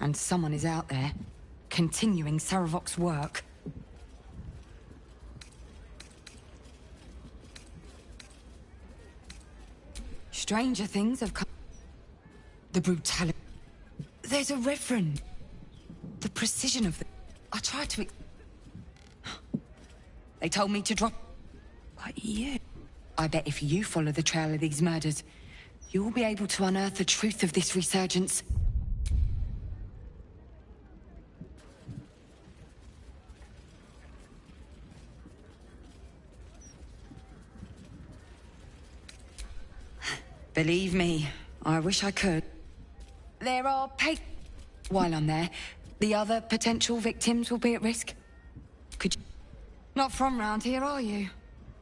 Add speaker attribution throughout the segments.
Speaker 1: And someone is out there, continuing Sarevok's work. Stranger things have come. The brutality. There's a reverend. The precision of the... I tried to... They told me to drop... But you... I bet if you follow the trail of these murders, you'll be able to unearth the truth of this resurgence. Believe me, I wish I could. There are While I'm there, the other potential victims will be at risk. Could you... Not from round here, are you?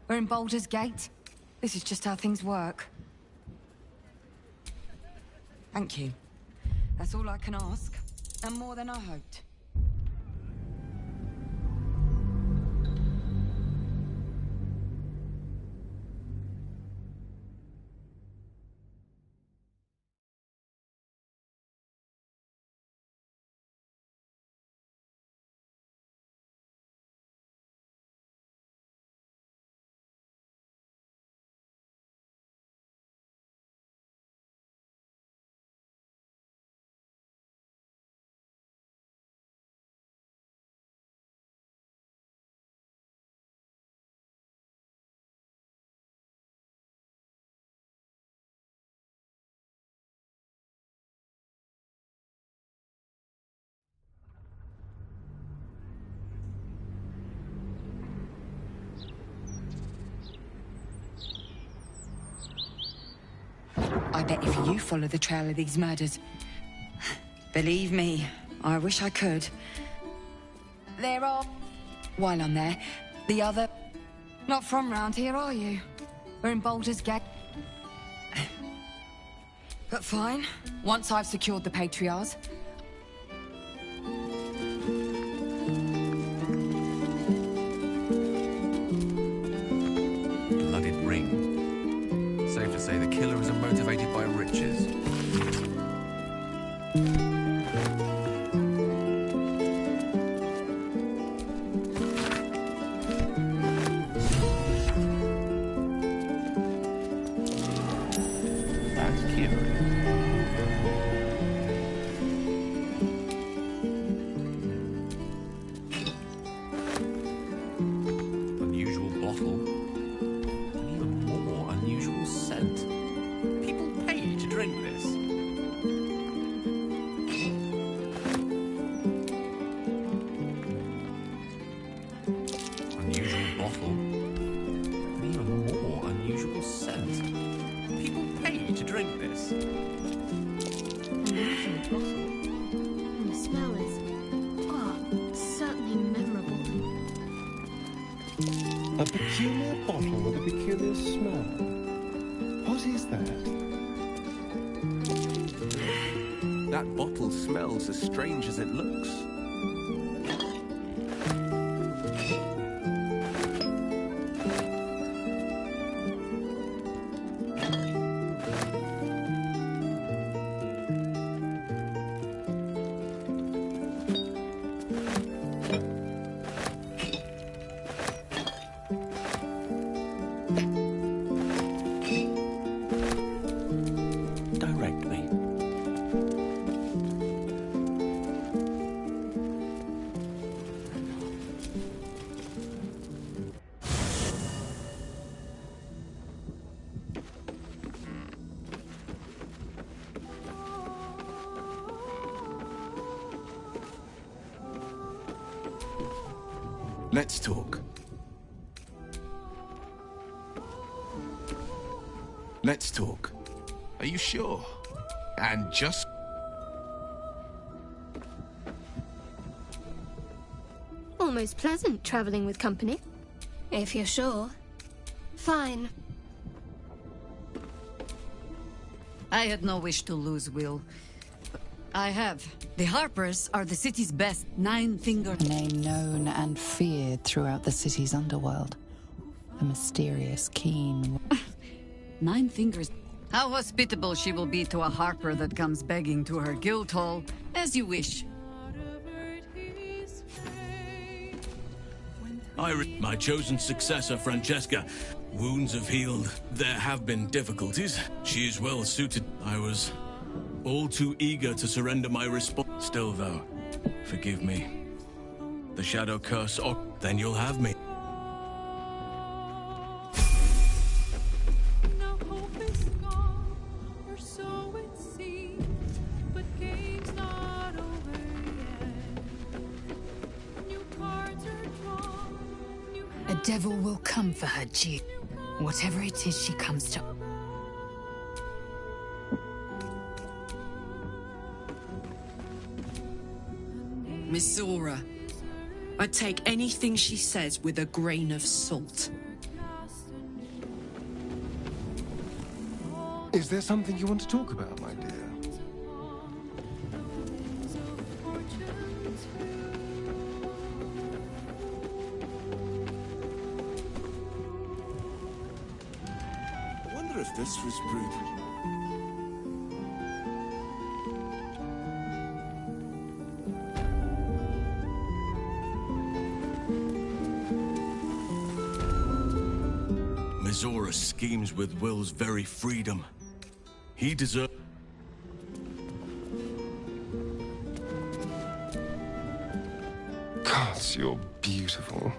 Speaker 1: We're in Baldur's Gate. This is just how things work. Thank you. That's all I can ask, and more than I hoped. I bet if you follow the trail of these murders... Believe me, I wish I could. There are... While I'm there, the other... Not from round here, are you? We're in Baldur's Gate. But fine, once I've secured the Patriarchs...
Speaker 2: Blooded ring. Safe to say the killer isn't motivated by riches.
Speaker 3: That's curious.
Speaker 2: Unusual bottle. An even more unusual scent. People pay to drink this. Unusual bottle. An even more unusual scent. People pay to drink this.
Speaker 4: Unusual bottle. And the smell is... oh, certainly memorable.
Speaker 3: A peculiar bottle with a peculiar smell. What is that?
Speaker 2: That bottle smells as strange as it looks. Direct me. Let's talk. Let's talk. Are you sure? And just...
Speaker 4: Almost pleasant traveling with company. If you're sure. Fine.
Speaker 5: I had no wish to lose Will. I have. The Harpers are the city's best nine-fingered...
Speaker 6: A name known and feared throughout the city's underworld. A mysterious, keen...
Speaker 5: Nine Fingers... How hospitable she will be to a harper that comes begging to her guild hall, as you wish.
Speaker 7: My chosen successor, Francesca. Wounds have healed. There have been difficulties. She is well suited. I was all too eager to surrender my response. Still, though, forgive me. The shadow curse, or then you'll have me.
Speaker 6: A devil will come for her, G. Whatever it is she comes to.
Speaker 8: Miss Zora, I take anything she says with a grain of salt.
Speaker 3: Is there something you want to talk about, my dear?
Speaker 9: I wonder if this was brewed.
Speaker 7: Zora schemes with Will's very freedom. He deserves...
Speaker 3: Gods, you're beautiful.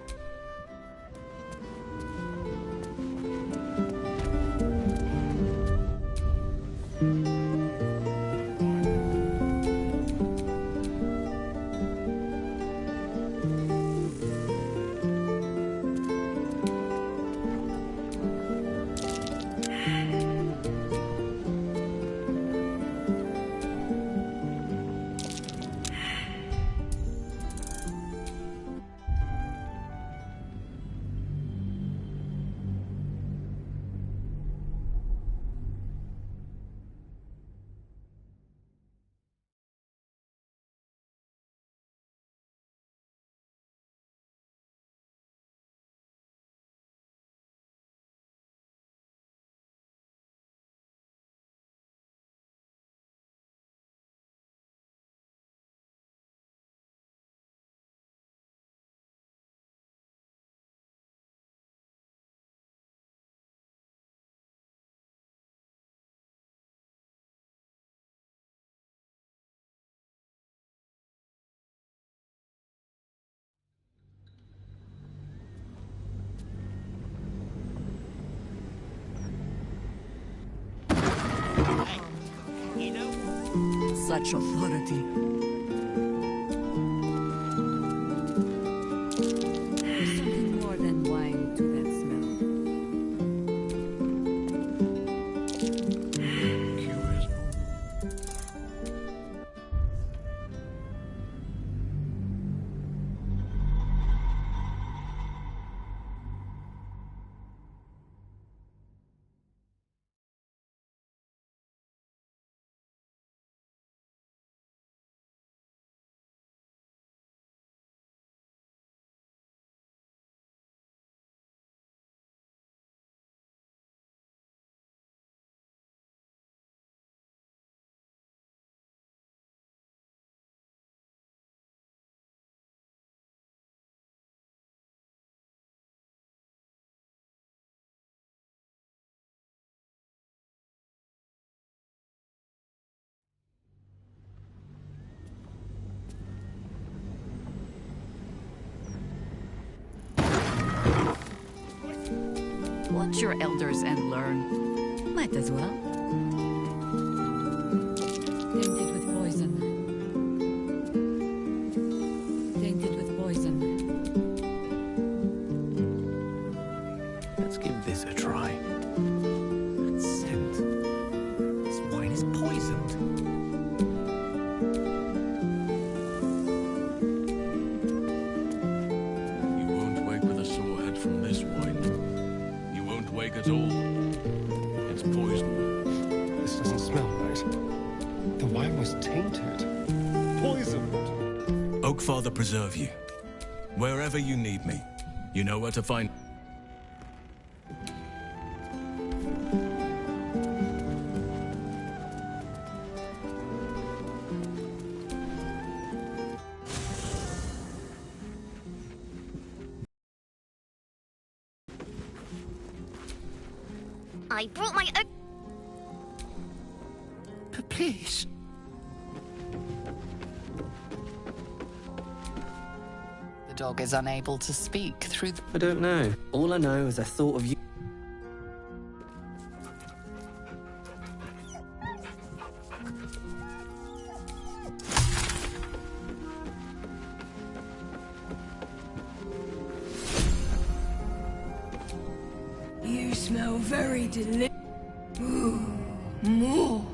Speaker 5: Such authority. There's something more than wine to that smell.
Speaker 7: Curious.
Speaker 5: Watch your elders and learn. Might as well. Tainted with poison. Tainted with poison.
Speaker 2: Let's give this a try. That scent. This wine is poisoned.
Speaker 7: You won't wake with a sore head from this wine. You won't wake at all. It's poison.
Speaker 3: This doesn't smell right. The wine was tainted. Poisoned.
Speaker 7: Oakfather preserve you. Wherever you need me, you know where to find...
Speaker 10: I brought my own...
Speaker 9: But please.
Speaker 11: The dog is unable to speak through the...
Speaker 12: I don't know. All I know is I thought of you.
Speaker 13: You smell very delicious. More.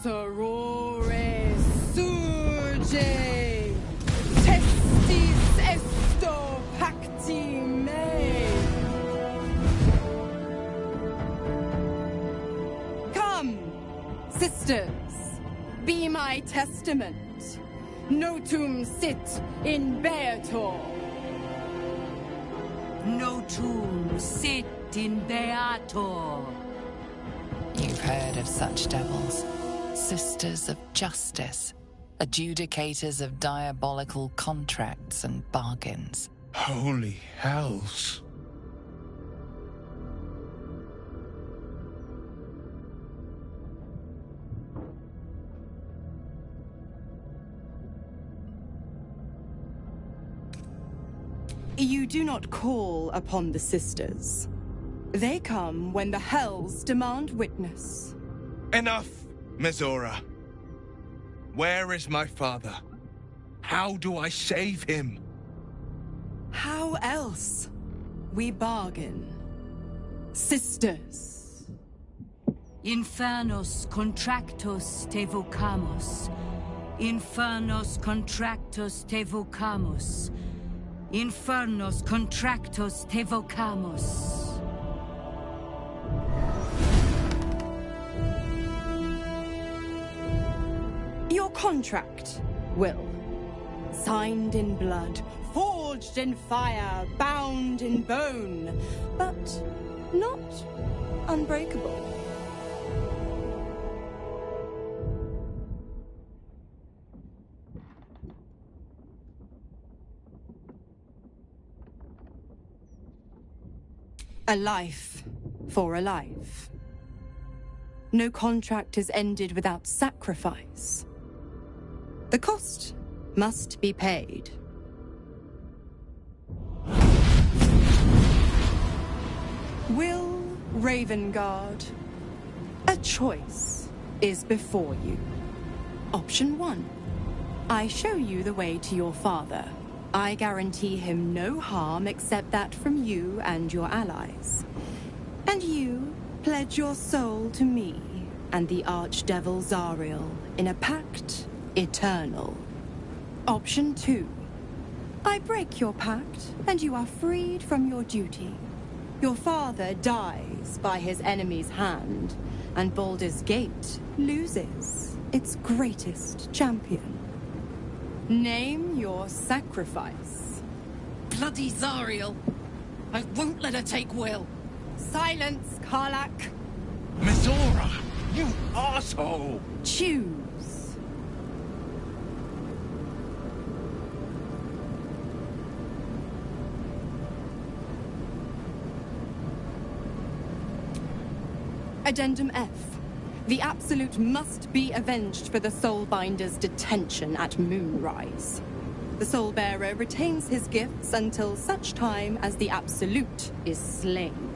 Speaker 13: Sorore surge, testis esto pacti me. Come, sisters, be my testament. Notum sit in beator.
Speaker 5: Notum sit in beator.
Speaker 11: You've heard of such devils. Sisters of justice, adjudicators of diabolical contracts and bargains.
Speaker 9: Holy hells.
Speaker 13: You do not call upon the sisters. They come when the hells demand witness.
Speaker 9: Enough, Mizora. Where is my father? How do I save him?
Speaker 13: How else? We bargain. Sisters.
Speaker 5: Infernos contractos te vocamos. Infernos contractos te vocamos. Infernos contractos te vocamos.
Speaker 13: Your contract, Will. Signed in blood, forged in fire, bound in bone, but not unbreakable. A life for a life. No contract is ended without sacrifice. The cost must be paid. Will Ravengard, a choice is before you. Option 1. I show you the way to your father. I guarantee him no harm except that from you and your allies. And you pledge your soul to me and the Archdevil Zariel in a pact eternal. Option 2. I break your pact, and you are freed from your duty. Your father dies by his enemy's hand, and Baldur's Gate loses its greatest champion. Name your sacrifice.
Speaker 5: Bloody Zariel! I won't let her take Will.
Speaker 13: Silence, Karlach.
Speaker 9: Mizora, you asshole!
Speaker 13: Choose. Addendum F. The Absolute must be avenged for the Soulbinder's detention at Moonrise. The Soulbearer retains his gifts until such time as the Absolute is slain.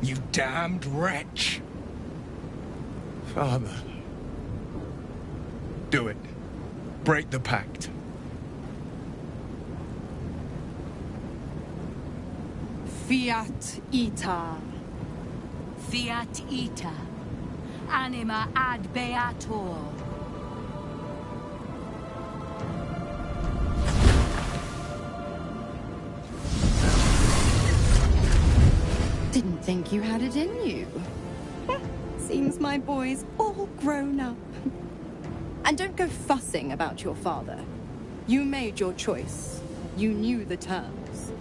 Speaker 9: You damned wretch! Father. Do it. Break the pact.
Speaker 13: Fiat ita.
Speaker 5: Fiat ita. Anima ad beator.
Speaker 13: Didn't think you had it in you. Seems my boy's all grown up. And don't go fussing about your father. You made your choice. You knew the terms.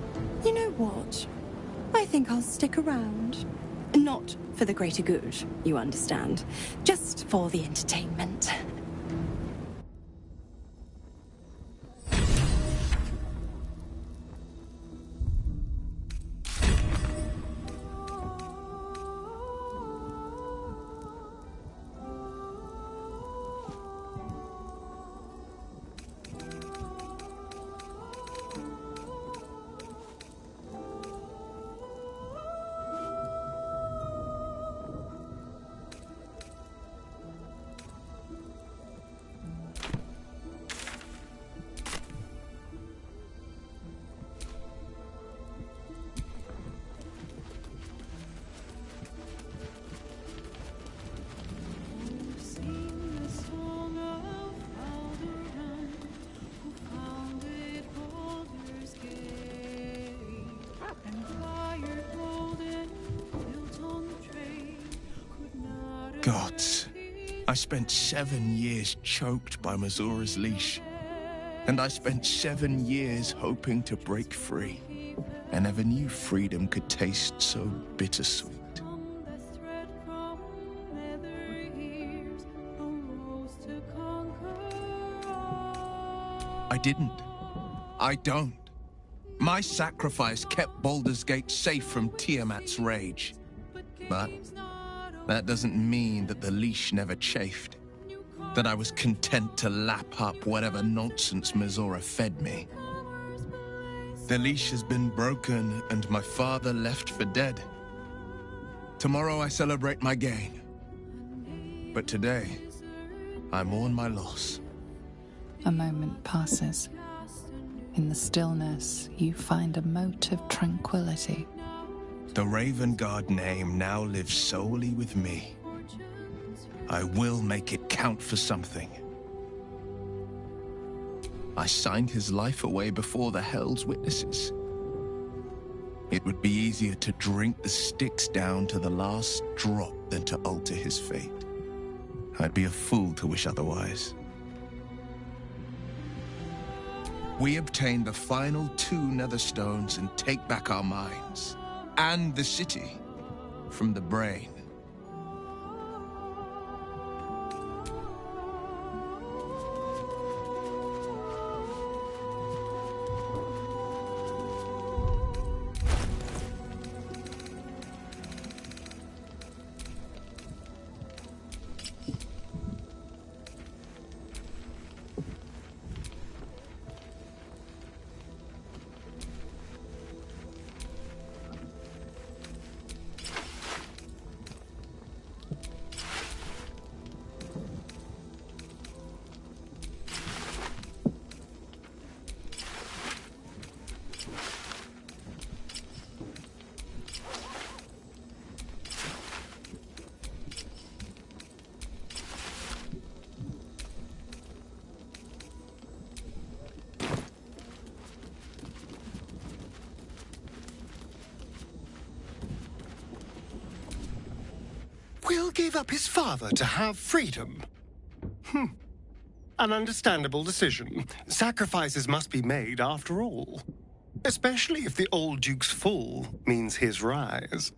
Speaker 13: You know what? I think I'll stick around. Not for the greater good, you understand. Just for the entertainment.
Speaker 9: Gods, I spent 7 years choked by Missoura's leash. And I spent 7 years hoping to break free. I never knew freedom could taste so bittersweet. I didn't. I don't. My sacrifice kept Baldur's Gate safe from Tiamat's rage. But that doesn't mean that the leash never chafed. That I was content to lap up whatever nonsense Mizora fed me. The leash has been broken and my father left for dead. Tomorrow I celebrate my gain. But today, I mourn my loss.
Speaker 11: A moment passes. In the stillness, you find a mote of tranquility.
Speaker 9: The Raven Guard name now lives solely with me. I will make it count for something. I signed his life away before the Hell's Witnesses. It would be easier to drink the Styx down to the last drop than to alter his fate. I'd be a fool to wish otherwise. We obtain the final 2 Netherstones and take back our minds. And the city from the brain.
Speaker 3: Will gave up his father to have freedom. An understandable decision. Sacrifices must be made after all. Especially if the old Duke's fall means his rise.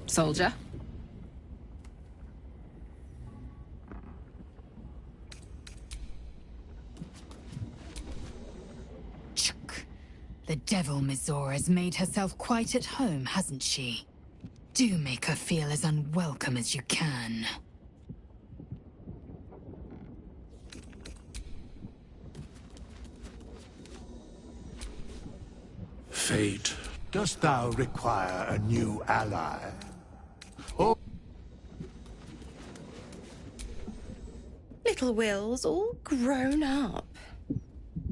Speaker 13: Soldier?
Speaker 6: The devil Mizora's made herself quite at home, hasn't she? Do make her feel as unwelcome as you can.
Speaker 10: fate. Dost thou require a new ally? Or
Speaker 13: Little Will's all grown up.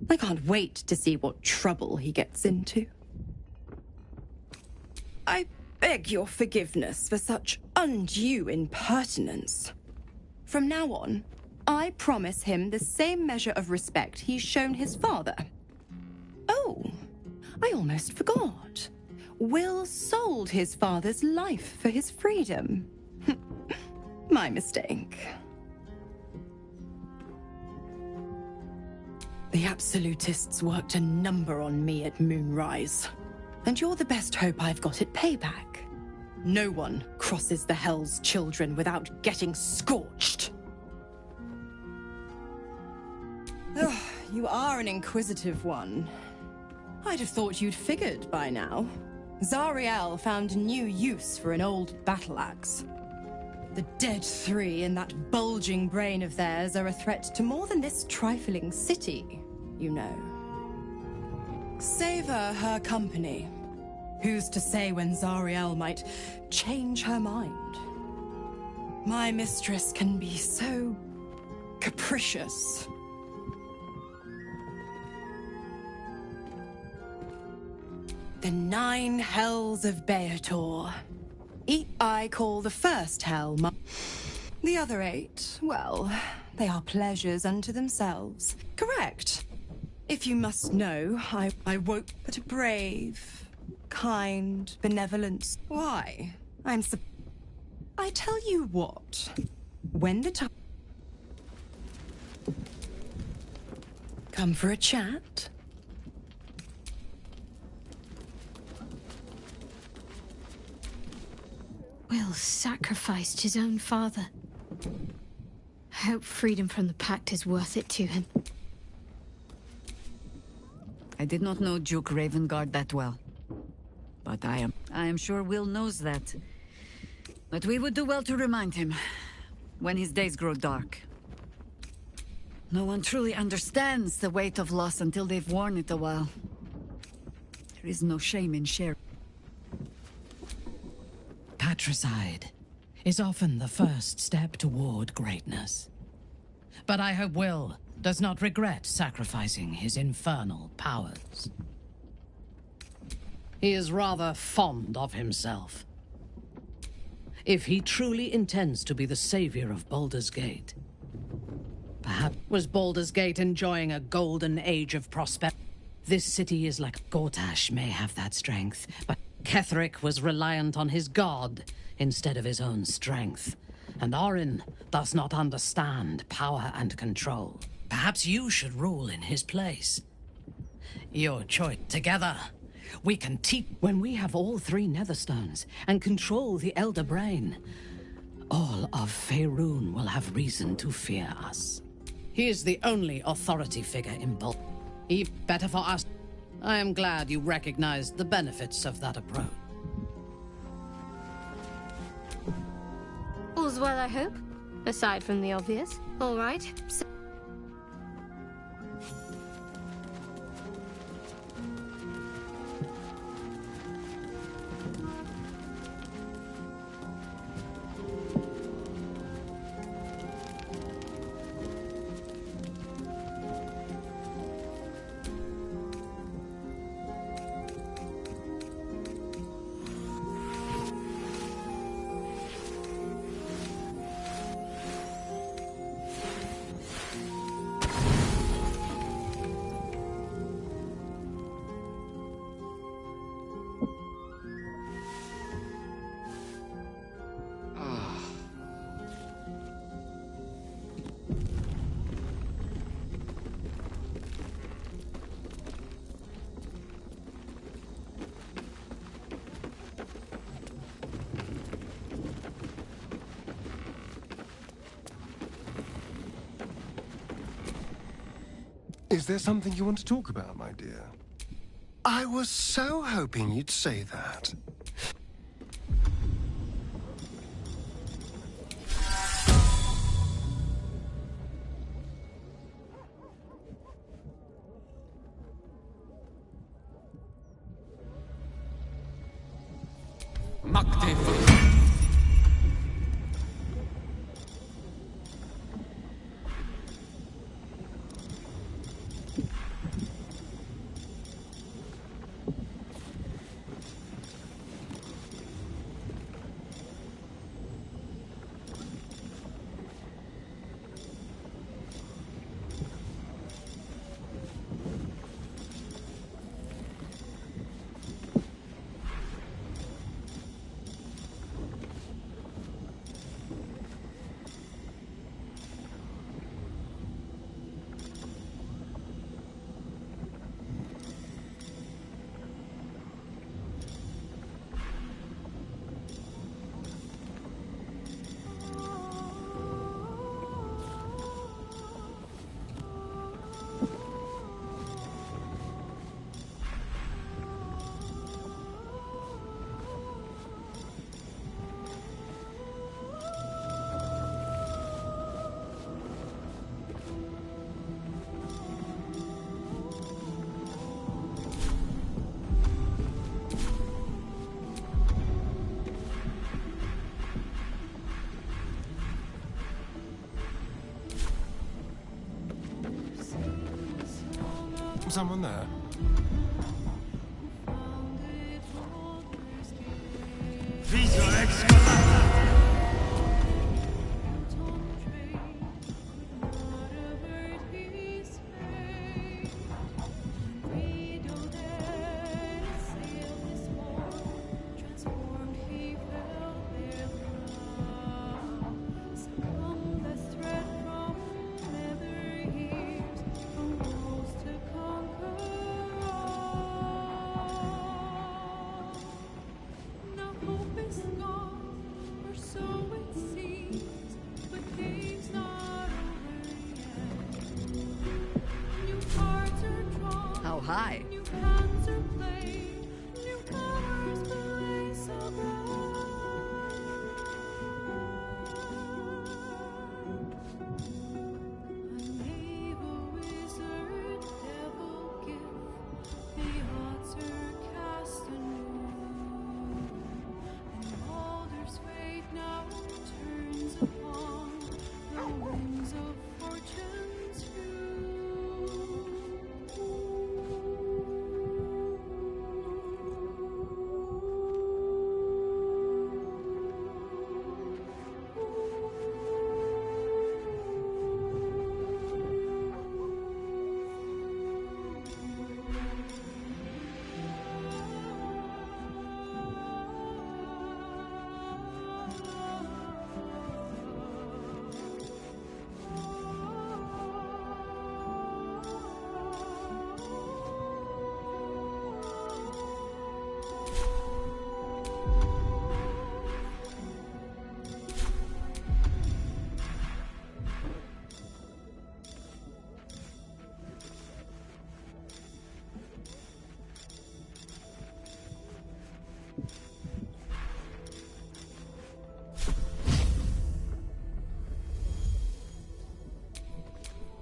Speaker 13: I can't wait to see what trouble he gets into. I beg your forgiveness for such undue impertinence. From now on, I promise him the same measure of respect he's shown his father. Oh, I almost forgot. Will sold his father's life for his freedom. My mistake. The Absolutists worked a number on me at Moonrise, and you're the best hope I've got at payback. No one crosses the Hell's Children without getting scorched. Ugh, you are an inquisitive one. I'd have thought you'd figured by now. Zariel found new use for an old battle axe. The Dead Three and that bulging brain of theirs are a threat to more than this trifling city, you know. Savor her company. Who's to say when Zariel might change her mind? My mistress can be so capricious. The 9 hells of Beator. I call the first hell the other 8, well, they are pleasures unto themselves. Correct. If you must know, I woke but a brave, kind, benevolent. Why? I tell you what. When the time... Come for a chat?
Speaker 4: Will sacrificed his own father. I hope freedom from the Pact is worth it to him.
Speaker 5: I did not know Duke Ravengard that well. But I am sure Will knows that. But we would do well to remind him, when his days grow dark. No one truly understands the weight of loss until they've worn it a while. There is no shame in sharing.
Speaker 14: Patricide is often the first step toward greatness. But I hope Will does not regret sacrificing his infernal powers. He is rather fond of himself. If he truly intends to be the savior of Baldur's Gate, perhaps was Baldur's Gate enjoying a golden age of prosperity? This city is like Gortash may have that strength, but Ketheric was reliant on his god instead of his own strength, and Orin does not understand power and control. Perhaps you should rule in his place. Your choice. Together, we can teach. When we have all 3 Netherstones and control the Elder Brain, all of Faerun will have reason to fear us. He is the only authority figure in Baldur's Gate. Better for us. I am glad you recognized the benefits of that approach.
Speaker 4: All's well, I hope? Aside from the obvious. All right.
Speaker 3: Is there something you want to talk about, my dear? I was so hoping you'd say that.
Speaker 9: Someone there?
Speaker 5: How high?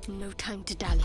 Speaker 15: No time to dally.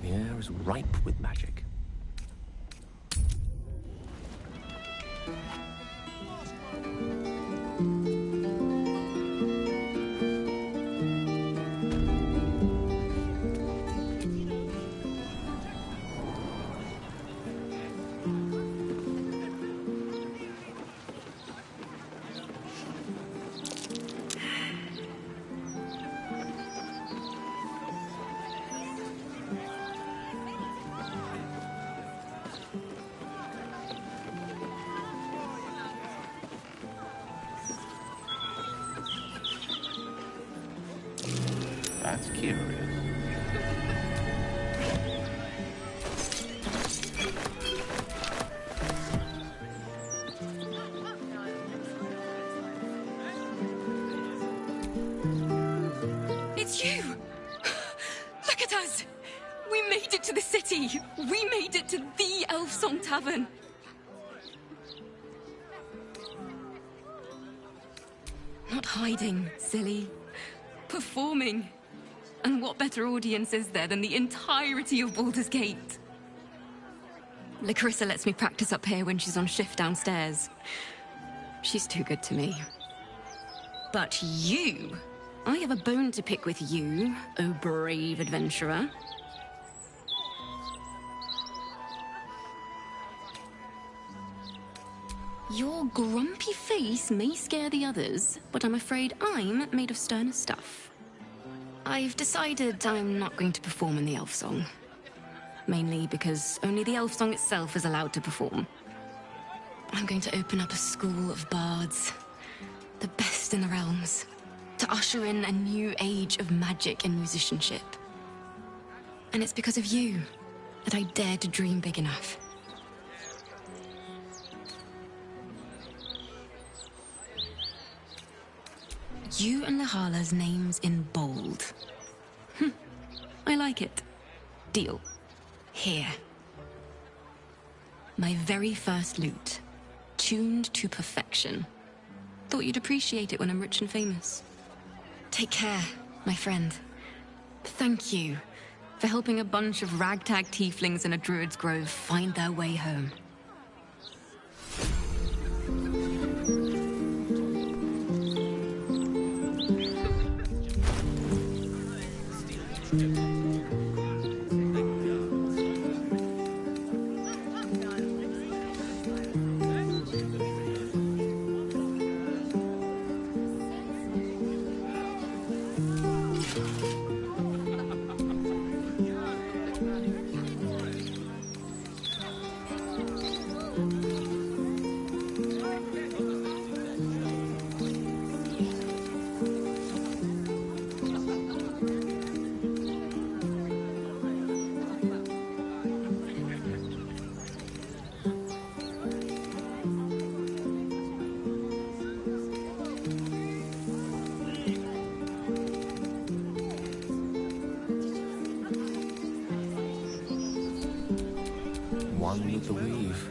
Speaker 2: The air is ripe with magic. That's curious.
Speaker 1: It's you! Look at us! We made it to the city! We made it to the Elfsong Tavern! Not hiding, silly. Performing.
Speaker 15: And what better audience is there than the entirety of Baldur's Gate? Lacrissa lets me practice up here when she's on shift downstairs. She's too good to me. But you... I have a bone to pick with you, oh brave adventurer. Your grumpy face may scare the others, but I'm afraid I'm made of sterner stuff. I've decided I'm not going to perform in the elf song. Mainly because only the elf song itself is allowed to perform. I'm going to open up a school of bards, the best in the realms, to usher in a new age of magic and musicianship. And it's because of you that I dare to dream big enough. You and Lehala's names in bold. I like it. Deal. Here. My very first lute. Tuned to perfection. Thought you'd appreciate it when I'm rich and famous. Take care, my friend. Thank you for helping a bunch of ragtag tieflings in a druid's grove find their way home.
Speaker 2: One with the weave.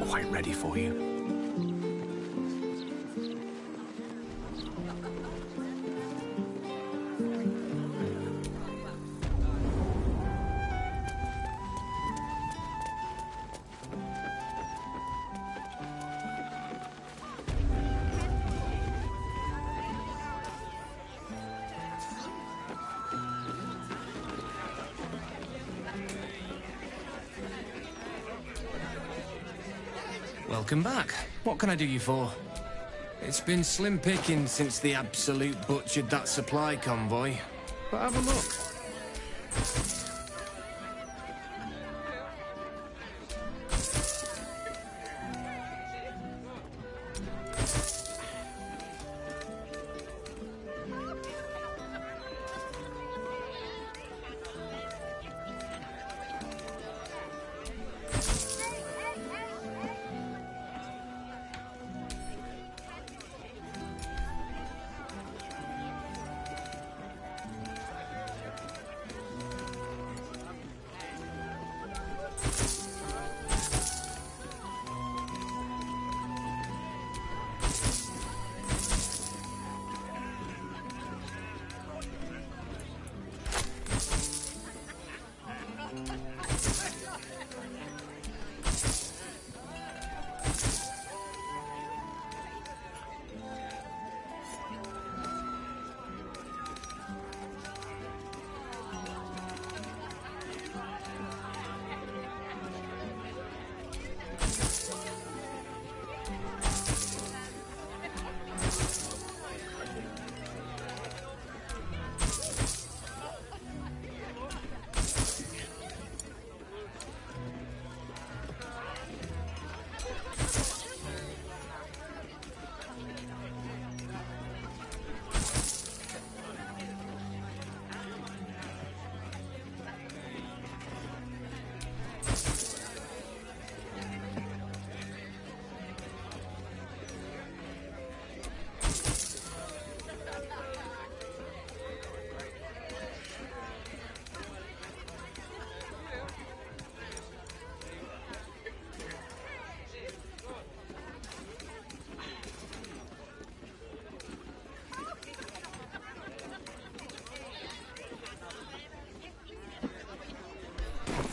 Speaker 2: Quite ready for you.
Speaker 16: Welcome back. What can I do you for? It's been slim picking since the Absolute butchered that supply convoy. But have a look.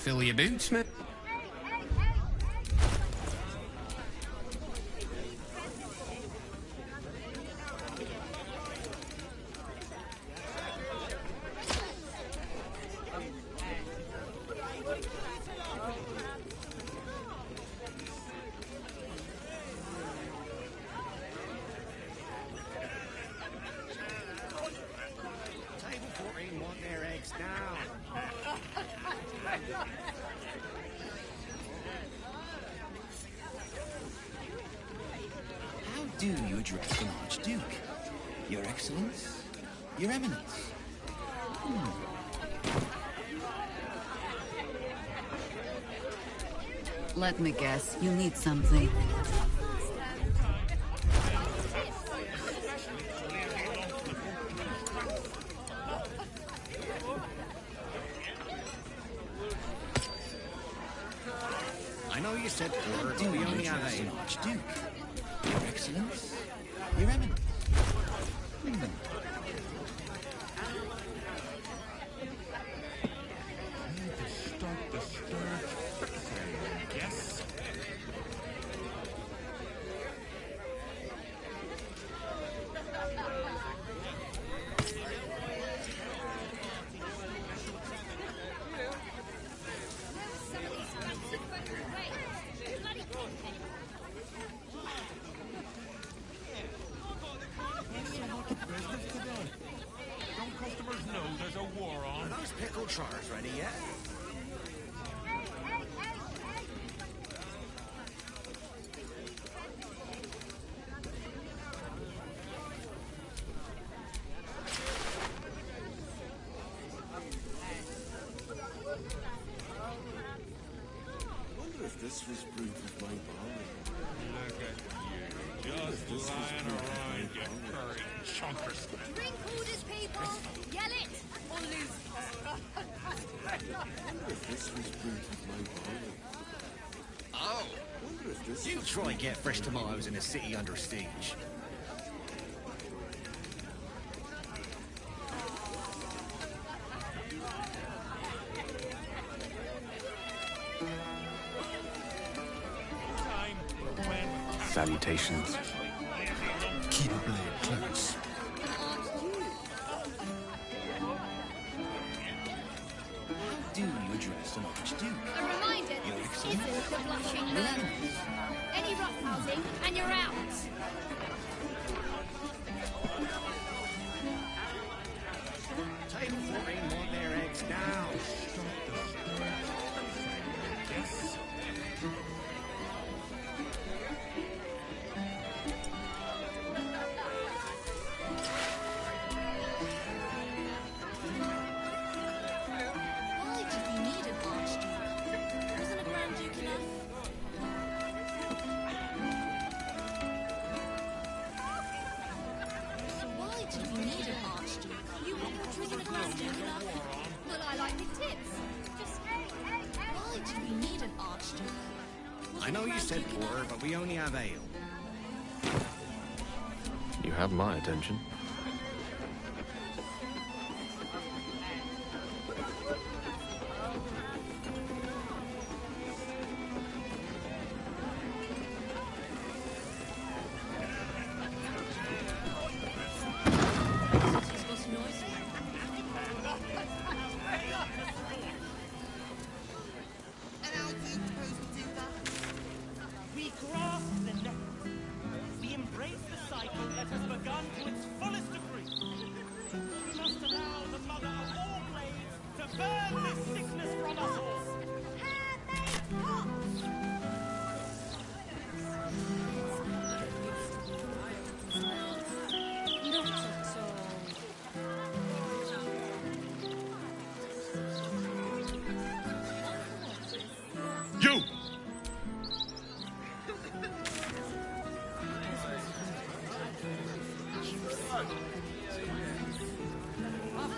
Speaker 16: Fill your boots, mate.
Speaker 17: How do you address an Archduke? Your Excellence? Your Eminence?
Speaker 5: Let me guess, you need something.
Speaker 17: I know you said order, but we only have an Archduke. Your Excellence? Your Eminence?
Speaker 18: Don't customers know there's a war on?
Speaker 17: Are those pickle chars ready yet?
Speaker 19: Wonder if this was proof of my power.
Speaker 18: Look at you, just lying around, you furry chunkers.
Speaker 20: Drink orders, people! Yell it or lose
Speaker 19: Wonder if this was proof of my power.
Speaker 17: Oh!
Speaker 19: Wonder if this
Speaker 17: You
Speaker 19: was
Speaker 17: try
Speaker 19: proof
Speaker 17: get
Speaker 19: of
Speaker 17: fresh
Speaker 19: my
Speaker 17: tomatoes
Speaker 19: power.
Speaker 17: in a city under siege.
Speaker 21: Salutations.
Speaker 17: Keep a blade close. How do you address an Archduke?
Speaker 20: A reminder
Speaker 17: Your
Speaker 20: that this
Speaker 17: Excellence?
Speaker 20: isn't the blushing
Speaker 17: Your
Speaker 20: murder.
Speaker 17: Eminence?
Speaker 20: Any roughhousing and you're out.
Speaker 17: Table 14 want their eggs now.
Speaker 20: Why did we need an archduke? Wasn't a grand duke enough? Why did we need an archduke? You wasn't a grand duke enough? Well, I like big tips. Just why did we need an archduke?
Speaker 17: I know you said porter, but we only have ale.
Speaker 21: You have my attention.
Speaker 22: We grasp the net. We embrace the cycle that has begun to its fullest degree. We must allow the mother of all blades to burn this sickness from us all.
Speaker 20: Not at all.
Speaker 18: You!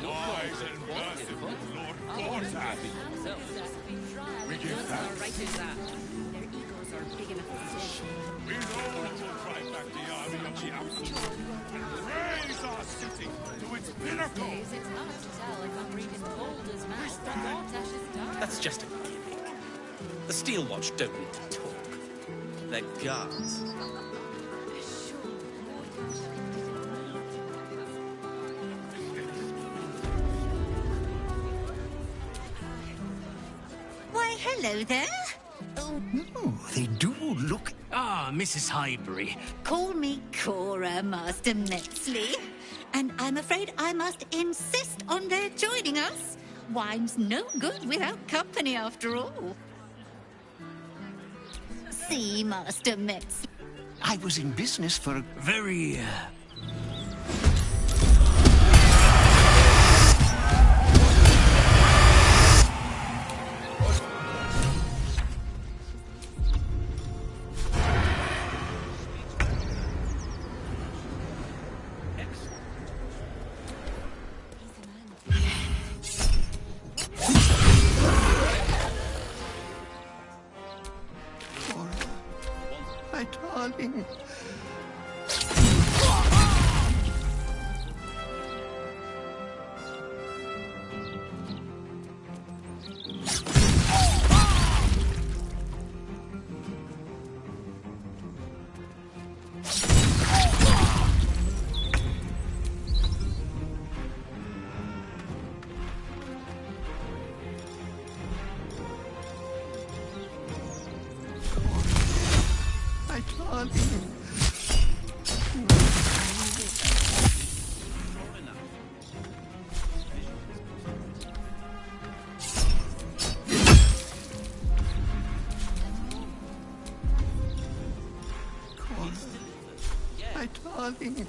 Speaker 18: Wise and merciful Lord Gortat. We give thanks.
Speaker 20: Their egos are big enough to fish.
Speaker 18: We know we'll drive back the army of the Absolute and raise our city to its pinnacle.
Speaker 20: It's hard to tell if I'm reading Boulder's mouth or Gortash's dark.
Speaker 17: That's just a gimmick. The Steel Watch don't need to talk. They're guards.
Speaker 7: Why, hello there.
Speaker 17: Oh, they do look...
Speaker 7: Ah, Mrs. Highbury. Call me Cora, Master Metzley. And I'm afraid I must insist on their joining us. Wine's no good without company, after all. See, Master Metzley.
Speaker 17: I was in business for a very...
Speaker 9: My darling. My darling. Cora, my darling.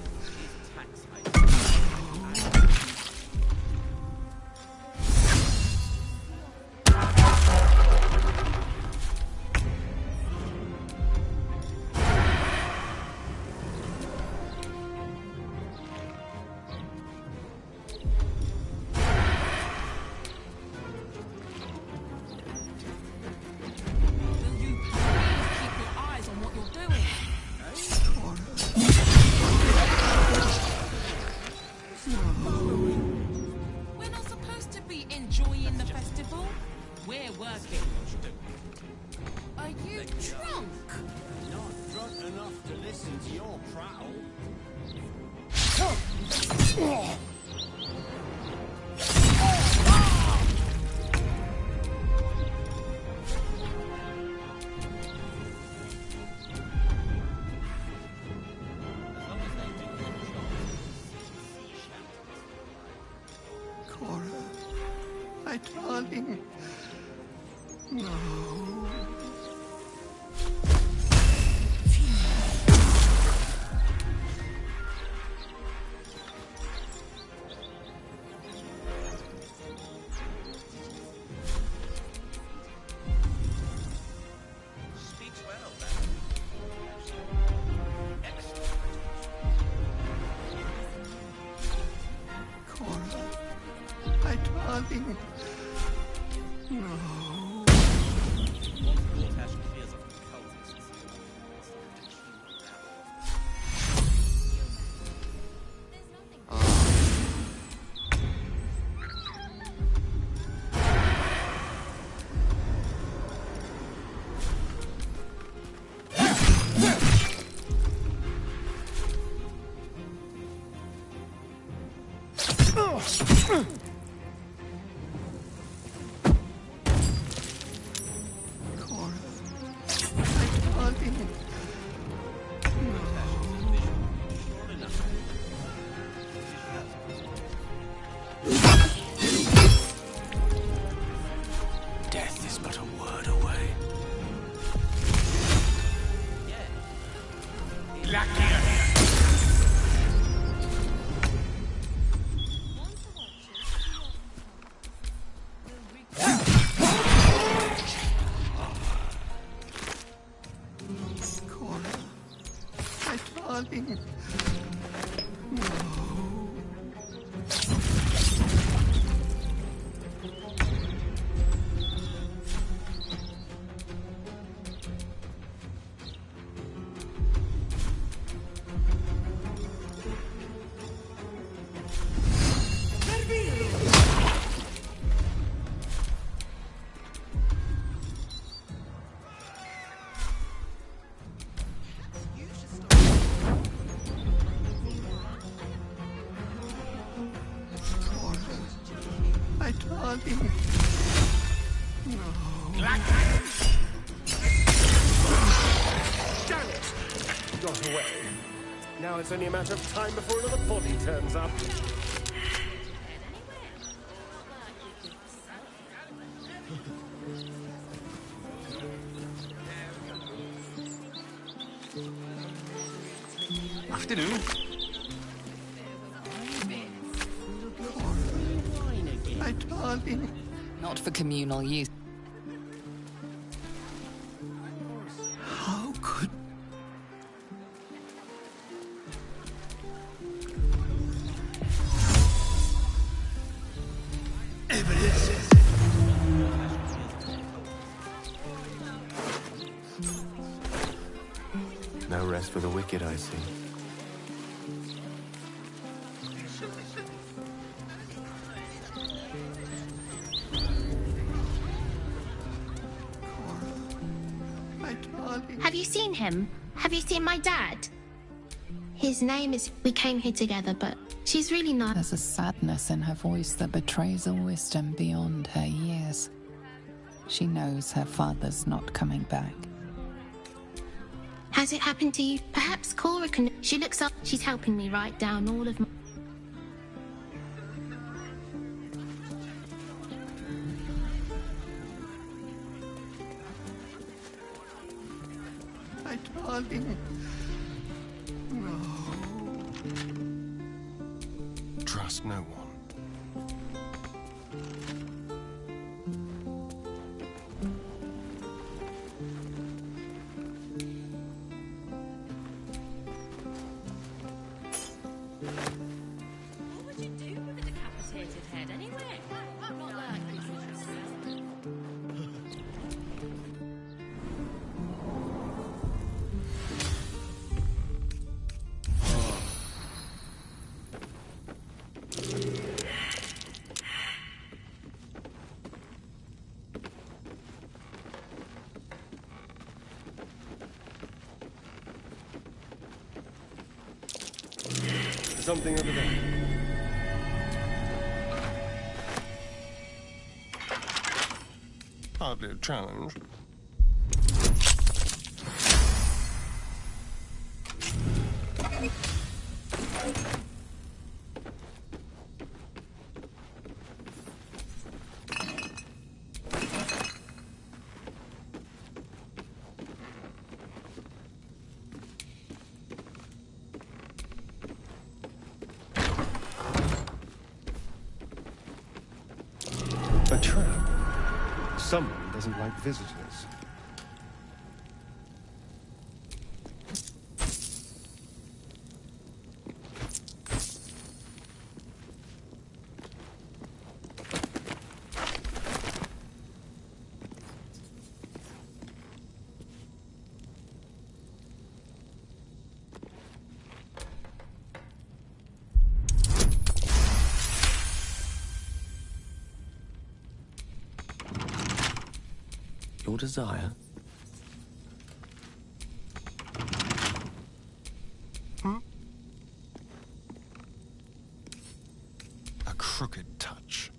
Speaker 8: We're not supposed to be enjoying the festival. We're working. Are you drunk?
Speaker 17: Not drunk enough to listen to your prattle.
Speaker 9: Cora, my darling. No.
Speaker 17: Speaks well, then. Excellent.
Speaker 9: Cora, my darling. No. Cora, my darling.
Speaker 17: Death is but a word away.
Speaker 9: Cora, my darling. No. darling.
Speaker 18: Damn it! Got away. Now it's only a matter of time before another body turns up.
Speaker 2: Afternoon.
Speaker 9: My darling.
Speaker 1: Not for communal use.
Speaker 9: How could...
Speaker 18: Evidence.
Speaker 21: No rest for the wicked, I see.
Speaker 20: Have you seen him? Have you seen my dad? His name is... We came here together, but she's really not...
Speaker 6: There's a sadness in her voice that betrays a wisdom beyond her years. She knows her father's not coming back.
Speaker 20: Has it happened to you? Perhaps Cora can... She looks up... She's helping me write down all of my...
Speaker 9: My darling.
Speaker 3: Trust no one.
Speaker 11: What would you do with a decapitated head anyway? Not like
Speaker 18: Something over there.
Speaker 3: Hardly a challenge.
Speaker 18: A trap. Someone doesn't like visitors.
Speaker 2: Your desire?
Speaker 3: A crooked touch.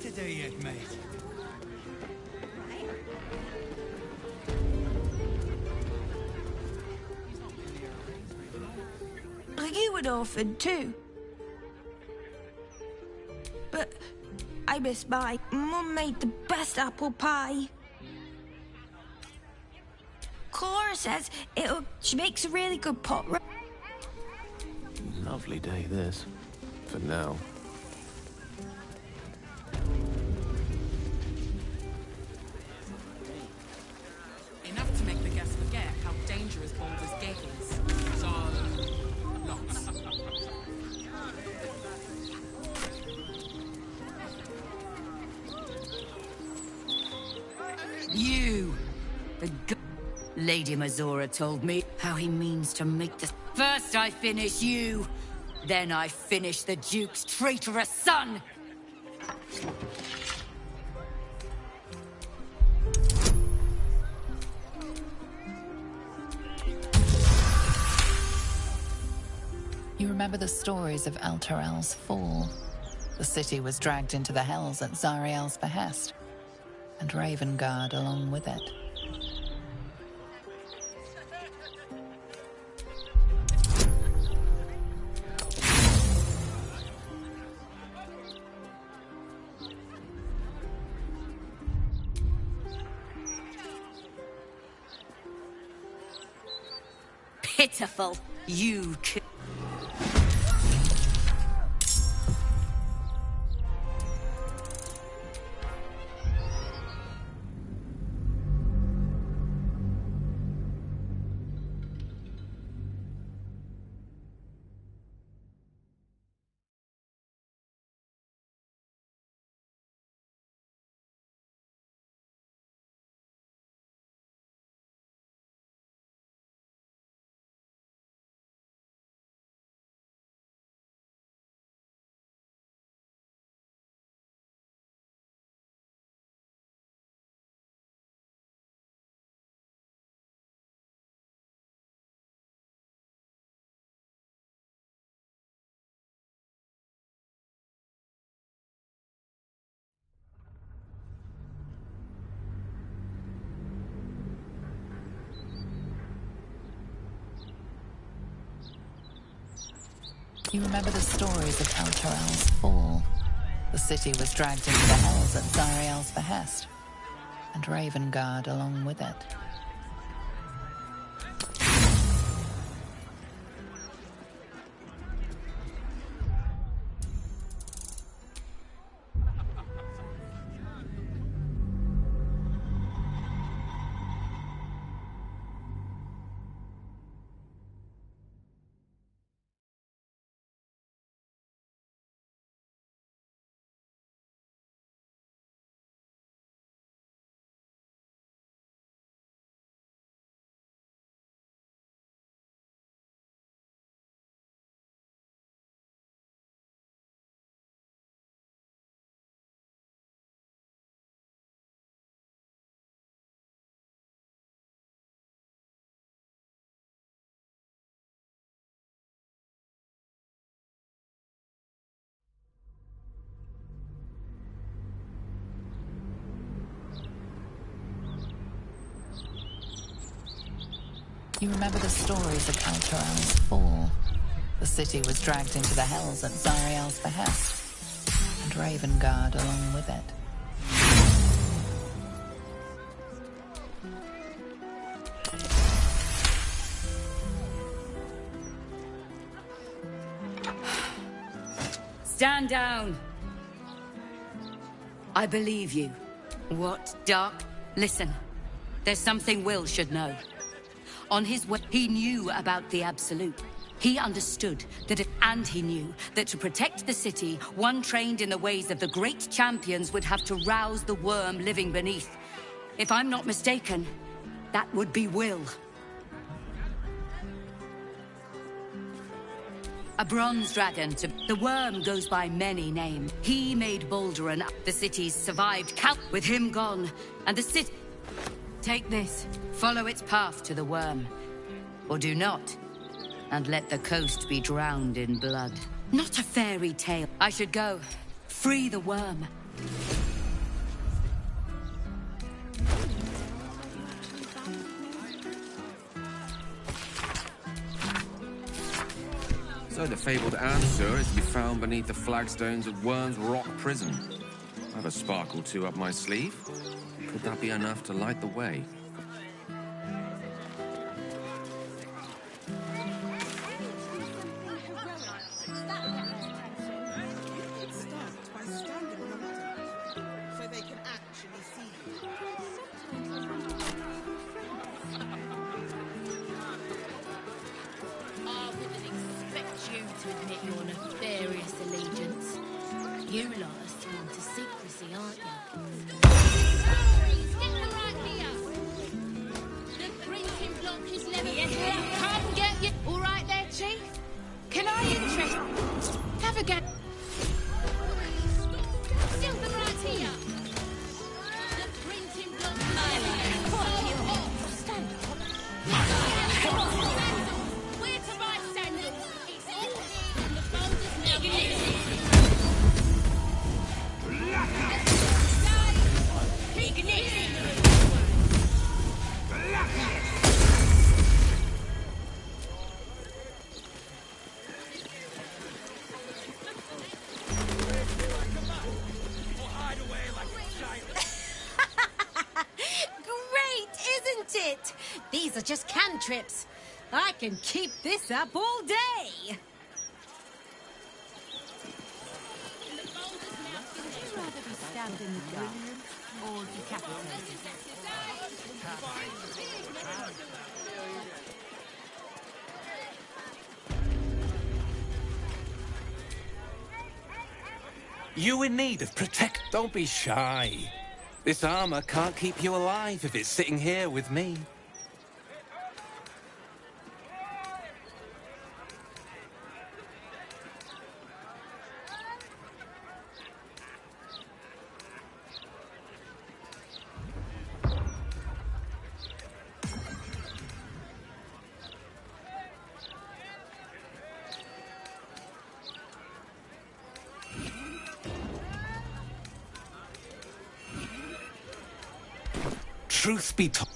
Speaker 17: to do yet, mate.
Speaker 10: Are you an orphan too? But I miss my mum made the best apple pie. Cora says she makes a really good pot roast.
Speaker 21: Lovely day, this. For now.
Speaker 8: Enough to make the guests forget how dangerous Baldur's Gate is. So, lots.
Speaker 5: You! Lady Mazora told me how he means to make this. First I finish you, then I finish the Duke's traitorous son!
Speaker 6: You remember the stories of Elturel's fall. The city was dragged into the Hells at Zariel's behest, and Ravengard along with it.
Speaker 5: Pitiful, you could.
Speaker 6: You remember the stories of Elturel's fall. The city was dragged into the Hells at Zariel's behest, and Ravengard along with it. You remember the stories of Elturel's fall. The city was dragged into the Hells at Zariel's behest, and Ravengard along with it.
Speaker 5: Stand down! I believe you. What, Dark? Listen, there's something Will should know. On his way, he knew about the Absolute. He understood that and he knew that to protect the city, one trained in the ways of the great champions would have to rouse the worm living beneath. If I'm not mistaken, that would be Will. A bronze dragon the worm goes by many names. He made Balduran. The city's survived with him gone, and the city. Take this. Follow its path to the worm. Or do not, and let the coast be drowned in blood. Not a fairy tale. I should go. Free the worm.
Speaker 2: So the fabled answer is to be found beneath the flagstones of Worm's Rock Prison. I have a spark or two up my sleeve. Could that be enough to light the way?
Speaker 11: I wouldn't expect you to admit your nefarious allegiance. You lot are sworn to secrecy, aren't you? Stand right here! The printing block is level. Come get you. All right there, Chief? Can I interest? Have a go. Still the right here. The printing block is level. Stand up. Where to buy sandals? It's all here in the folders now.
Speaker 12: Great, isn't it? These are just cantrips. I can keep this up all day. Would you rather be stabbed in the dark or decapitated?
Speaker 16: You in need of protect. Don't be shy. This armor can't keep you alive if it's sitting here with me. Truth be told.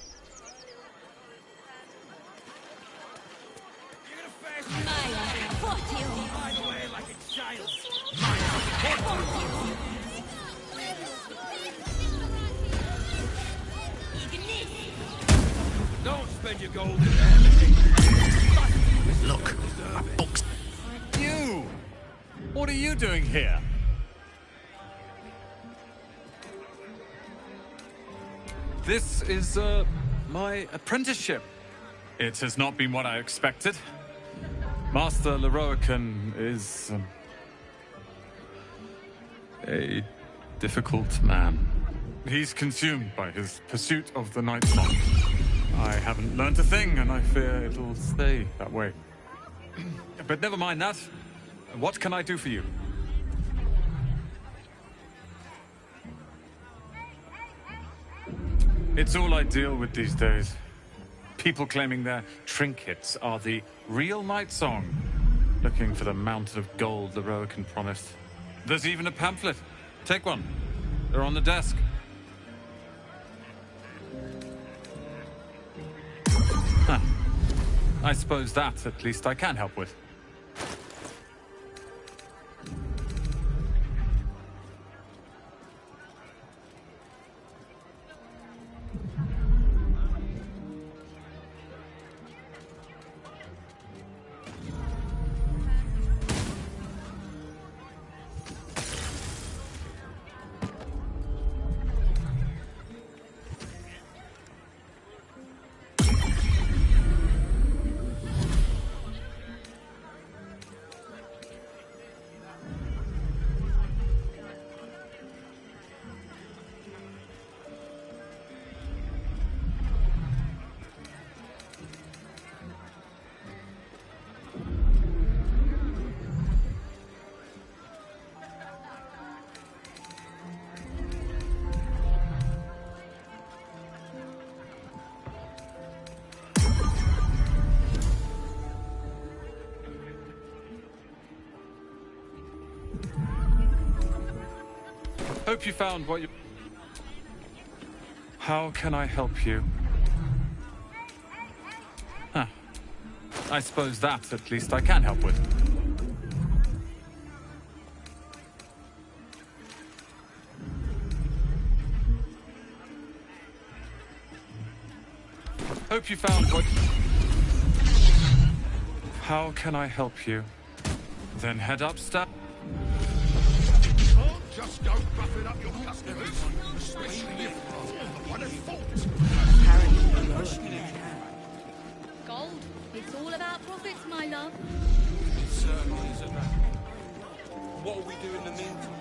Speaker 18: Don't spend your gold.
Speaker 2: Look, my books.
Speaker 13: You! What are you doing here? This is, my apprenticeship. It has not been what I expected. Master Leroican is a difficult man. He's consumed by his pursuit of the Night Song. I haven't learned a thing, and I fear it'll stay that way. But never mind that. What can I do for you? It's all I deal with these days. People claiming their trinkets are the real Night Song, looking for the mountain of gold Leroican promised. There's even a pamphlet. Take one. They're on the desk. Huh. I suppose that, at least, I can help with. Hope you found what you... How can I help you? Huh. I suppose that, at least, I can help with. Hope you found what... How can I help you? Then head upstairs.
Speaker 18: Just don't rough it up your customers, especially if the one at fault.
Speaker 20: Gold. It's all about profits, my love.
Speaker 18: It certainly is about. What will we do in the meantime?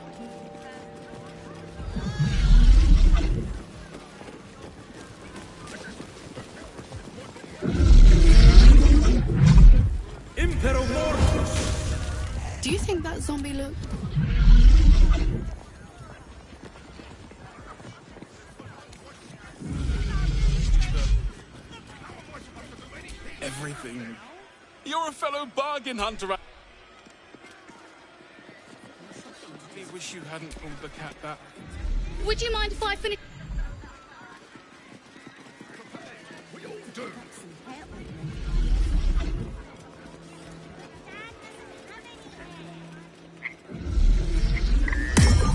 Speaker 16: Impero Mortis!
Speaker 15: Do you think that zombie looked...
Speaker 18: Everything. You're a fellow bargain hunter. I wish you hadn't pulled the cat back.
Speaker 15: Would you mind if I finish...
Speaker 18: We all do.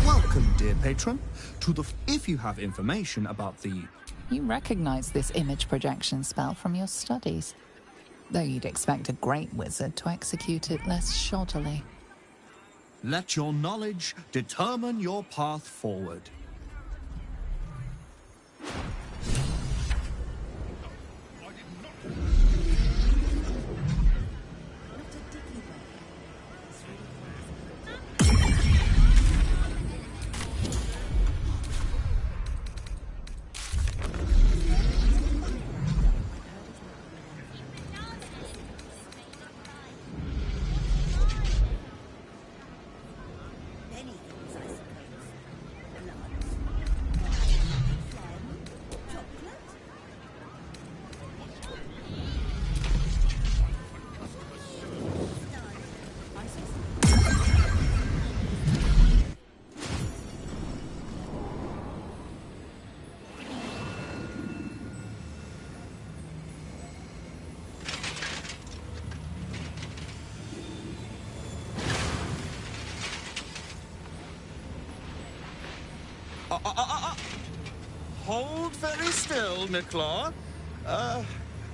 Speaker 4: Welcome, dear patron, to the... If you have information about the...
Speaker 6: You recognize this image projection spell from your studies, though you'd expect a great wizard to execute it less shoddily.
Speaker 4: Let your knowledge determine your path forward. Hold very still, Nicklaw.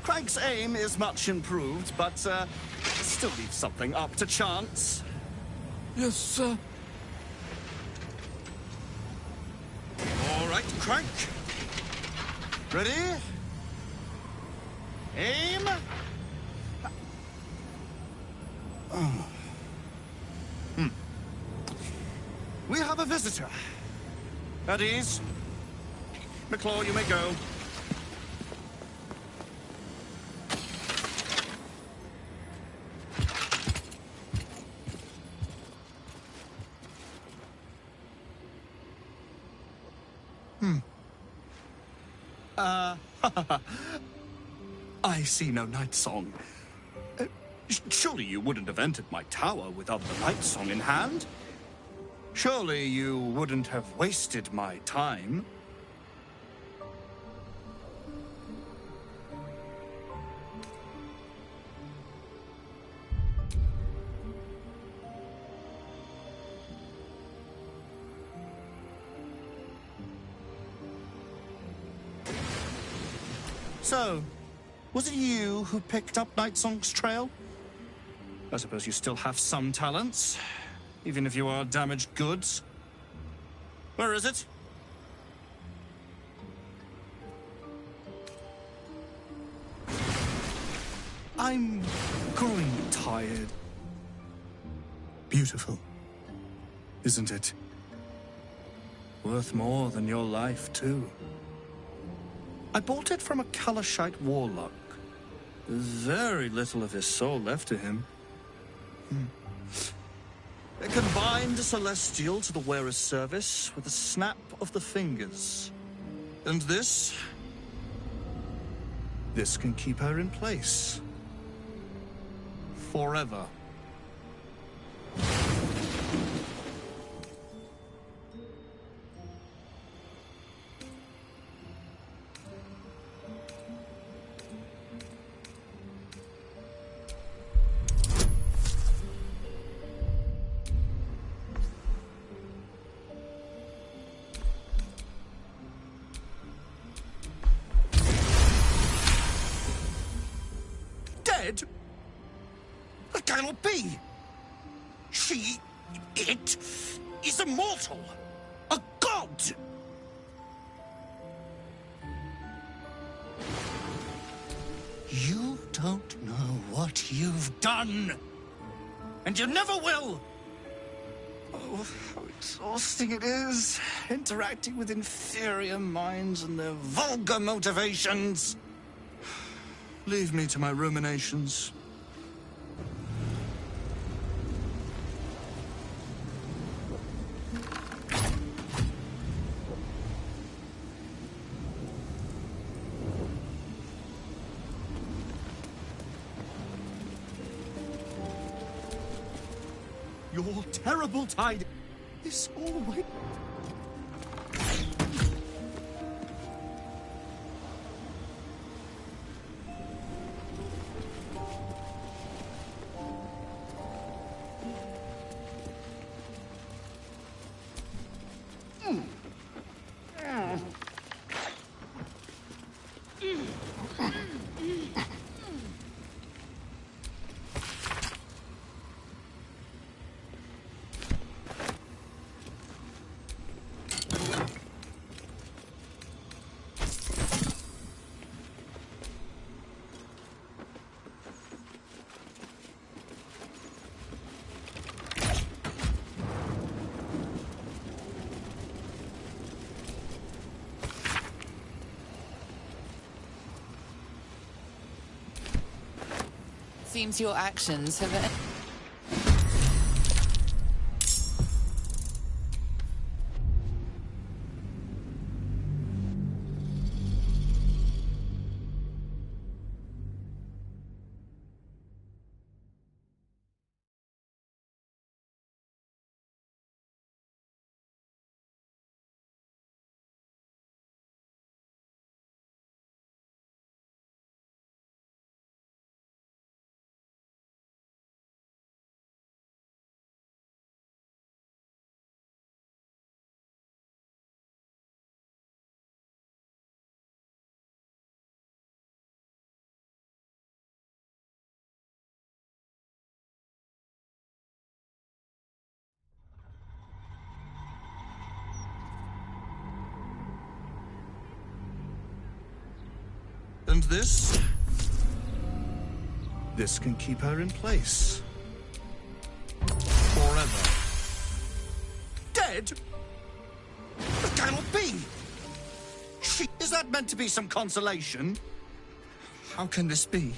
Speaker 4: Craig's aim is much improved, but still leaves something up to chance.
Speaker 18: Yes, sir.
Speaker 4: All right, Craig. Ready? Aim. We have a visitor. At ease. Nicklaw, you may go. I see no night song. Surely you wouldn't have entered my tower without the night song in hand? Surely you wouldn't have wasted my time? So, was it you who picked up Nightsong's trail? I suppose you still have some talents, even if you are damaged goods. Where is it? I'm growing tired. Beautiful, isn't it? Worth more than your life, too. I bought it from a Kalashite warlock. There's very little of his soul left to him. It can bind a celestial to the wearer's service with a snap of the fingers. And this can keep her in place. Forever. dead? That cannot be! It is immortal! A god! You don't know what you've done! And you never will! Oh, how exhausting it is, interacting with inferior minds and their vulgar motivations. Leave me to my ruminations. Your terrible tide is always...
Speaker 6: Seems your actions have...
Speaker 4: And this? This can keep her in place. Forever. Dead? That cannot be! Is that meant to be some consolation? How can this be?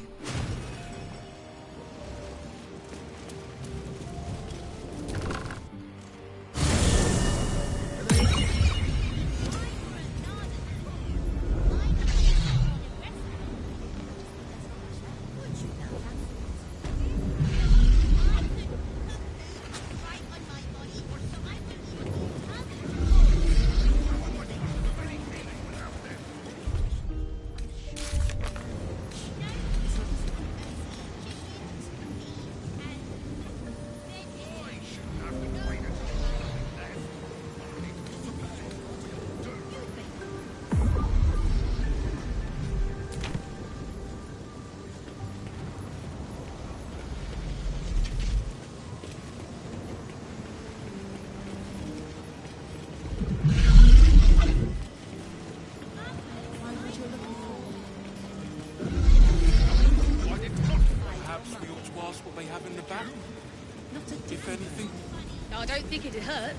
Speaker 20: I don't think it'd hurt.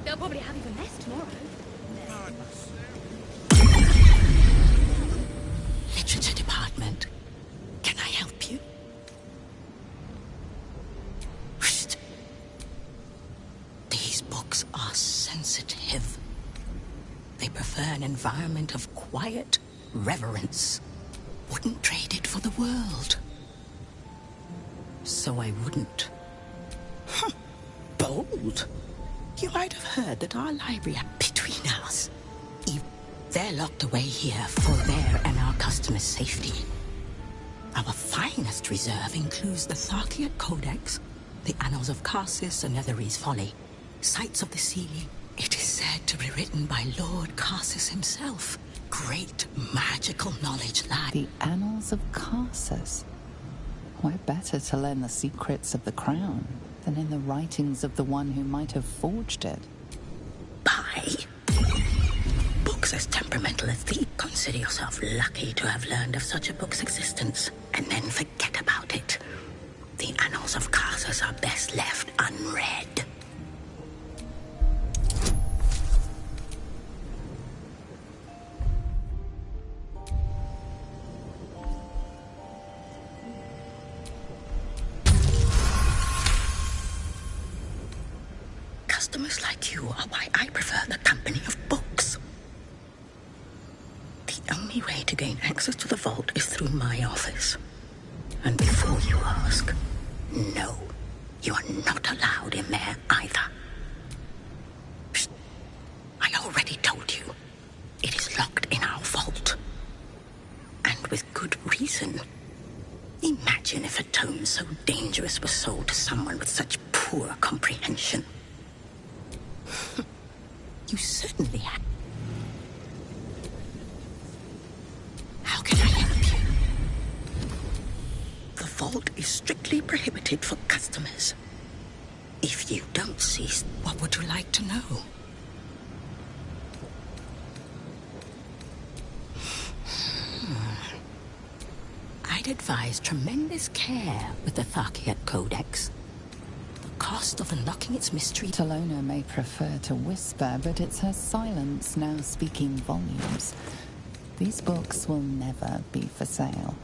Speaker 20: They'll probably have even less tomorrow.
Speaker 14: Literature department. Can I help you? Shh. These books are sensitive. They prefer an environment of quiet reverence. Wouldn't trade it for the world. So I wouldn't. Huh. Bold. You might have heard that our library, between us, they're locked away here for their and our customers' safety. Our finest reserve includes the Tharkiot Codex, the Annals of Karsus and Netherese Folly, Sights of the Ceiling. It is said to be written by Lord Karsus himself. Great magical knowledge lies.
Speaker 6: The Annals of Karsus. Where better to learn the secrets of the crown than in the writings of the one who might have forged it?
Speaker 14: Buy books as temperamental as these. Consider yourself lucky to have learned of such a book's existence, and then forget about it. The annals of Carthus are best left unread. Customers like you are why I prefer the company of books. The only way to gain access to the vault is through my office. And before you ask, no, you are not allowed in there either. Psst. I already told you. It is locked in our vault. And with good reason. Imagine if a tome so dangerous was sold to someone with such poor comprehension. You certainly have. How can I help you? The vault is strictly prohibited for customers. If you don't cease, what would you like to know? I'd advise tremendous care with the Tharkiat Codex. Cost of unlocking its mystery.
Speaker 6: Talona may prefer to whisper, but it's her silence now speaking volumes. These books will never be for sale.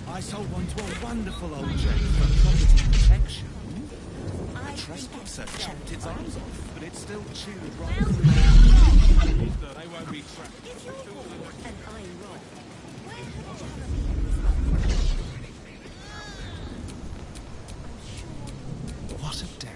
Speaker 17: I sold one to a wonderful old gent for property protection. A trespasser chopped its arms off, but it still chewed right through. They won't be trapped.
Speaker 20: And I'm right.
Speaker 17: What a day.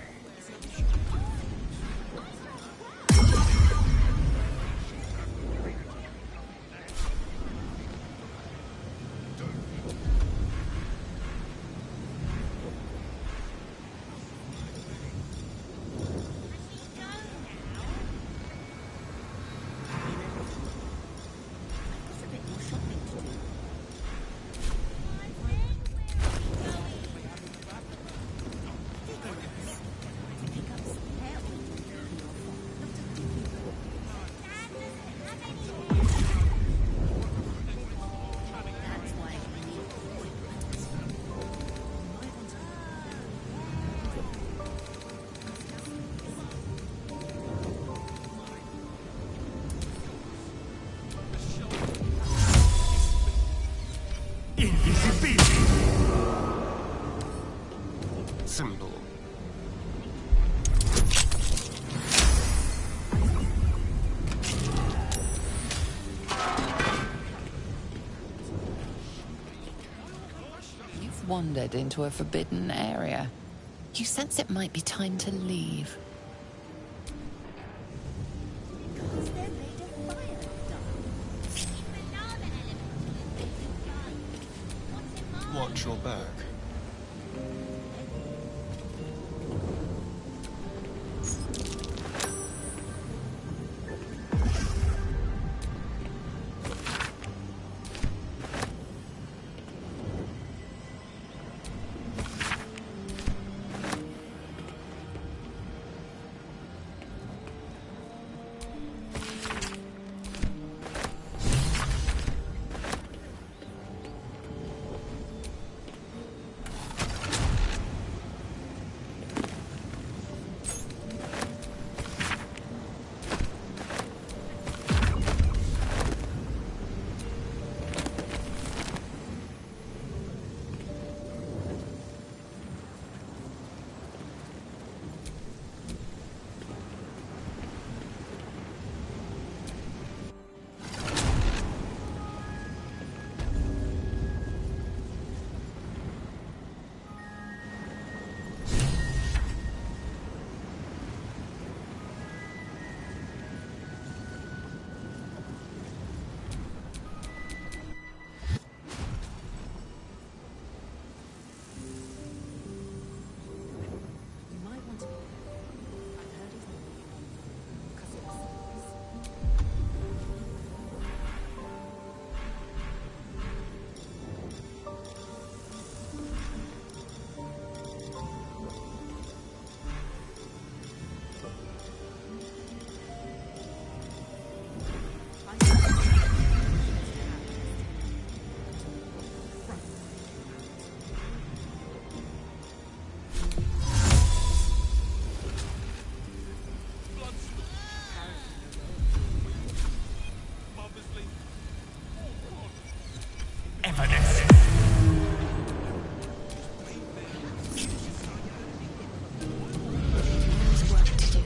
Speaker 3: Symbol.
Speaker 6: You've wandered into a forbidden area. You sense it might be time to leave.
Speaker 3: Watch your back.
Speaker 18: for this.
Speaker 20: There's work to do.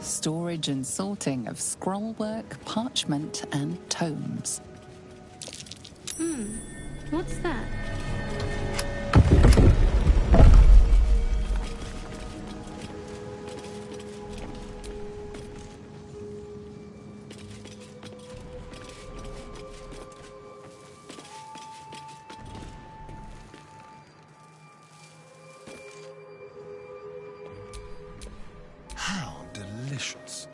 Speaker 6: Storage and sorting of scrollwork, parchment, and tomes.
Speaker 15: What's that?
Speaker 3: How delicious.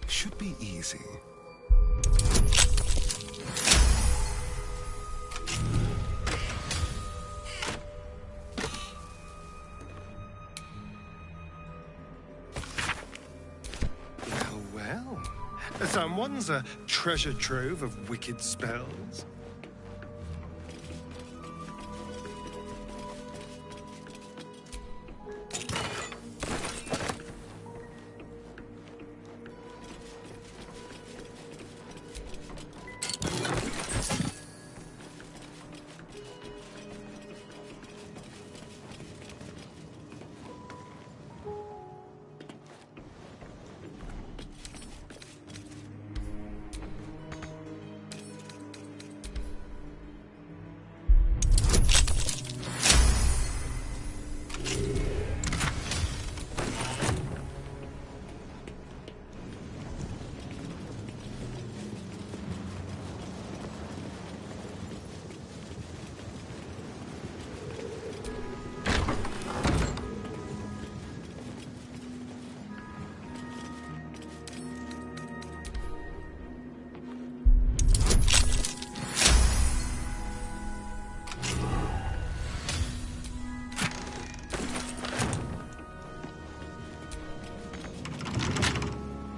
Speaker 3: Should be easy. Well. Someone's a treasure trove of wicked spells.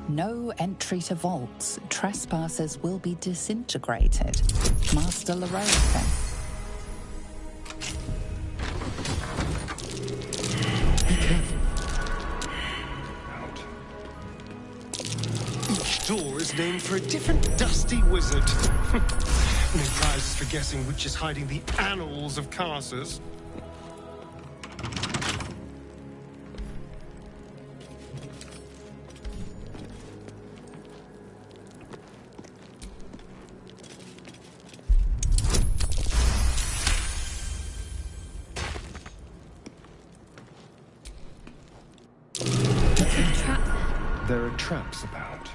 Speaker 6: No entry to vaults. Trespassers will be disintegrated. Master Larocan.
Speaker 3: Each door is named for a different dusty wizard. No prizes for guessing which is hiding the annals of Karsus. There are traps about.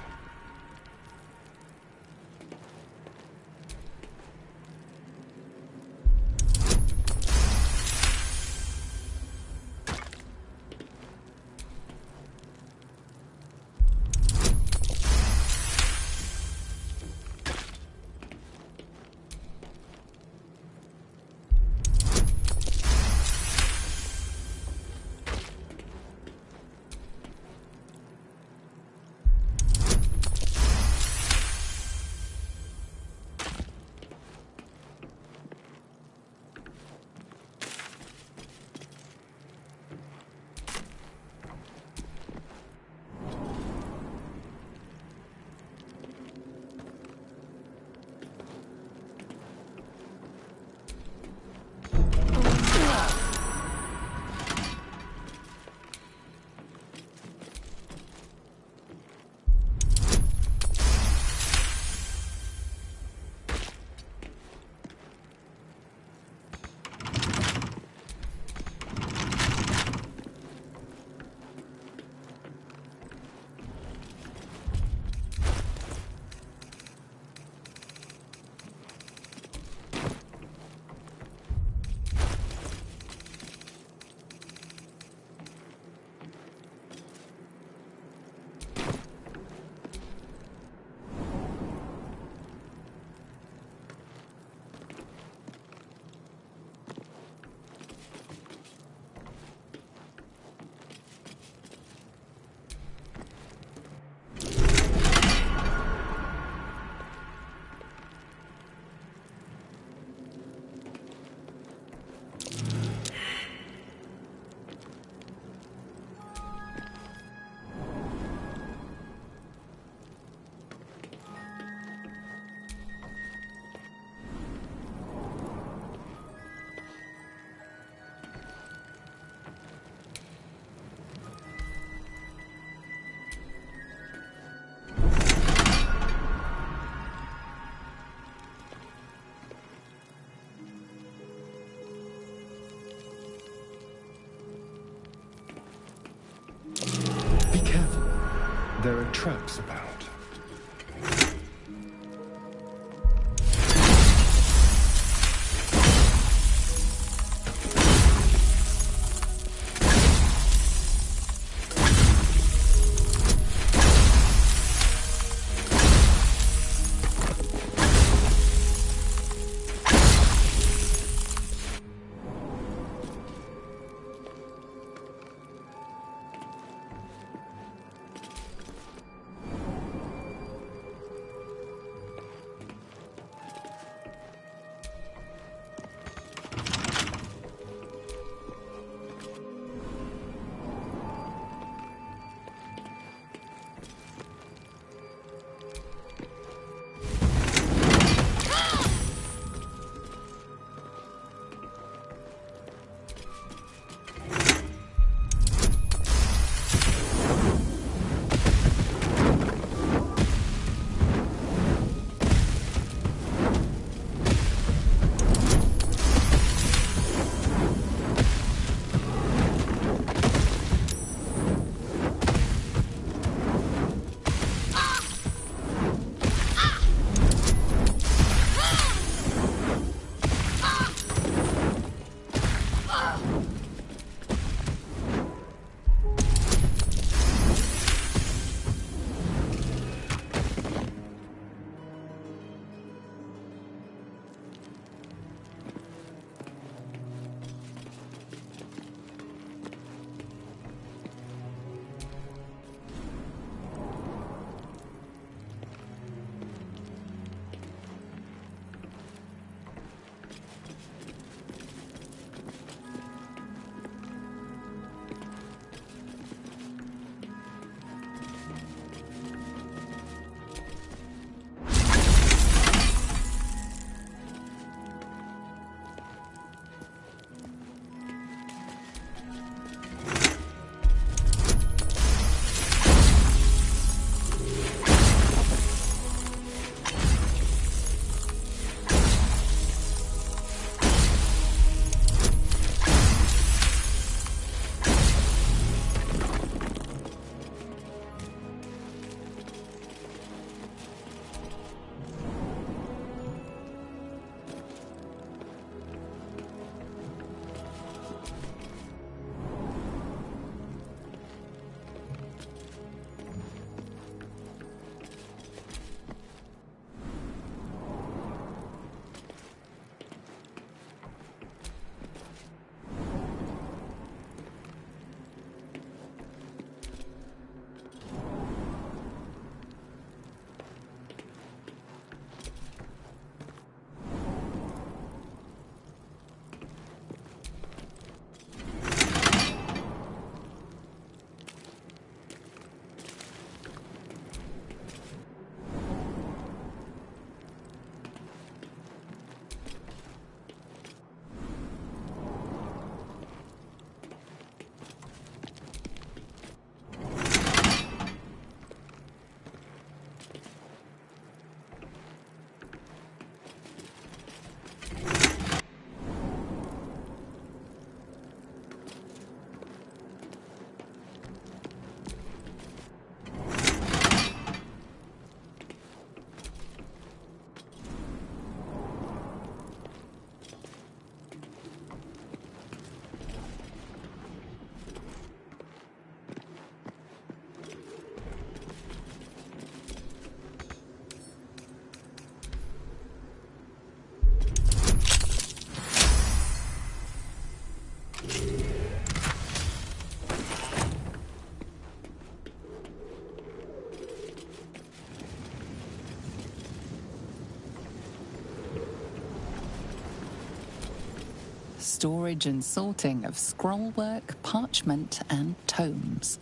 Speaker 17: talks about.
Speaker 6: Storage and sorting of scrollwork, parchment, and tomes.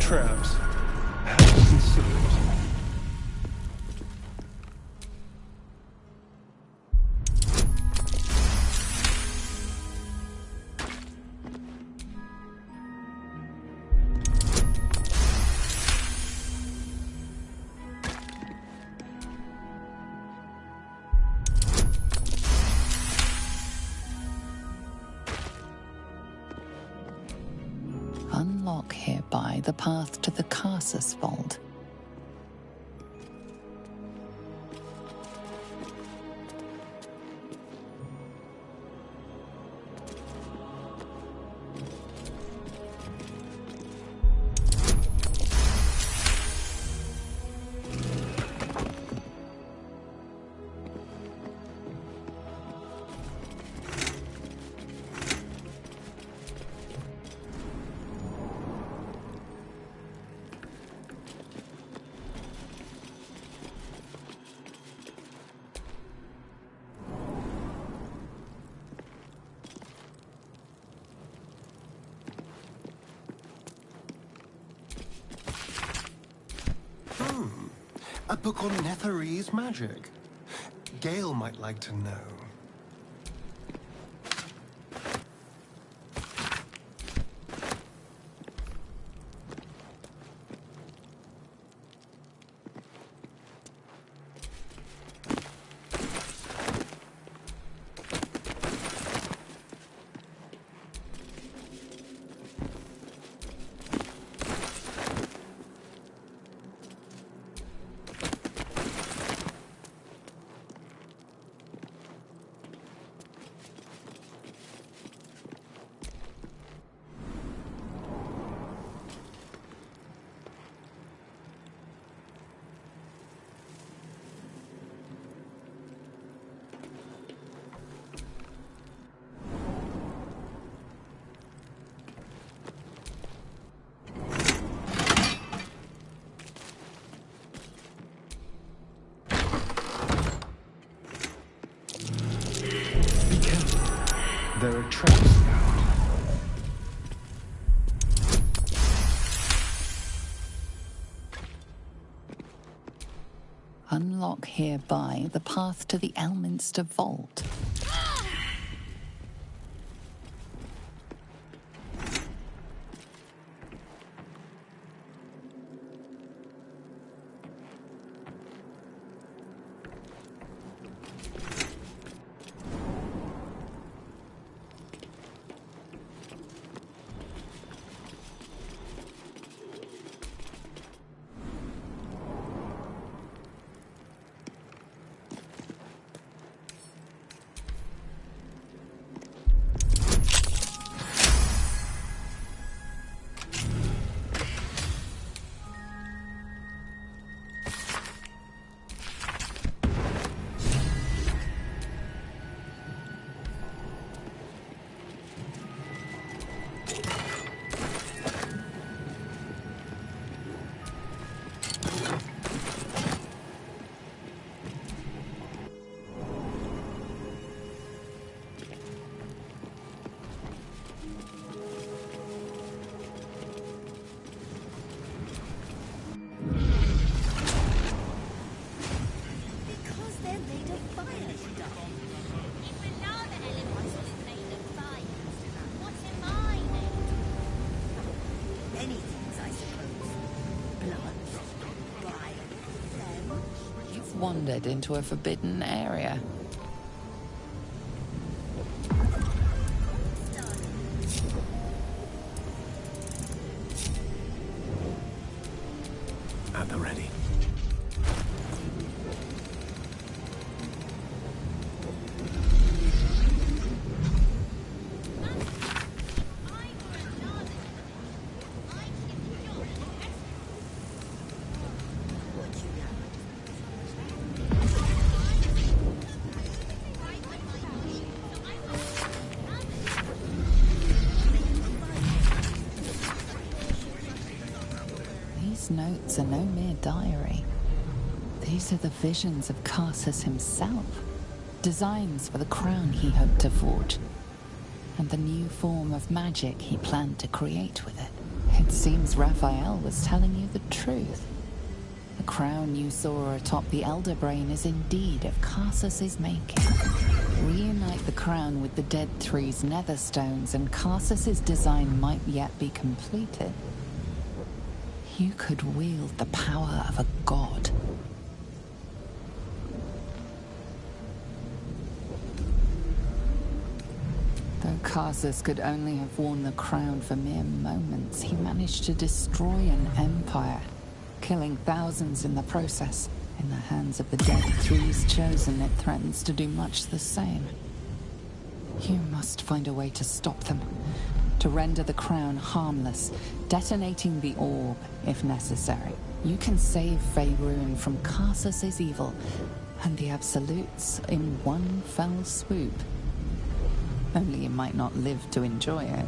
Speaker 3: Traps. Considerate.
Speaker 6: Unlock hereby the path to the Karsus Vault.
Speaker 3: A book on Netherese magic. Gale might like to know. There are traps out.
Speaker 6: Unlock hereby the path to the Elminster Vault.
Speaker 20: Because they're made of fire, Doc. Even now the elements is made of fire. What's in mine? Many things, I suppose. Blood, bile, phlegm.
Speaker 6: You've wandered into a forbidden area.
Speaker 9: At the ready.
Speaker 6: These notes are no mere diary. These are the visions of Carsus himself. Designs for the crown he hoped to forge. And the new form of magic he planned to create with it. It seems Raphael was telling you the truth. The crown you saw atop the Elder Brain is indeed of Carsus's making. Reunite the crown with the Dead Three's netherstones and Carsus's design might yet be completed. You could wield the power of a god. Though Carsus could only have worn the crown for mere moments, he managed to destroy an empire, killing thousands in the process. In the hands of the Dead Three's chosen, it threatens to do much the same. You must find a way to stop them. To render the crown harmless, detonating the orb, if necessary. You can save Faerun from Carsus's evil and the Absolutes in one fell swoop. Only you might not live to enjoy it.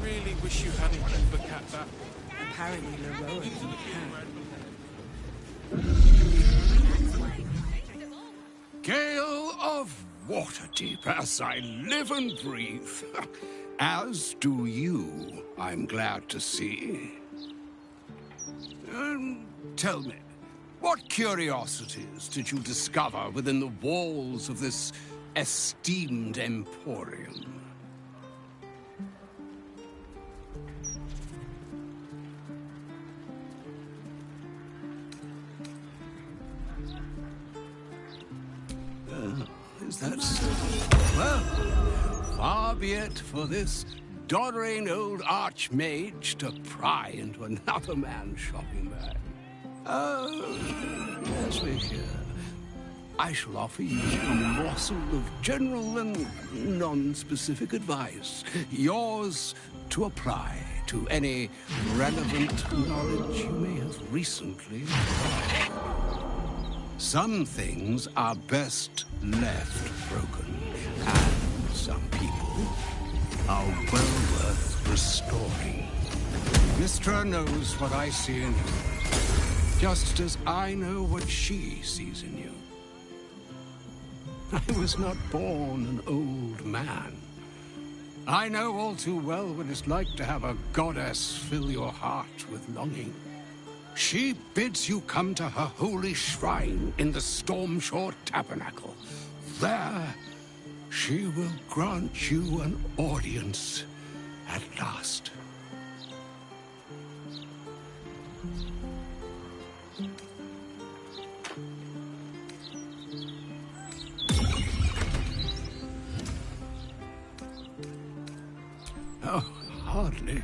Speaker 17: Really wish you hadn't overcut that.
Speaker 14: Apparently Leroy can.
Speaker 19: Gale of Waterdeep, as I live and breathe. As do you, I'm glad to see. Tell me, what curiosities did you discover within the walls of this esteemed emporium? Is that so? Well, far be it for this doddering old archmage to pry into another man's shopping bag. As we're here, I shall offer you a morsel of general and non-specific advice, yours to apply to any relevant knowledge you may have recently acquired. Some things are best left broken, and some people are well worth restoring. Mystra knows what I see in you, just as I know what she sees in you. I was not born an old man. I know all too well what it's like to have a goddess fill your heart with longing. She bids you come to her holy shrine in the Stormshore Tabernacle. There, she will grant you an audience at last. Oh, hardly.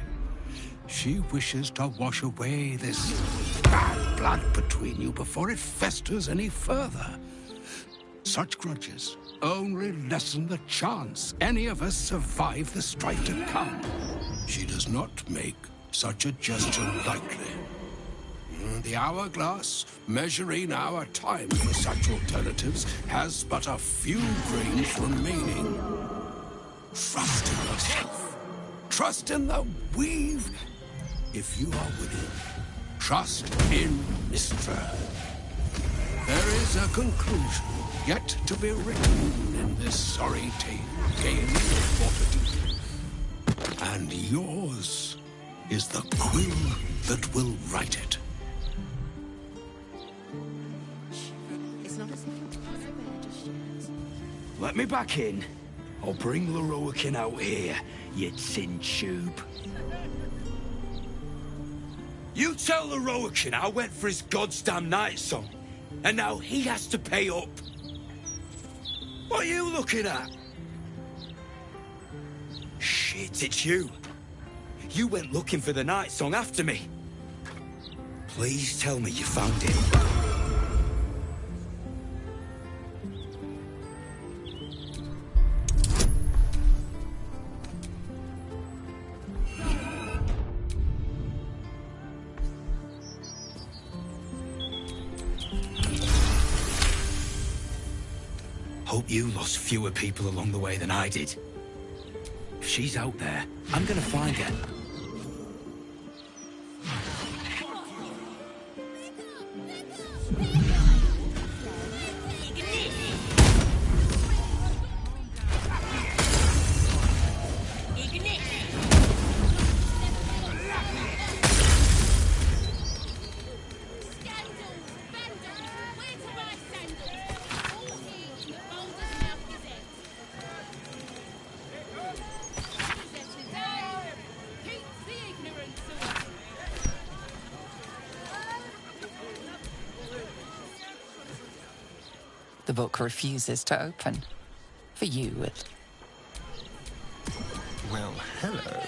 Speaker 19: She wishes to wash away this bad blood between you before it festers any further. Such grudges only lessen the chance any of us survive the strife to come. She does not make such a gesture lightly. The hourglass, measuring our time for such alternatives, has but a few grains remaining. Trust in yourself. Trust in the weave. If you are willing, trust in Mystra. There is a conclusion yet to be written in this sorry tale, game of Waterdeep. And yours is the quill that will write it.
Speaker 7: Let me back in. I'll bring Lorroakin out here, you tin tube. You tell Lorroakin I went for his goddamn night song, and now he has to pay up. What are you looking at? Shit, it's you. You went looking for the night song after me. Please tell me you found it. Hope you lost fewer people along the way than I did. If she's out there, I'm gonna find her.
Speaker 6: The book refuses to open. For you, it...
Speaker 3: Well, hello.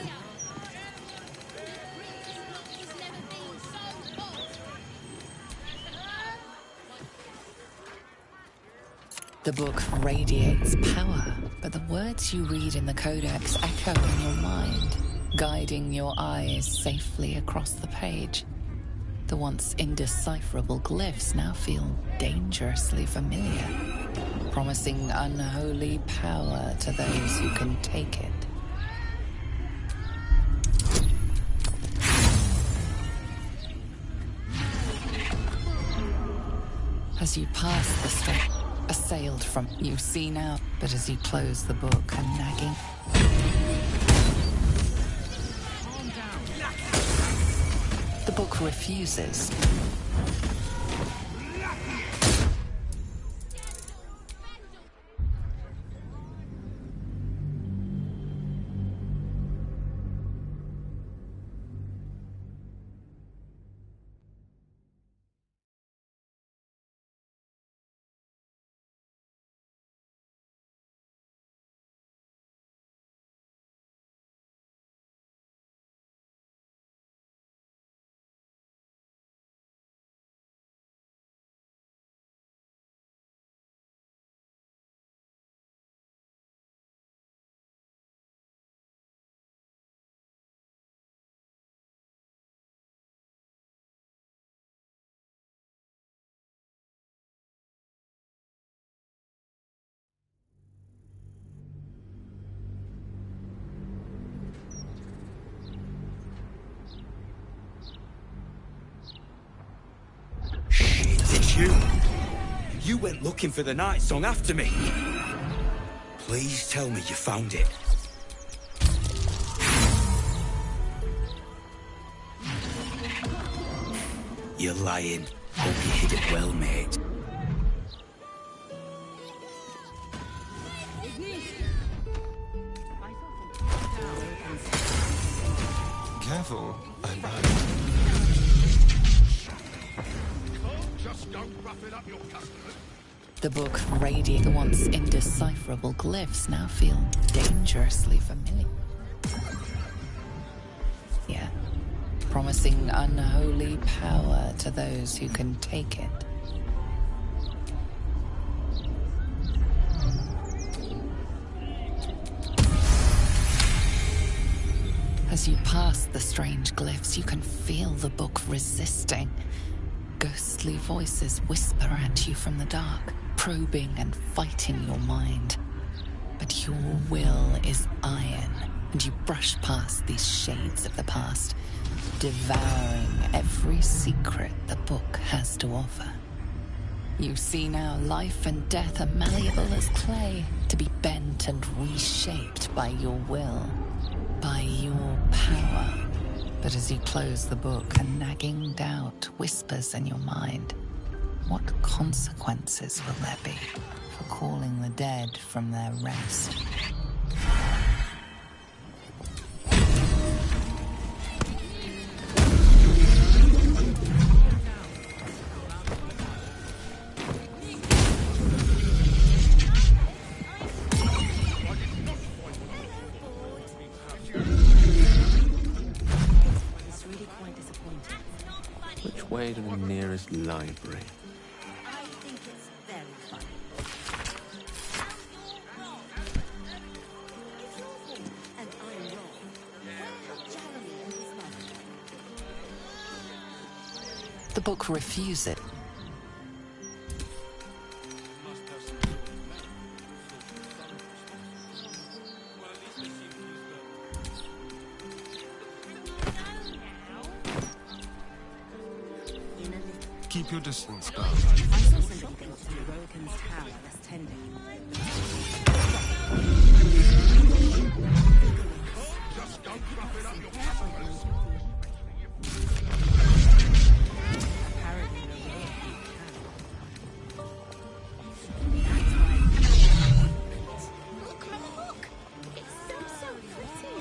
Speaker 6: The book radiates power, but the words you read in the Codex echo in your mind, guiding your eyes safely across the page. The once indecipherable glyphs now feel dangerously familiar, promising unholy power to those who can take it. As you pass the street, assailed from you see now, but as you close the book, a nagging... The book refuses.
Speaker 7: You went looking for the night song after me. Please tell me you found it. You're lying. Hope you hid it well, mate.
Speaker 3: Careful, I know.
Speaker 18: Just don't rough it up your customers.
Speaker 6: The book radiates. The once indecipherable glyphs now feel dangerously familiar. Yeah, promising unholy power to those who can take it. As you pass the strange glyphs, you can feel the book resisting, ghostly voices whisper at you from the dark, probing and fighting your mind. But your will is iron, and you brush past these shades of the past, devouring every secret the book has to offer. You see now life and death are malleable as clay, to be bent and reshaped by your will, by your power. But as you close the book, a nagging doubt whispers in your mind. What consequences will there be for calling the dead from their rest?
Speaker 21: Which way to the nearest library?
Speaker 12: I think it's very funny. And I'm wrong. Where are Jeremy and his mother?
Speaker 6: The book refuses.
Speaker 3: Keep your distance, girl.
Speaker 12: I saw somebody go to the Rokan's tower last 10 days.
Speaker 18: Just don't rough it up your customers.
Speaker 12: Apparently, no way.
Speaker 20: Look, Mama, look! It's so pretty!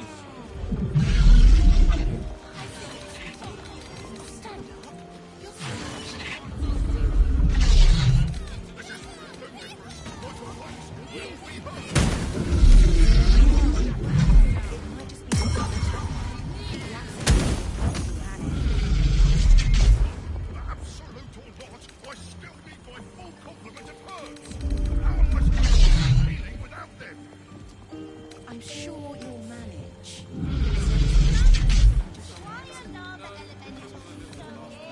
Speaker 20: Stand up. You're
Speaker 12: I'm sure you'll manage.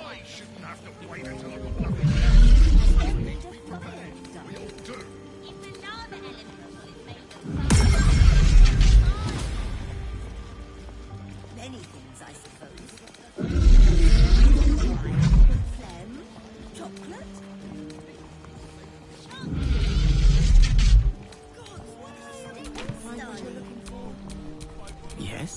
Speaker 18: I shouldn't have to wait until I've got nothing left. We all do.
Speaker 12: Many things, I suppose. Phlegm? Chocolate? Find what you're looking for.
Speaker 16: Yes?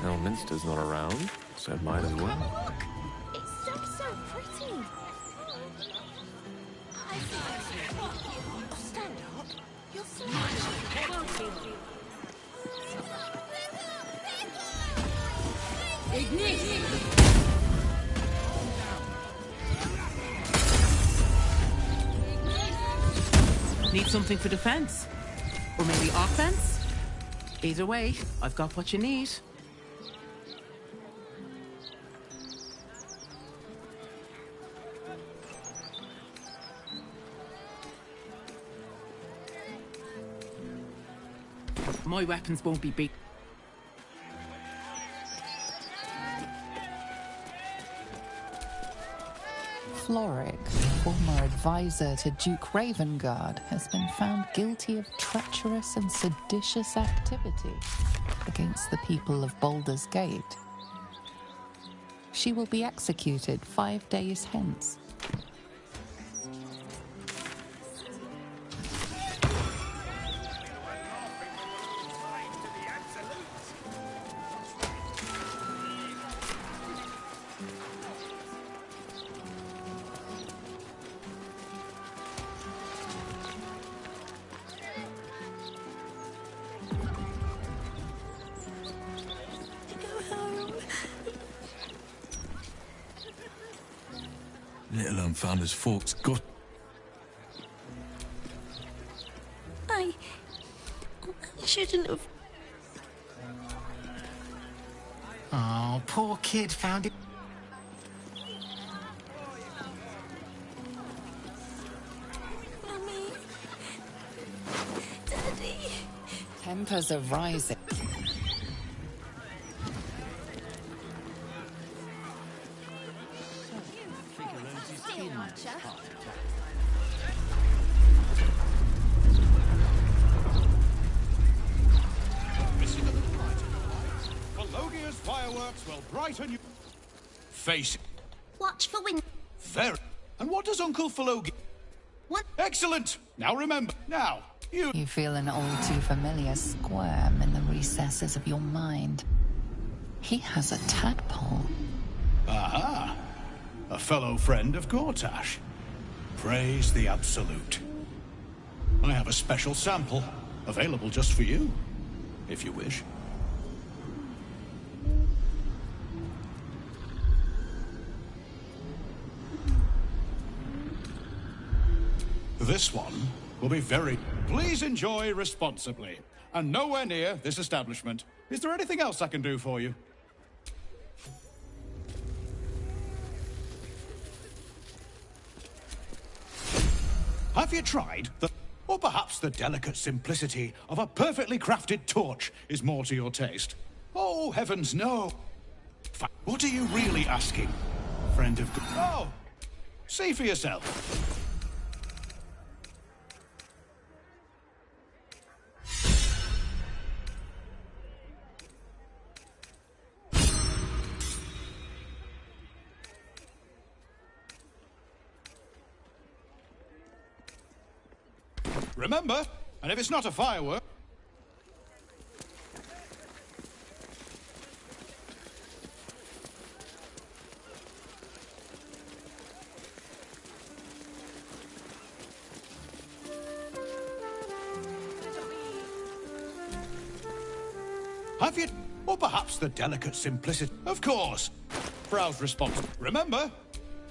Speaker 21: Elminster's not around, so it might as well.
Speaker 20: It's so pretty! Stand up. You'll
Speaker 1: Need something for defense? Or maybe offense? Either way, I've got what you need. My weapons won't be beat.
Speaker 6: Floric, former advisor to Duke Ravengard, has been found guilty of treacherous and seditious activity against the people of Baldur's Gate. She will be executed 5 days hence.
Speaker 17: Little unfounders Fork's got...
Speaker 20: I shouldn't have.
Speaker 22: Oh, poor kid found it.
Speaker 6: Tempers are rising.
Speaker 17: Pelagia's fireworks will brighten you. Face it.
Speaker 12: Watch for wind.
Speaker 17: Very. And what does Uncle Felogia? What? Excellent. Now remember. Now, you
Speaker 6: feel an all too familiar squirm in the recesses of your mind. He has a tadpole.
Speaker 17: Aha. A fellow friend of Gortash. Praise the Absolute. I have a special sample, available just for you, if you wish. This one will be very... Please enjoy responsibly, and nowhere near this establishment. Is there anything else I can do for you? Have you tried the... Or perhaps the delicate simplicity of a perfectly crafted torch is more to your taste? Oh, heavens, no. What are you really asking, friend of... Oh, see for yourself. Remember, and if it's not a firework... Have you... Or perhaps the delicate simplicity... Of course. Browse response. Remember,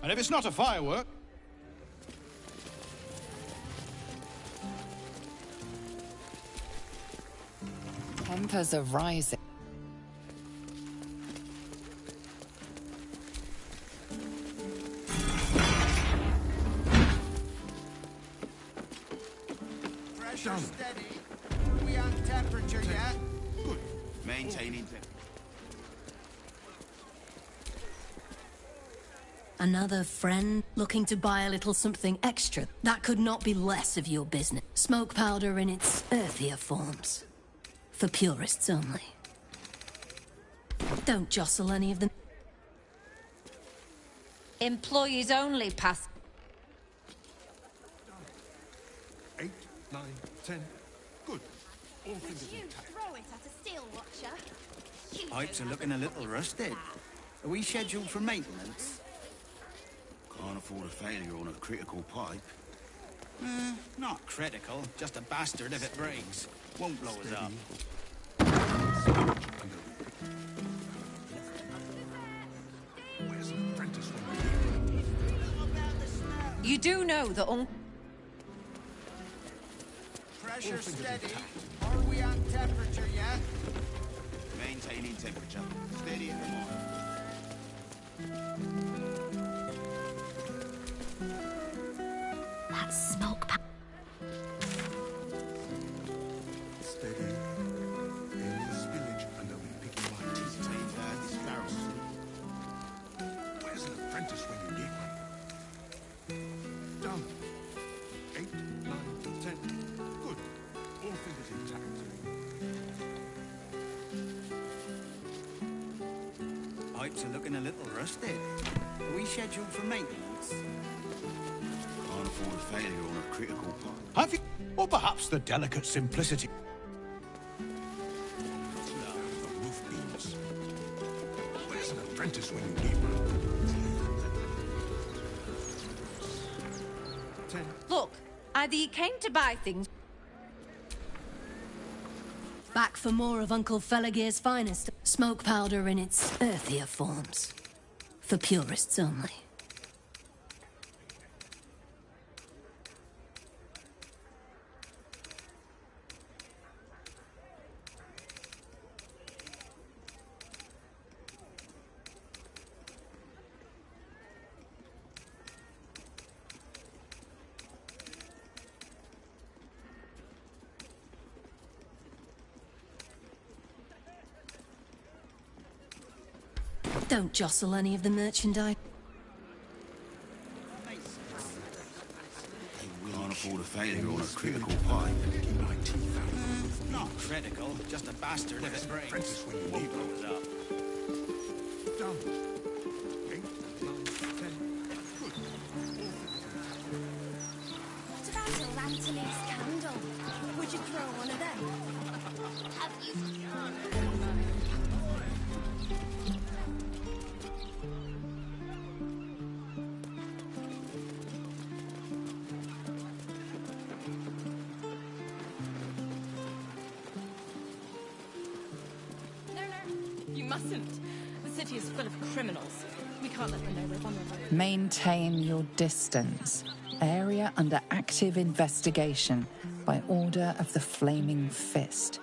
Speaker 17: and if it's not a firework...
Speaker 6: Tempers are rising.
Speaker 10: Pressure steady. Are we on temperature yet? Good. Maintaining temperature.
Speaker 12: Another friend looking to buy a little something extra. That could not be less of your business. Smoke powder in its earthier forms. For purists only. Don't jostle any of them. Employees only pass.
Speaker 10: 8, 9, 10. Good. All things
Speaker 20: Would you throw it at a steel watcher?
Speaker 10: Pipes are looking a little rusted. Are we scheduled for maintenance? Can't afford a failure on a critical pipe. Not critical, just a bastard if it breaks. Won't blow us up.
Speaker 12: You do know that
Speaker 10: Pressure steady. Are we on temperature yet? Maintaining temperature. Steady in the morning.
Speaker 12: That's smoke powder.
Speaker 10: Steady. In the spillage, and I'll be picking my teeth. This barrel. Where's an apprentice when you need one? Done. 8, 9, 10. Good. All figures intact. Pipes are looking a little rusted. Are we scheduled for maintenance? Can't afford a failure on a critical pipe.
Speaker 17: Have you... Or perhaps the delicate simplicity...
Speaker 10: Roof beams. Where's an apprentice when you need one?
Speaker 12: Look, either you came to buy things. Back for more of Uncle Felagir's finest. Smoke powder in its earthier forms. For purists only. Don't jostle any of the merchandise.
Speaker 10: Can't afford a failure on a critical pipe. Not critical, just a bastard if it breaks. Blows up.
Speaker 11: What about a Lantalese candle? Would you throw one of them? Have you...
Speaker 8: You mustn't. The city is full of criminals. We can't let them know we're vulnerable.
Speaker 6: Maintain your distance. Area under active investigation by order of the Flaming Fist.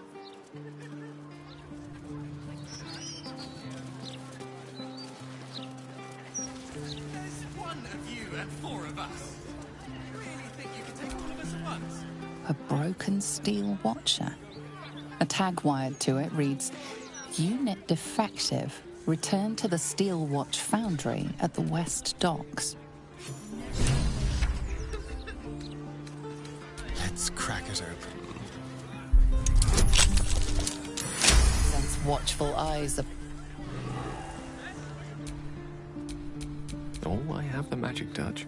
Speaker 9: There's one of you and 4 of us. You really think you can take all of us at once?
Speaker 6: A broken steel watcher. A tag wired to it reads, Unit defective. Return to the Steel Watch Foundry at the West Docks.
Speaker 3: Let's crack it open.
Speaker 6: Sense watchful eyes.
Speaker 21: Oh, I have the magic touch.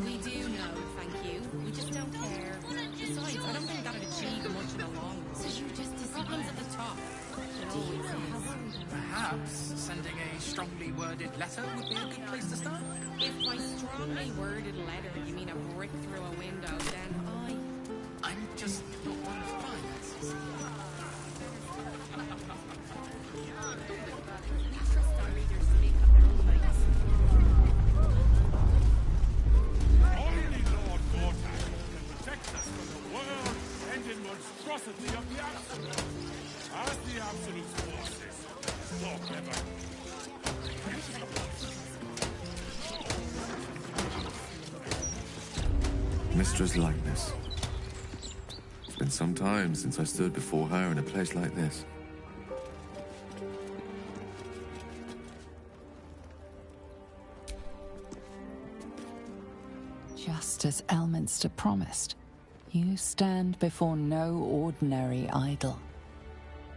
Speaker 8: We do know, thank you. We just don't care. Besides, I don't think that'd achieve much in the long run. So you just decisions at the top.
Speaker 22: Perhaps sending a strongly worded letter would be a good place to start?
Speaker 8: If by strongly worded letter you mean a brick through a window, then
Speaker 22: I'm just not one of finances.
Speaker 8: Trust our readers to make up their own minds.
Speaker 18: Only Lord Gortak can protect us from the world-ending monstrosity of the Absolute. As the Absolute's forces stop ever.
Speaker 2: Mystra's likeness. It's been some time since I stood before her in a place like this.
Speaker 6: Just as Elminster promised, you stand before no ordinary idol.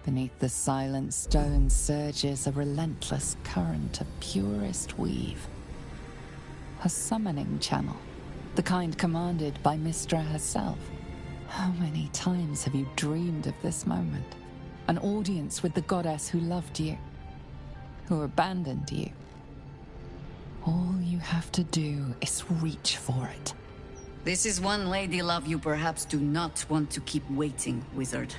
Speaker 6: Beneath the silent stone surges a relentless current of purest weave. A summoning channel, the kind commanded by Mystra herself. How many times have you dreamed of this moment? An audience with the goddess who loved you, who abandoned you. All you have to do is reach for it.
Speaker 5: This is one lady love you perhaps do not want to keep waiting, wizard.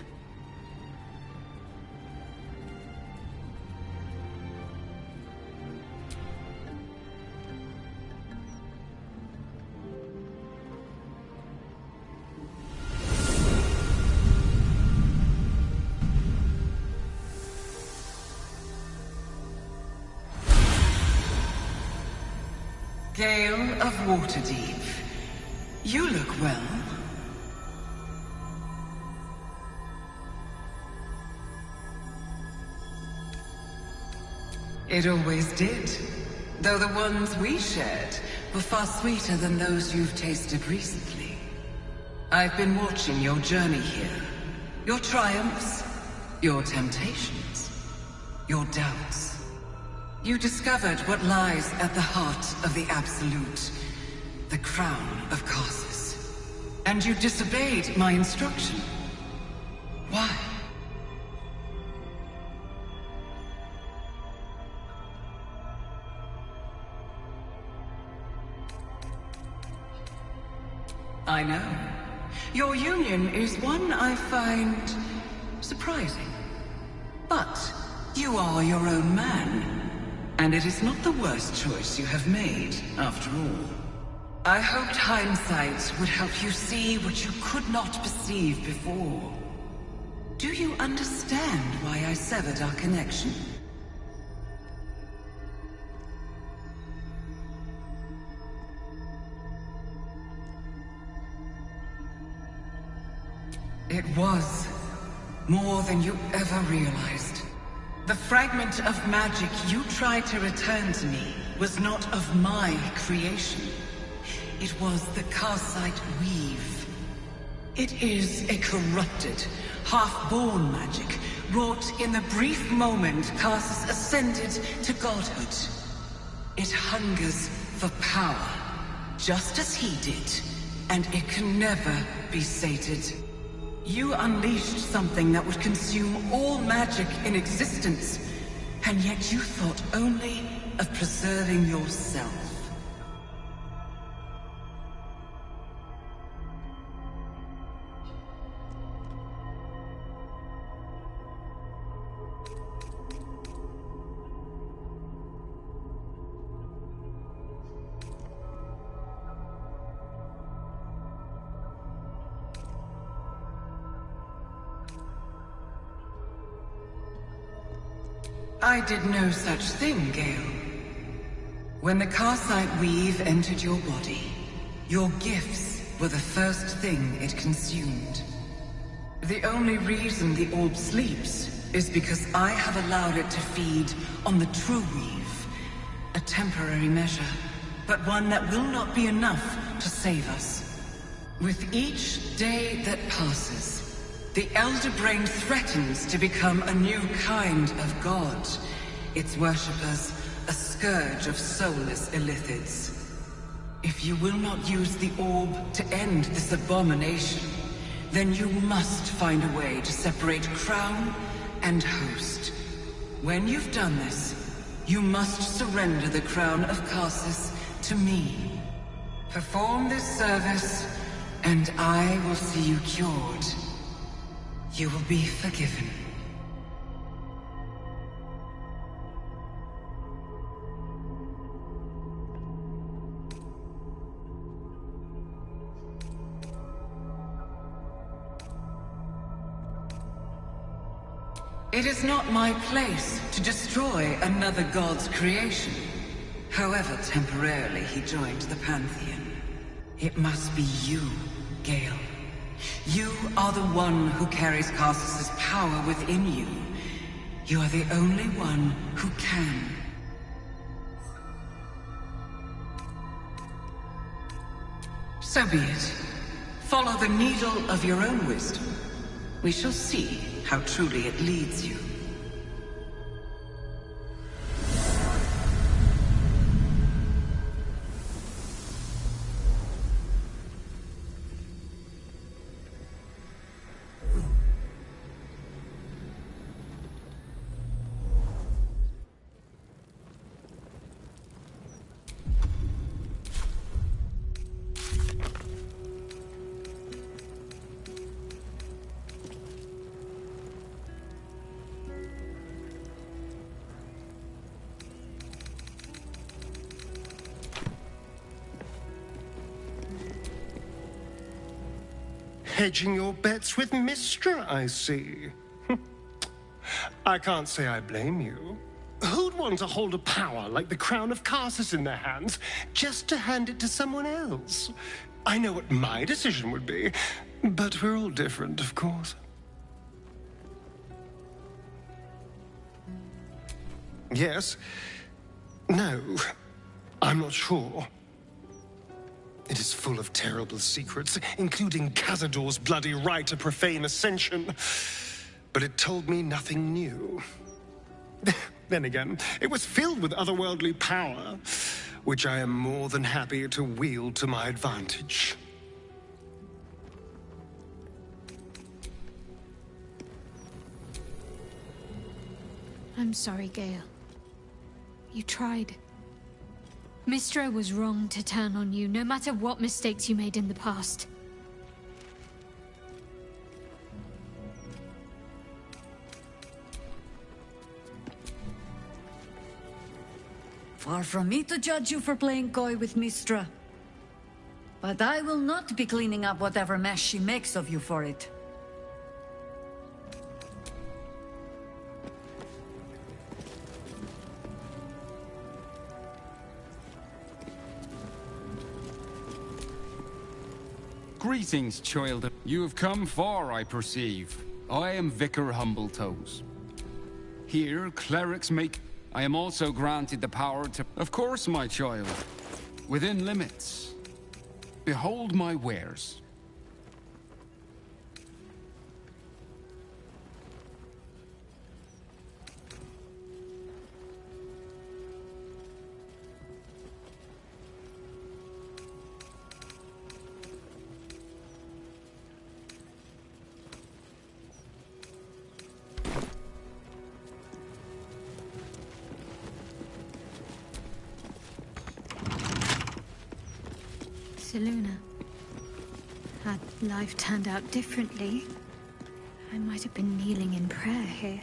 Speaker 23: Gale of Waterdeep, you look well. It always did, though the ones we shared were far sweeter than those you've tasted recently. I've been watching your journey here, your triumphs, your temptations, your doubts. You discovered what lies at the heart of the Absolute, the crown of Karsus. And you disobeyed my instruction. Why? I know. Your union is one I find surprising. But you are your own man. And it is not the worst choice you have made, after all. I hoped hindsight would help you see what you could not perceive before. Do you understand why I severed our connection? It was more than you ever realized. The fragment of magic you tried to return to me was not of my creation. It was the Karsite Weave. It is a corrupted, half-born magic, wrought in the brief moment Karsus ascended to godhood. It hungers for power, just as he did, and it can never be sated. You unleashed something that would consume all magic in existence, and yet you thought only of preserving yourself. I did no such thing, Gale. When the Karsite Weave entered your body, your gifts were the first thing it consumed. The only reason the orb sleeps is because I have allowed it to feed on the True Weave. A temporary measure, but one that will not be enough to save us. With each day that passes, the Elder Brain threatens to become a new kind of god. Its worshippers, a scourge of soulless illithids. If you will not use the orb to end this abomination, then you must find a way to separate crown and host. When you've done this, you must surrender the crown of Karsus to me. Perform this service, and I will see you cured. You will be forgiven. It is not my place to destroy another god's creation. However temporarily he joined the Pantheon. It must be you, Gale. You are the one who carries Karsus's power within you. You are the only one who can. So be it. Follow the needle of your own wisdom. We shall see how truly it leads you.
Speaker 3: Hedging your bets with Mystra, I see. I can't say I blame you. Who'd want to hold a power like the crown of Karsus in their hands just to hand it to someone else? I know what my decision would be, but we're all different, of course. Yes. No. I'm not sure. It is full of terrible secrets, including Cazador's bloody right to profane ascension. But it told me nothing new. Then again, it was filled with otherworldly power, which I am more than happy to wield to my advantage.
Speaker 4: I'm sorry, Gale. You tried. Mystra was wrong to turn on you, no matter what mistakes you made in the past.
Speaker 5: Far from me to judge you for playing coy with Mystra. But I will not be cleaning up whatever mess she makes of you for it.
Speaker 13: Greetings, child. You have come far, I perceive. I am Vicar Humbletoes. Here, clerics make... I am also granted the power to... Of course, my child. Within limits. Behold my wares.
Speaker 4: Selûne. Had life turned out differently, I might have been kneeling in prayer here.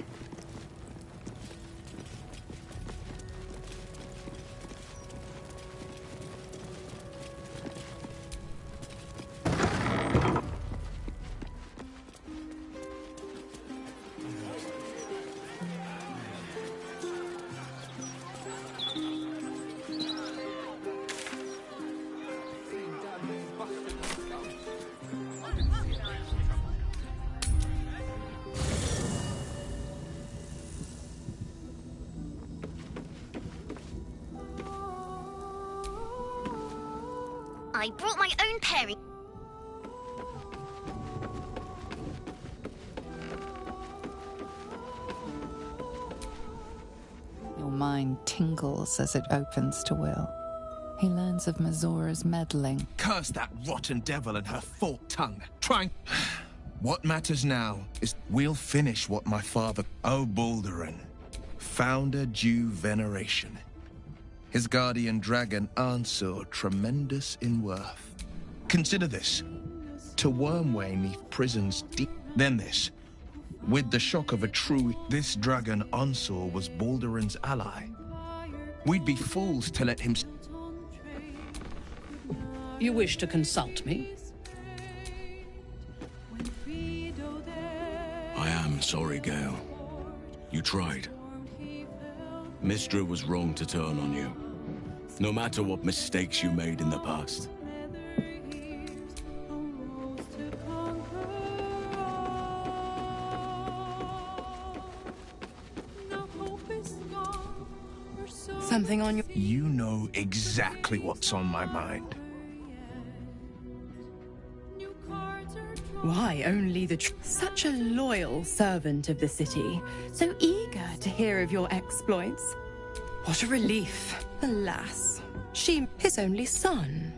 Speaker 20: I brought my own pairing.
Speaker 6: Your mind tingles as it opens to Will. He learns of Mazora's meddling.
Speaker 9: Curse that rotten devil and her forked tongue. Trying... What matters now is we'll finish what my father, Balduran, founder due veneration. His guardian dragon Ansur, tremendous in worth. Consider this. To Wormway neath prison's deep... Then this. With the shock of a true... This dragon Ansur was Balduran's ally. We'd be fools to let him...
Speaker 14: You wish to consult me?
Speaker 15: I am sorry, Gale. You tried. Mystra was wrong to turn on you. No matter what mistakes you made in the past.
Speaker 14: Something on your...
Speaker 9: You know exactly what's on my mind.
Speaker 14: Why, only the such a loyal servant of the city, so eager to hear of your exploits. What a relief. Alas, she his only son,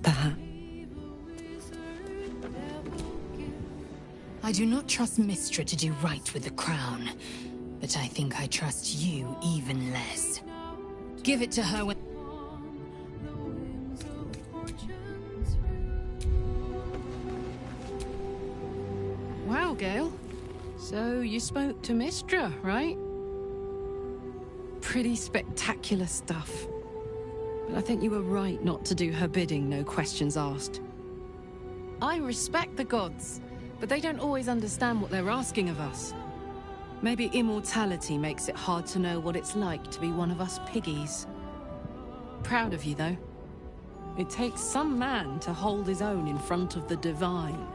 Speaker 14: perhaps.
Speaker 11: I do not trust Mystra to do right with the crown, but I think I trust you even less. Give it to her when...
Speaker 14: Wow, Gale. So you spoke to Mystra, right? Pretty spectacular stuff. But I think you were right not to do her bidding, no questions asked. I respect the gods, but they don't always understand what they're asking of us. Maybe immortality makes it hard to know what it's like to be one of us piggies. Proud of you, though. It takes some man to hold his own in front of the divine.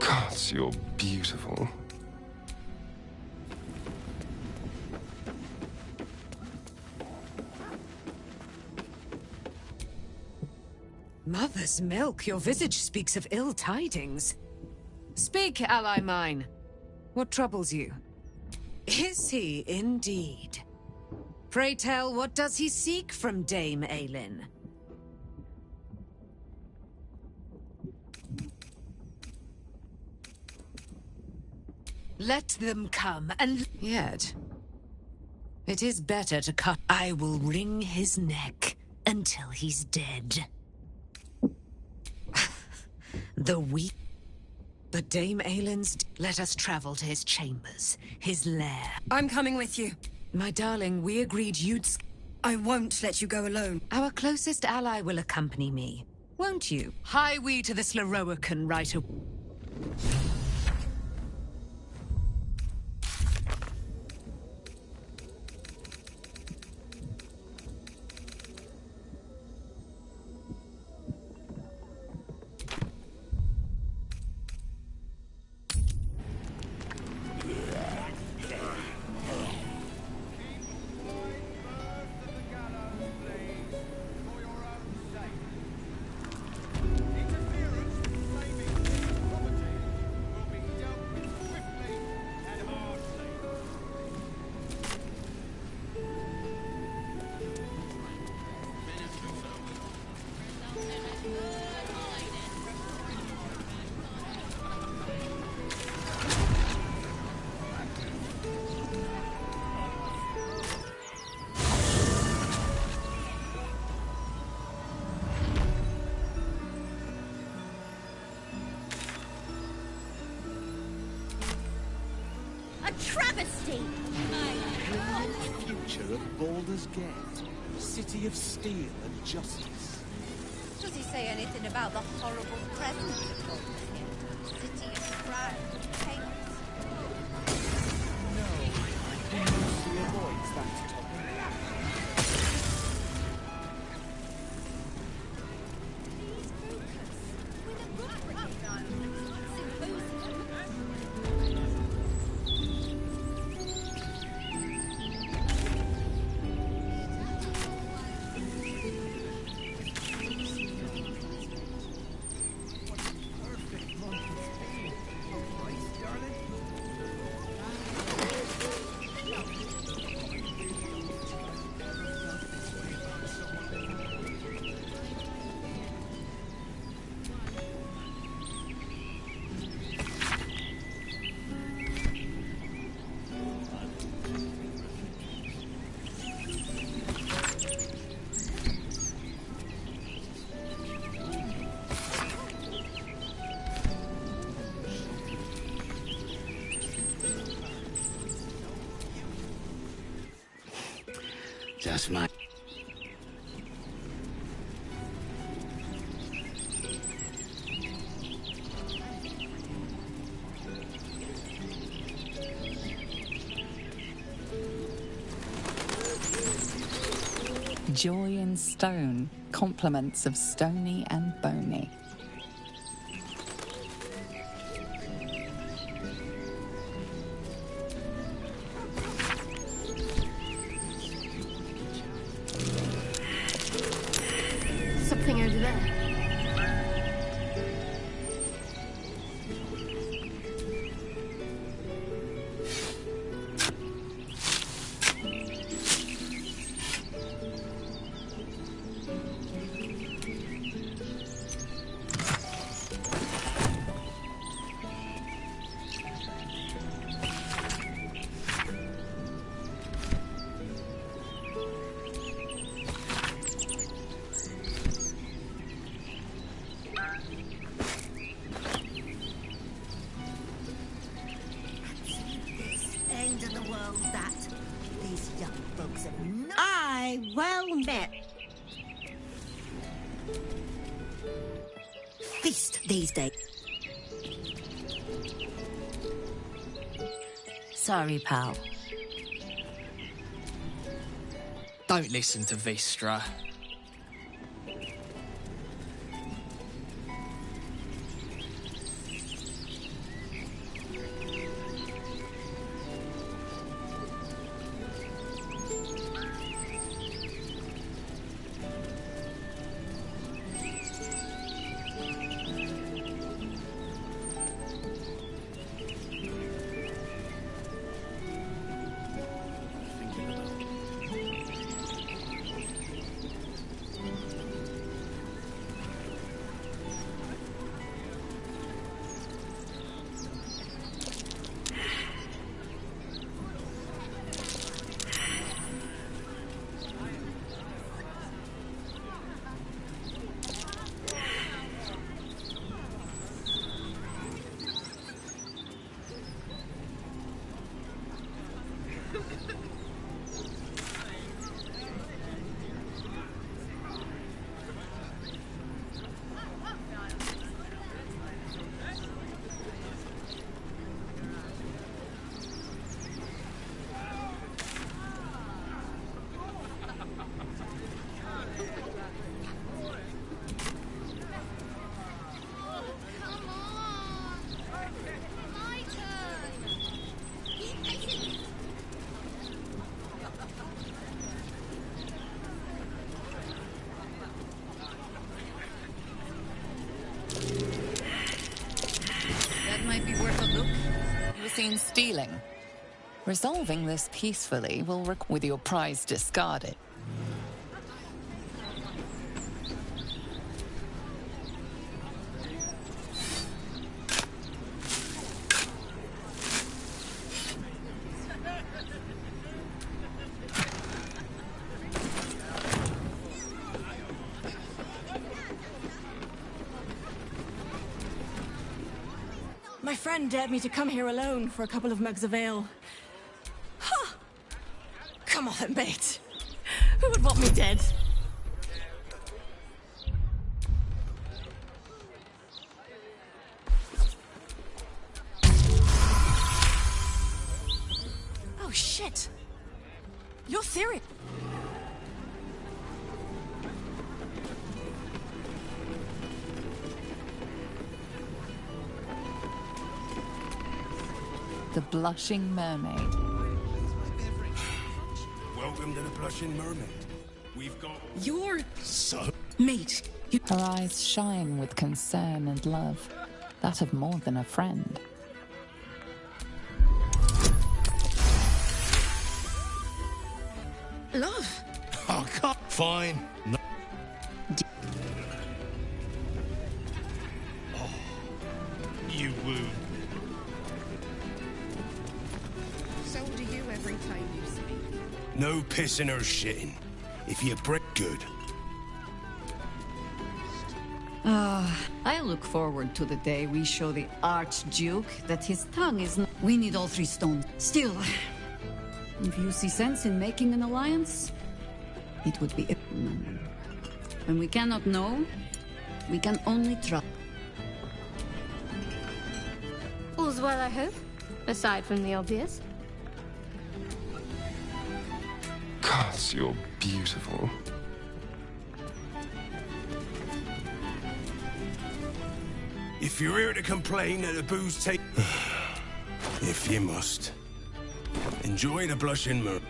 Speaker 3: Gods, you're beautiful.
Speaker 24: Mother's milk, your visage speaks of ill tidings. Speak, ally mine. What troubles you? Is he indeed? Pray tell, what does he seek from Dame Aylin? Let them come, and yet... It is better to cut... I will wring his neck until he's dead. The weak... But Dame Aylin's... Let us travel to his chambers, his lair. I'm coming with you. My darling, we agreed you'd... I won't let you go alone. Our closest ally will accompany me, won't you? Hie we to the Slaroakan right away.
Speaker 11: travesty!
Speaker 1: Future of Baldur's Gate, city of steel and justice.
Speaker 11: Does he say anything about the horrible present of Baldur's Gate? City of crime and chaos?
Speaker 1: No, he mostly avoids that topic.
Speaker 10: Just my...
Speaker 6: Joy in stone, compliments of Stony and Bony.
Speaker 12: Something over there.
Speaker 11: End of the world, that. These young folks have no... Aye, well met. Feast these days. Sorry, pal.
Speaker 7: Don't listen to Vistra.
Speaker 6: That might be worth a look. You were seen stealing. Resolving this peacefully will with your prize discarded.
Speaker 16: My friend dared me to come here alone for a couple of mugs of ale.
Speaker 14: Come on, mate. Who would want me dead? Oh, shit. You're serious.
Speaker 6: The Blushing Mermaid.
Speaker 16: Welcome to the Blushing Mermaid. We've got...
Speaker 14: You're...
Speaker 16: So...
Speaker 14: Mate.
Speaker 6: Her eyes shine with concern and love. That of more than a friend.
Speaker 14: Love.
Speaker 16: Oh, God. Fine. No. Oh, you wound.
Speaker 8: So do you every time you speak.
Speaker 16: No pissing or shitting. If you break good.
Speaker 5: I look forward to the day we show the Archduke that his tongue is not... We need all 3 stones. Still, if you see sense in making an alliance, it would be... When we cannot know, we can only try.
Speaker 4: All's well, I hope, aside from the obvious.
Speaker 3: Gosh, you're beautiful.
Speaker 16: If you're here to complain that the booze take... if you must. Enjoy the Blushing Mermaid.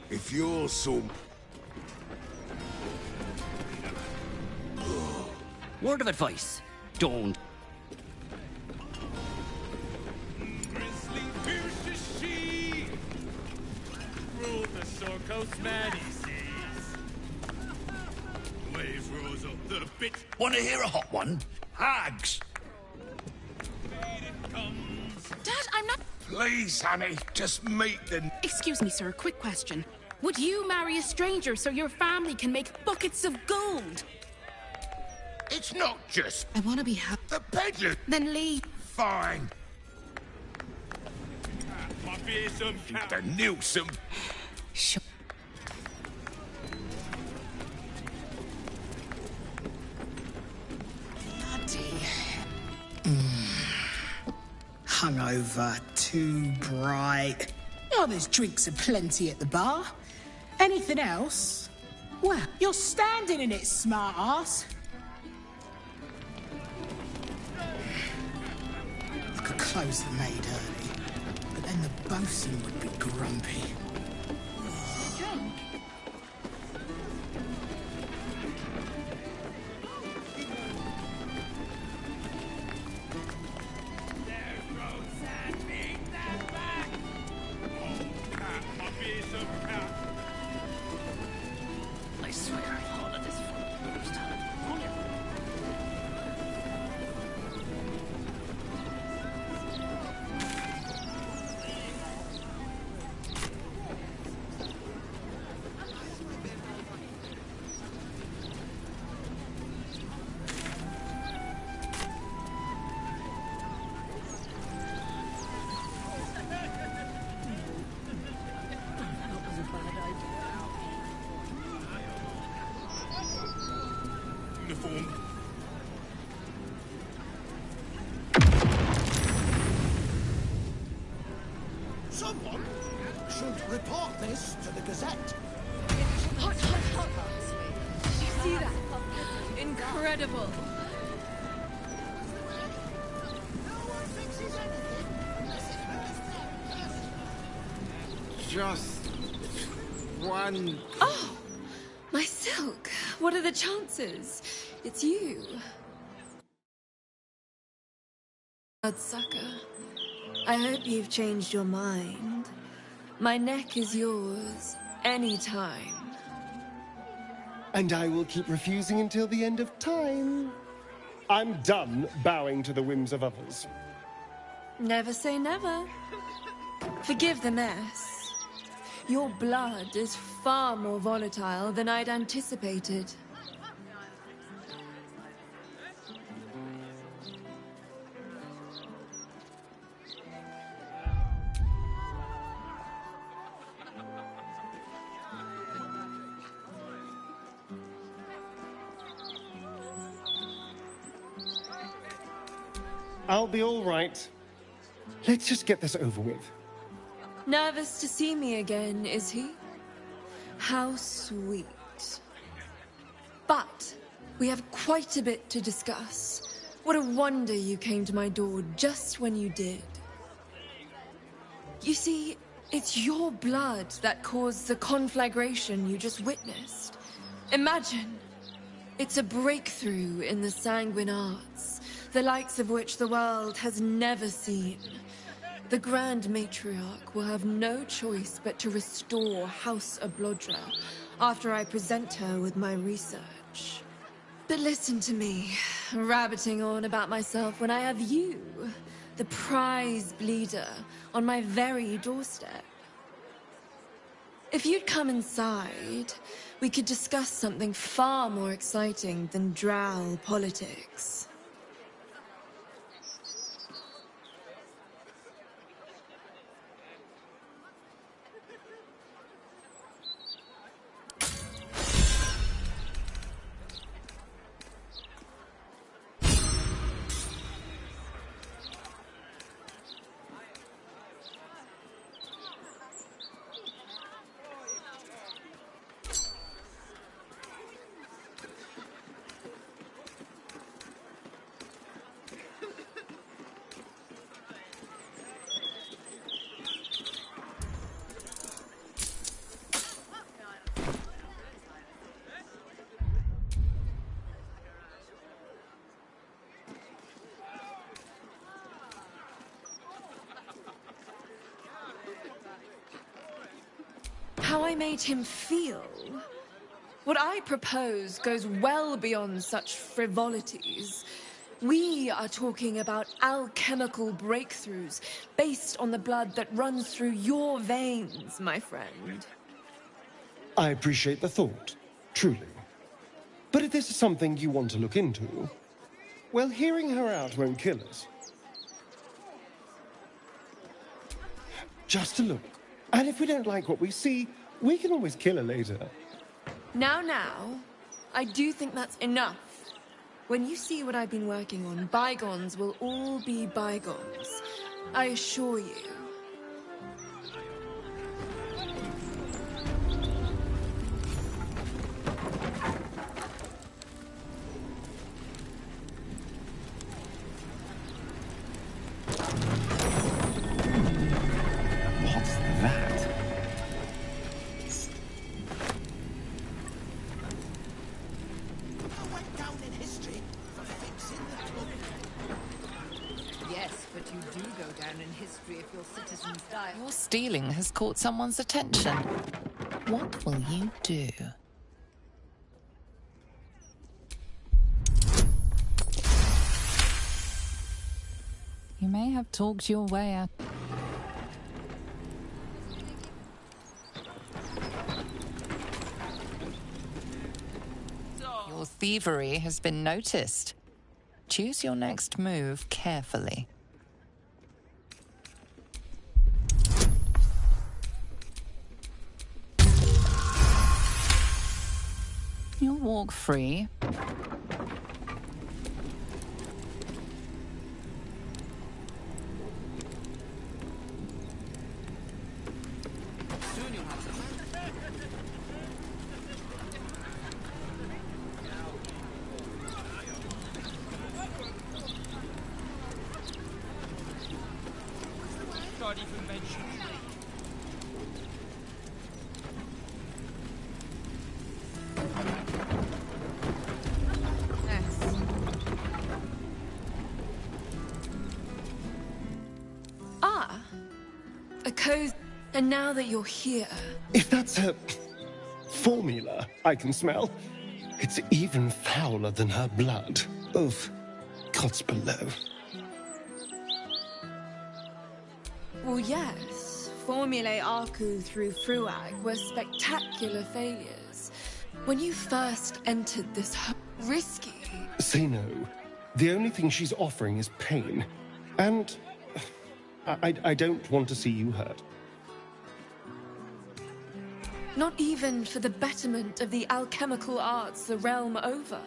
Speaker 18: If you're so...
Speaker 17: Word of advice, don't.
Speaker 18: Grizzly fierce she! Rule the Sorkos man, he says. Waves rose up the bit.
Speaker 10: Want to hear a hot one? Hags!
Speaker 8: Dad, I'm not...
Speaker 18: Please, honey, just meet the...
Speaker 8: Excuse me, sir, quick question. Would you marry a stranger so your family can make buckets of gold?
Speaker 18: It's not just...
Speaker 8: I want to be happy.
Speaker 18: The peddler...
Speaker 8: Then leave.
Speaker 18: Fine. My fearsome cat. The Nilsson.
Speaker 8: Sure.
Speaker 19: Hungover, too bright. Oh, there's drinks aplenty at the bar. Anything else? Well, you're standing in it, smart ass. I could close the maid early, but then the bosun would be grumpy.
Speaker 17: I swear, all of this fool's talent.
Speaker 18: Uniform.
Speaker 10: Someone should report this to the Gazette.
Speaker 14: Hot, see that? Incredible.
Speaker 2: Just one.
Speaker 14: Oh, my silk. What are the chances? It's you. Bloodsucker. I hope you've changed your mind. My neck is yours, anytime.
Speaker 3: And I will keep refusing until the end of time. I'm done bowing to the whims of others.
Speaker 14: Never say never. Forgive the mess. Your blood is far more volatile than I'd anticipated.
Speaker 3: I'll be all right. Let's just get this over with.
Speaker 14: Nervous to see me again, is he? How sweet. But we have quite a bit to discuss. What a wonder you came to my door just when you did. You see, it's your blood that caused the conflagration you just witnessed. Imagine, it's a breakthrough in the sanguine arts, the likes of which the world has never seen. The Grand Matriarch will have no choice but to restore House Ablodra after I present her with my research. But listen to me, rabbiting on about myself when I have you, the prize bleeder, on my very doorstep. If you'd come inside, we could discuss something far more exciting than drow politics. How I made him feel. What I propose goes well beyond such frivolities. We are talking about alchemical breakthroughs based on the blood that runs through your veins, my friend.
Speaker 3: I appreciate the thought, truly. But if this is something you want to look into, well, hearing her out won't kill us. Just a look. And if we don't like what we see, we can always kill her later.
Speaker 14: Now, I do think that's enough. When you see what I've been working on, bygones will all be bygones. I assure you.
Speaker 1: What's that?
Speaker 6: Yes, but you do go down in history if your citizens die. Your stealing has caught someone's attention. What will you do? You may have talked your way out. Your thievery has been noticed. Choose your next move carefully. You'll walk free.
Speaker 13: suppose... And now that you're here...
Speaker 3: If that's a formula I can smell, it's even fouler than her blood. Of gods below.
Speaker 13: Well, yes. Formulae Arku through Fruag were spectacular failures. When you first entered this risky...
Speaker 3: Say no. The only thing she's offering is pain. And I don't want to see you hurt.
Speaker 13: Not even for the betterment of the alchemical arts the realm over.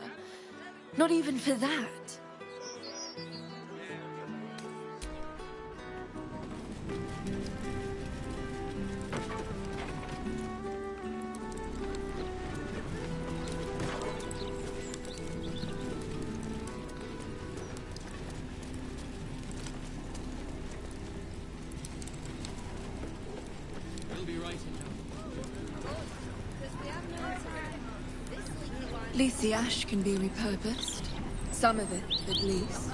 Speaker 13: Not even for that. At least the ash can be repurposed. Some of it, at least.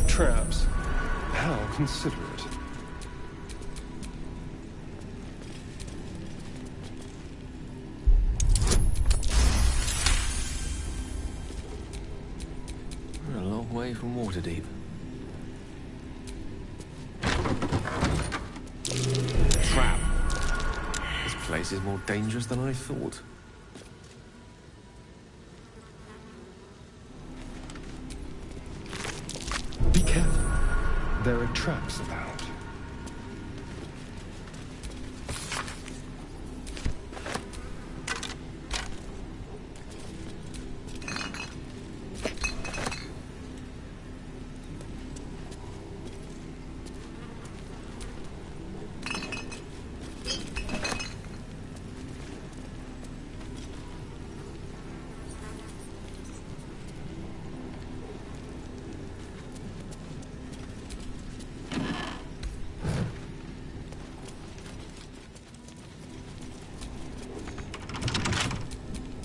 Speaker 3: Traps. How considerate.
Speaker 1: We're a long way from Waterdeep. Trap. This place is more dangerous than I thought.
Speaker 3: Be careful. There are traps about.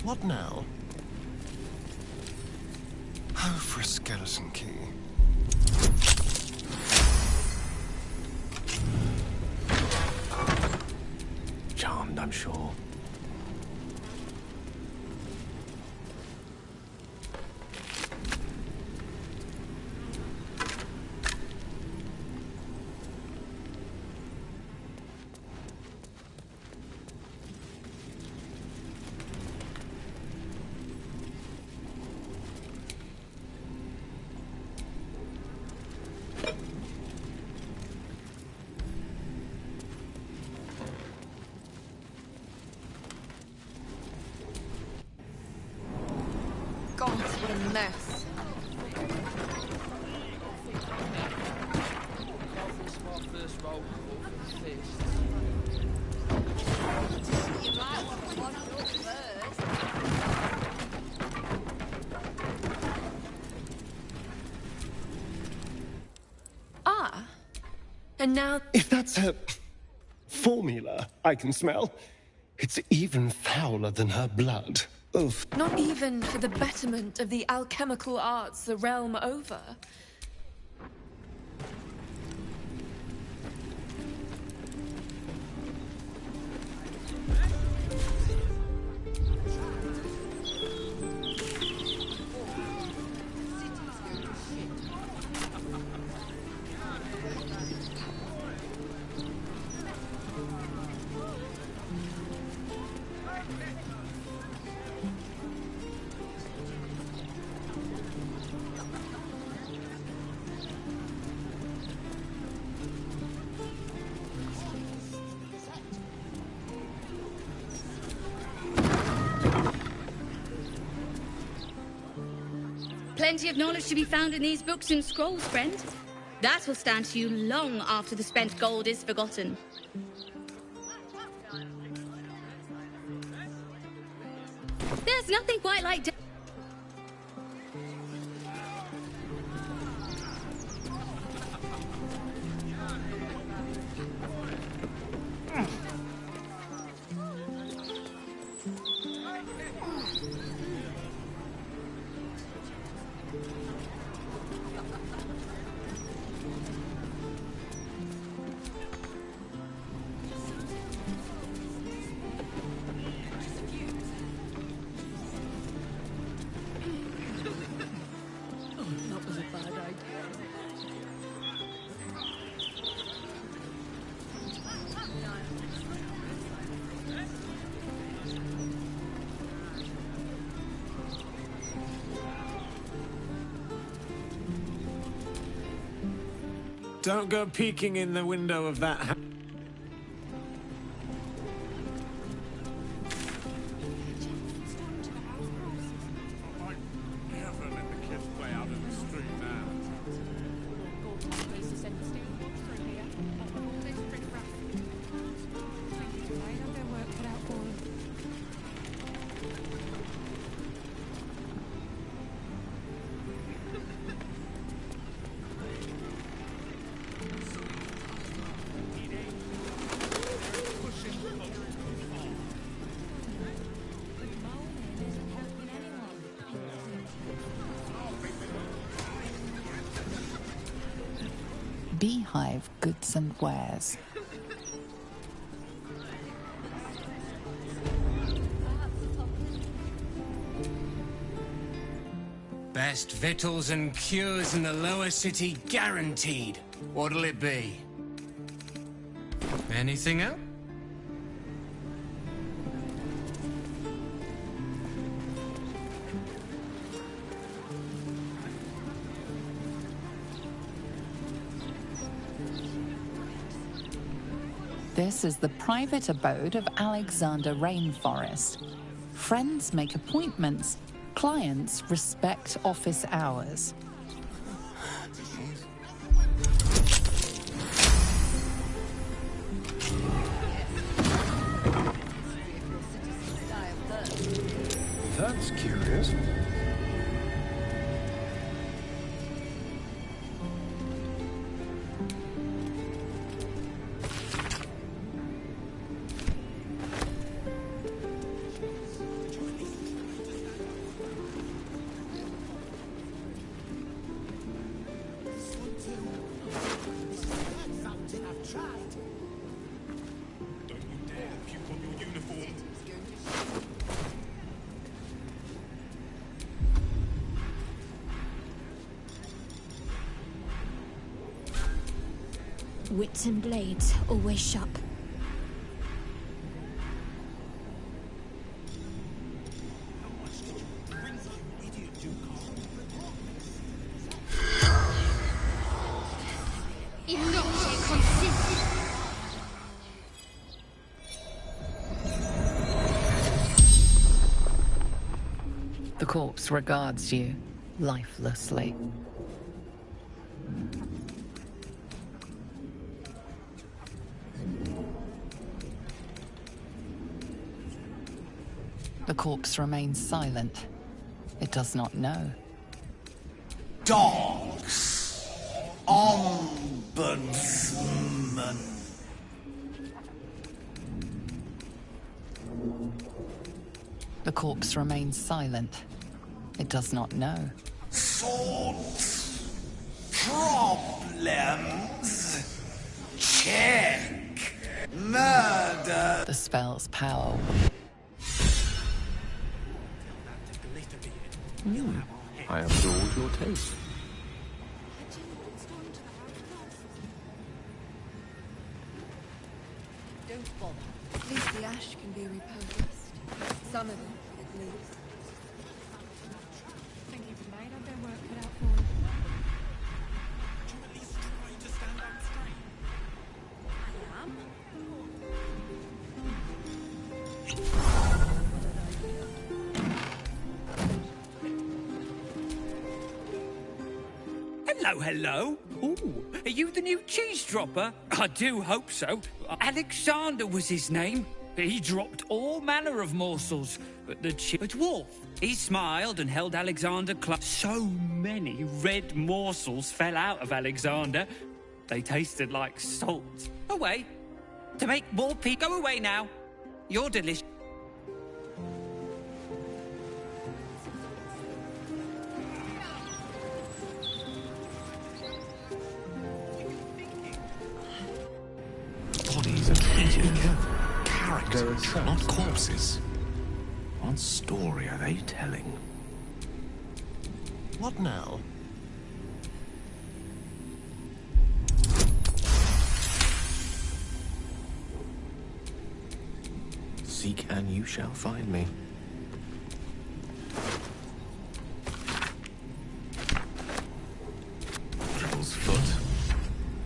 Speaker 3: What now? Oh, for a skeleton key.
Speaker 1: Charmed, I'm sure.
Speaker 13: God, what a mess. Ah, and now...
Speaker 3: If that's a formula I can smell, it's even fouler than her blood. Of
Speaker 13: Not even for the betterment of the alchemical arts the realm over.
Speaker 20: Plenty of knowledge to be found in these books and scrolls, friend. That will stand to you long after the spent gold is forgotten. There's nothing quite like...
Speaker 15: Don't go peeking in the window of that house.
Speaker 6: Beehive goods and wares.
Speaker 21: Best victuals and cures in the lower city guaranteed. What'll it be? Anything else?
Speaker 6: This is the private abode of Alexander Rainforest. Friends make appointments. Clients respect office hours.
Speaker 3: That's curious.
Speaker 4: Wits and blades, always sharp.
Speaker 6: The corpse regards you lifelessly. The corpse remains silent. It does not know.
Speaker 10: Dogs! Ombudsman!
Speaker 6: The corpse remains silent. It does not know.
Speaker 10: Swords! Problems! Check! Murder!
Speaker 6: The spell's power.
Speaker 22: I adored your taste.
Speaker 13: Don't bother. At least the ash can be repurposed. Some of it, at least. Think you've made up their work cut out for them. Would you at least try to stand up straight? I am.
Speaker 9: Hello, hello. Ooh, are you the new cheese dropper? I do hope so. Alexander was his name. He dropped all manner of morsels, but the dwarf, he smiled and held Alexander close. So many red morsels fell out of Alexander. They tasted like salt. Away. To make more people. Go away now. You're delicious.
Speaker 1: Bodies are treated carefully. Characters, not corpses. What story are they telling?
Speaker 3: What now?
Speaker 22: Seek and you shall find me. Dribble's foot.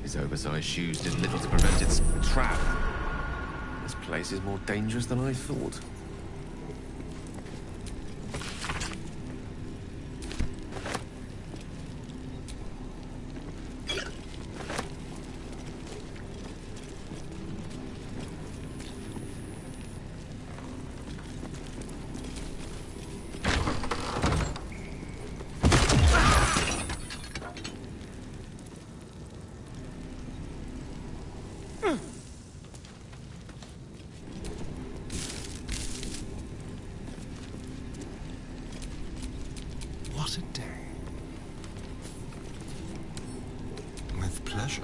Speaker 22: His oversized shoes did little to prevent its trap. This place is more dangerous than I thought.
Speaker 3: What a day. With pleasure.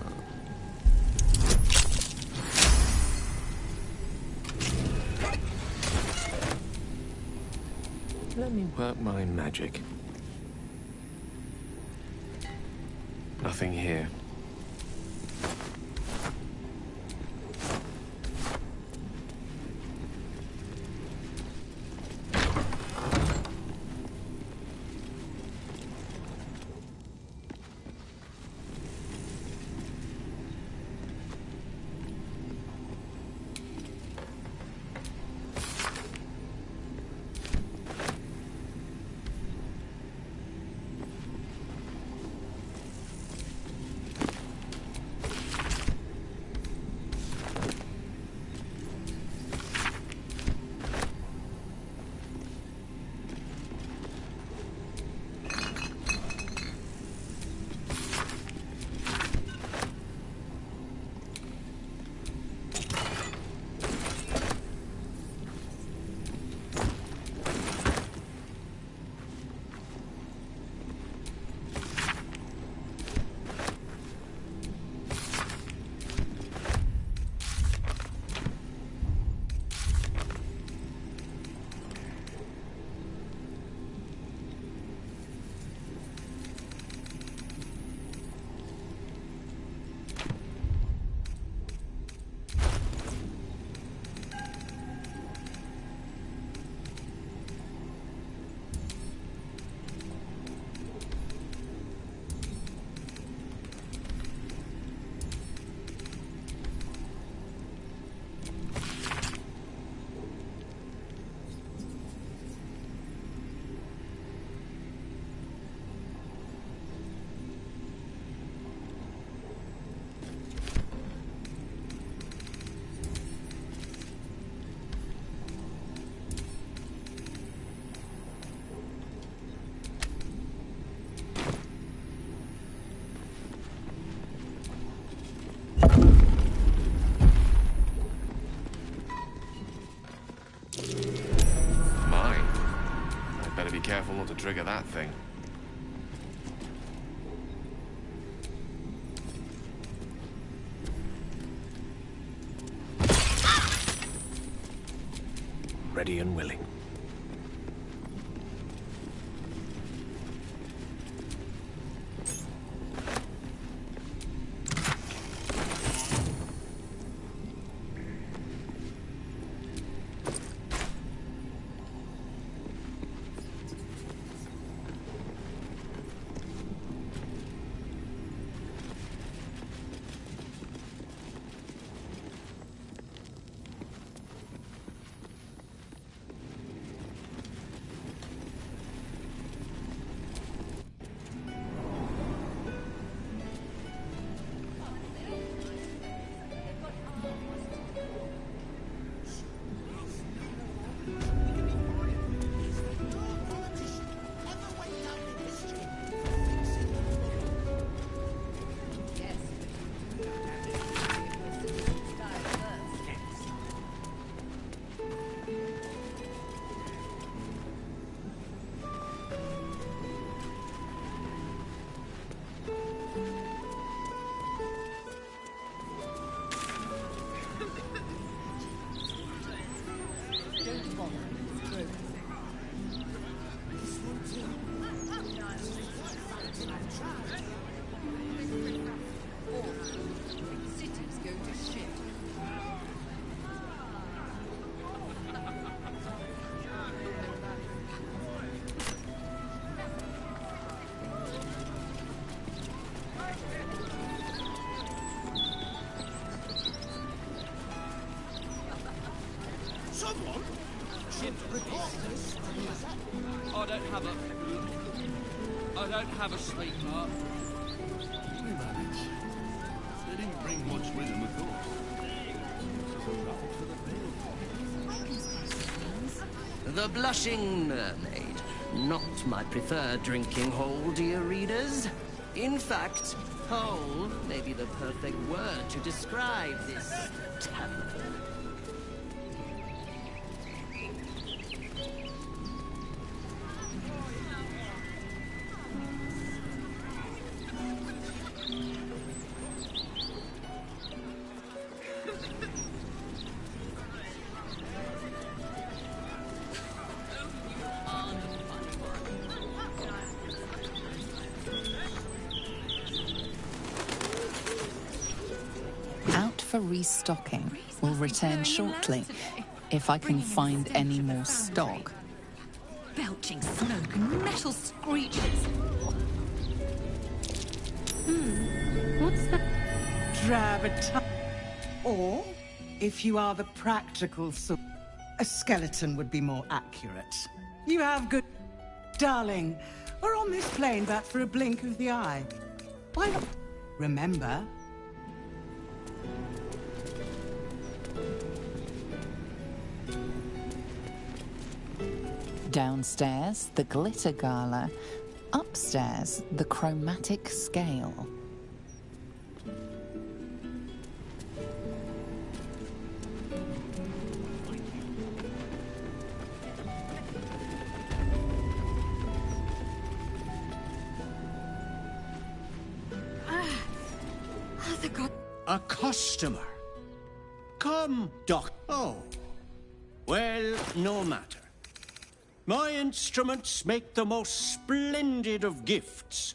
Speaker 22: Let me work my magic. Nothing here. Careful not to trigger that thing. Ready and willing.
Speaker 8: Don't bother. It's true.
Speaker 5: Cities go to shit.
Speaker 10: Someone? Ship reporters?
Speaker 7: I don't have a sweetheart.
Speaker 16: We manage. They didn't bring much with them, of course.
Speaker 17: The Blushing Mermaid. Not my preferred drinking hole, dear readers. In fact, hole may be the perfect word to describe this tavern.
Speaker 6: Out for restocking. Will return shortly, if I can find any more stock.
Speaker 5: Belching smoke and metal screeches.
Speaker 11: What's that? Or, if you are the practical sort, a skeleton would be more accurate. You have good... Darling, we're on this plane but for a blink of the eye. Why not? Remember?
Speaker 6: Downstairs, the glitter gala. Upstairs, the chromatic scale.
Speaker 10: A customer. Come, Doc. Oh. Well, no matter. My instruments make the most splendid of gifts.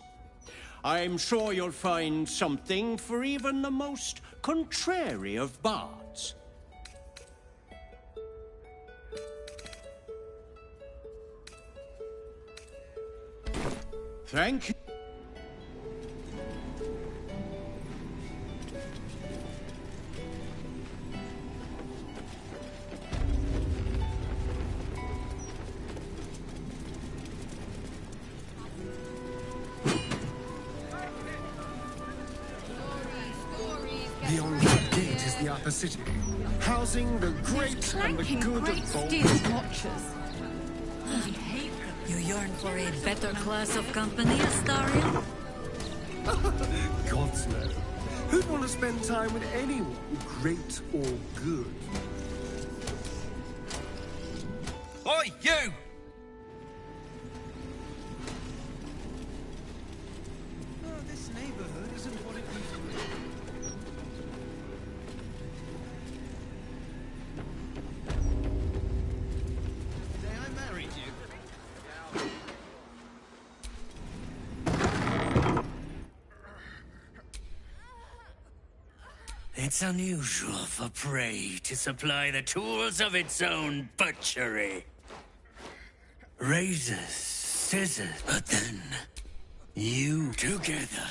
Speaker 10: I'm sure you'll find something for even the most contrary of bards. Thank you.
Speaker 3: Beyond that gate is the upper city, housing the great and the good of both.
Speaker 5: Steel watchers. I hate them. You yearn for a better class of company, Astarion?
Speaker 3: Gods no. Who'd want to spend time with anyone, great or good?
Speaker 9: Oi, you!
Speaker 10: Oh, this neighborhood isn't what it used to be. Today I married you.
Speaker 9: It's unusual for prey to supply the tools of its own butchery. Razors, scissors, but then you together,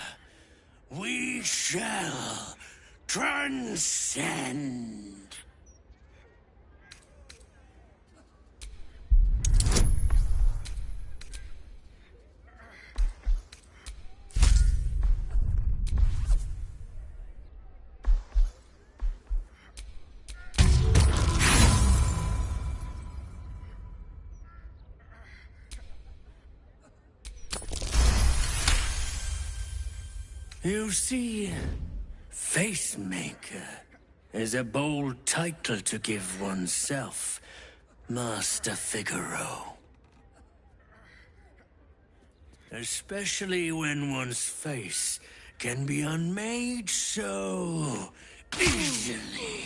Speaker 9: we shall transcend. You see, Facemaker is a bold title to give oneself, Master Figaro. Especially when one's face can be unmade so easily.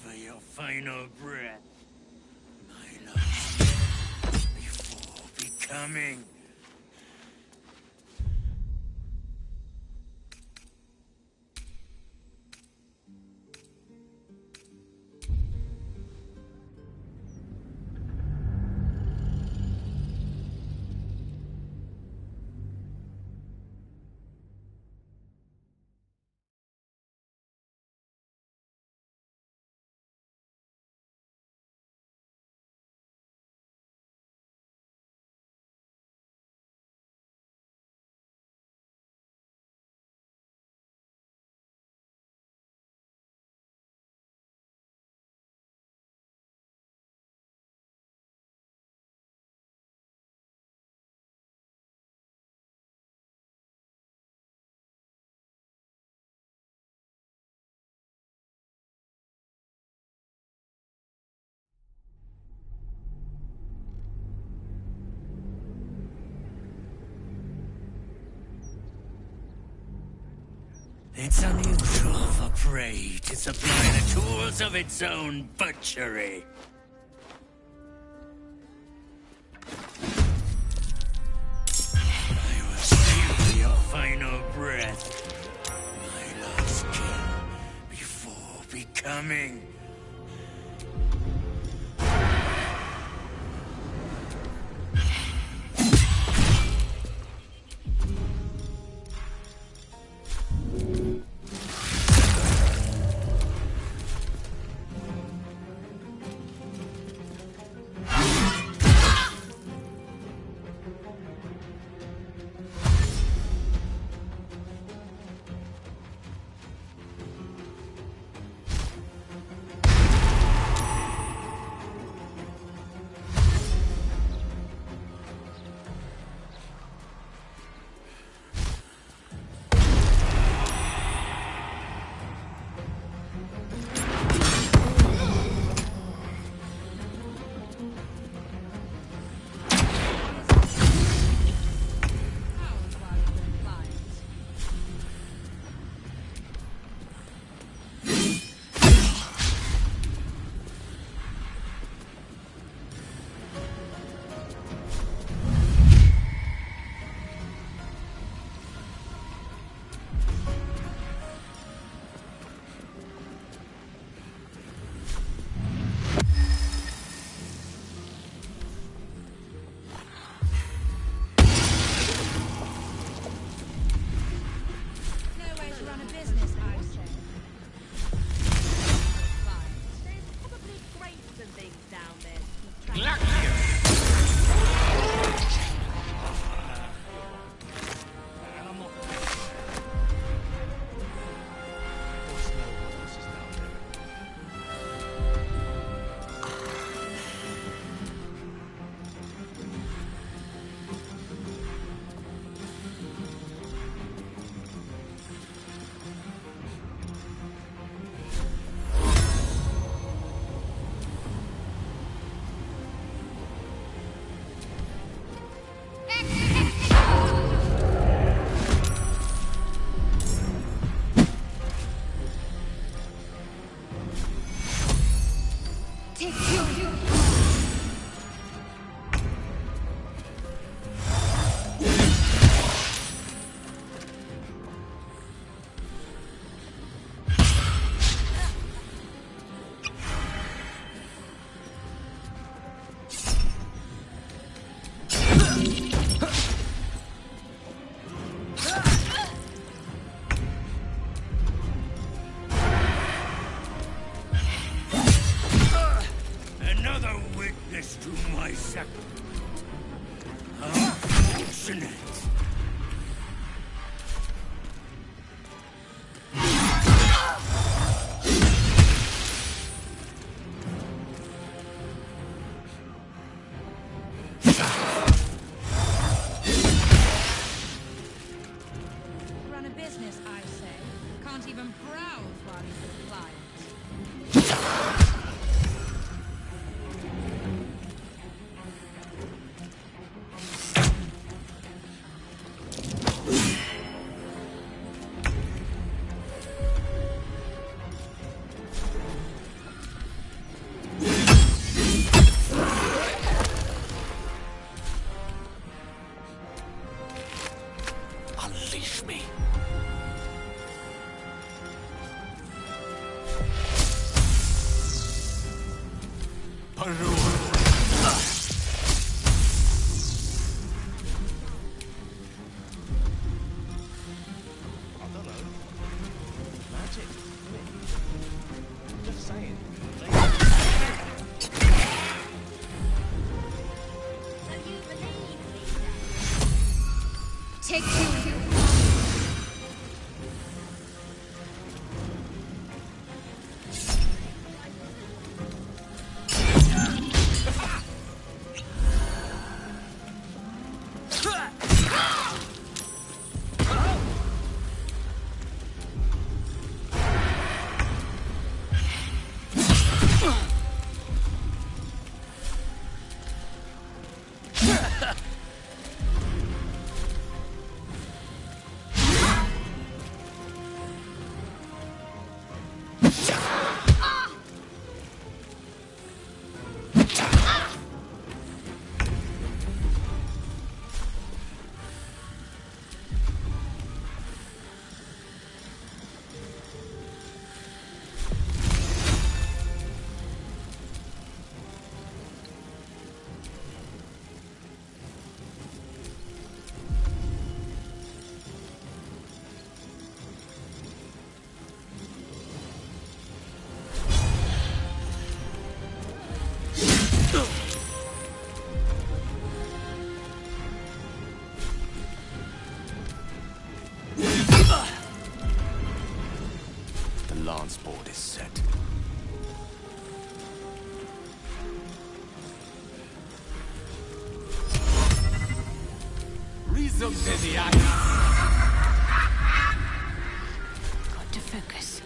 Speaker 9: savor your final breath, my love, before becoming. It's unusual for prey to supply the tools of its own butchery. I will savor your final breath, my lost king, before becoming.
Speaker 16: unleash me. Parur.
Speaker 20: Take two.
Speaker 16: Lance board is set.
Speaker 21: Resume the eye.
Speaker 4: Got to focus.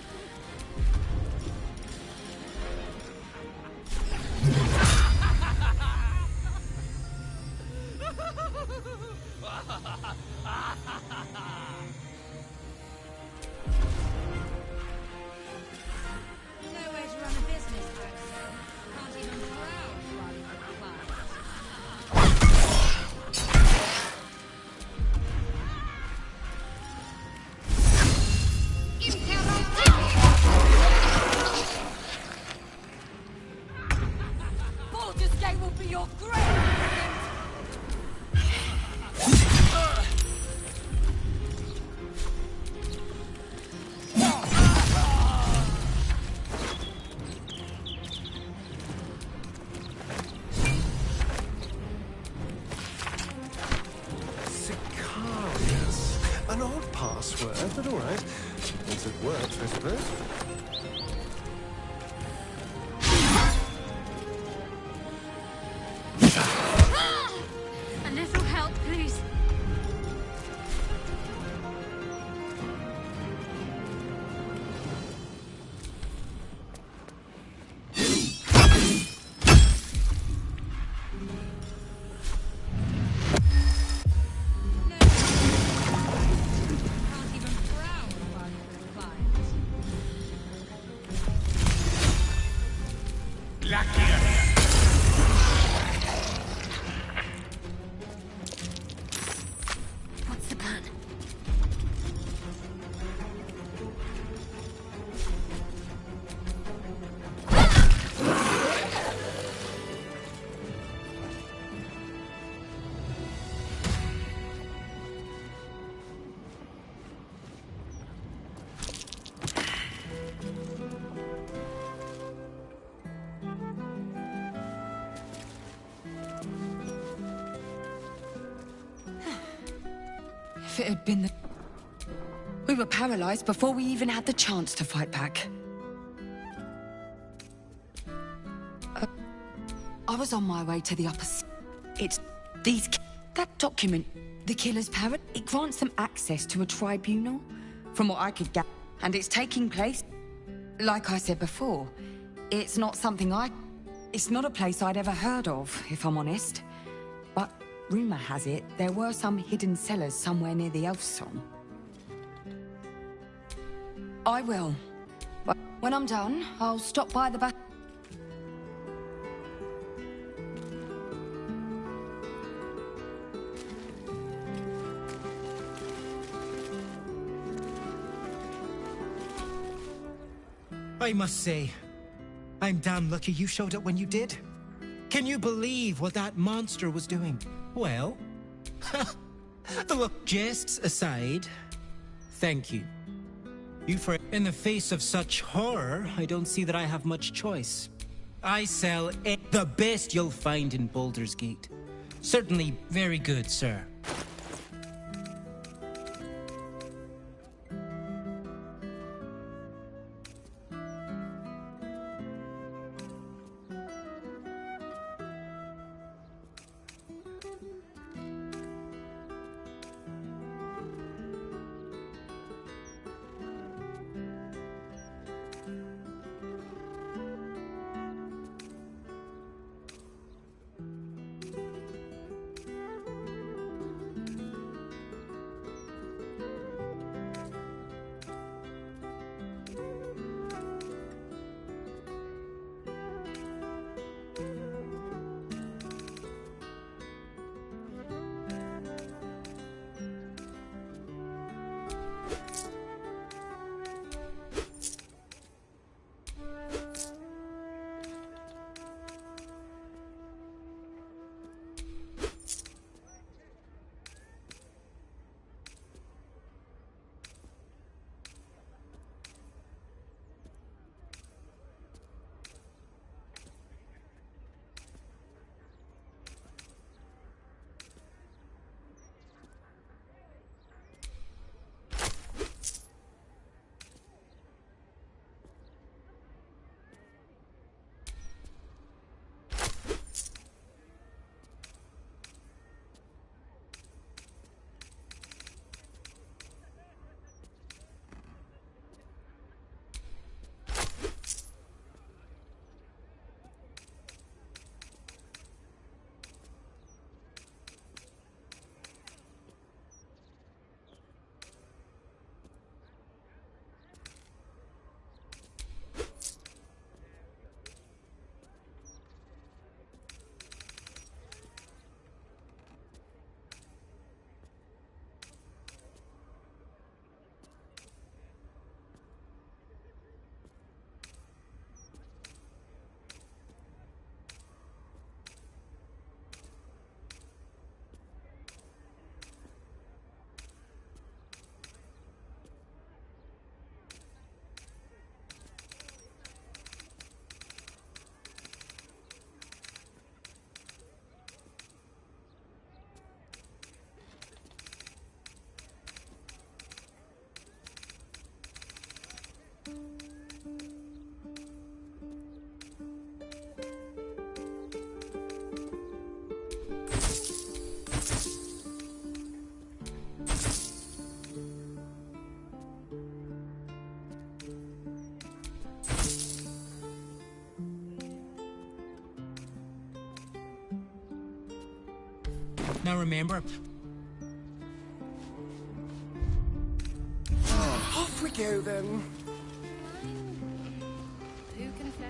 Speaker 3: An odd password, but all right. Once it works, I suppose.
Speaker 4: A little help, please. What's the plan?
Speaker 12: If it had been the... We were paralyzed before we even had the chance to fight back. I was on my way to the upper... It's... these... That document, the Killer's Parrot, it grants them access to a tribunal, from what I could get. And it's taking place... Like I said before, it's not something I... It's not a place I'd ever heard of, if I'm honest. But rumor has it, there were some hidden cellars somewhere near the Elf Song. I will. But when I'm done, I'll stop by the back...
Speaker 18: I must say, I'm damn lucky you showed up when you did. Can you believe what that monster was doing? Well, the look jests aside, thank you. In the face of such horror, I don't see that I have much choice. I sell the best you'll find in Baldur's Gate. Certainly very good, sir. Now remember...
Speaker 3: Off we go, then.
Speaker 8: Who can say?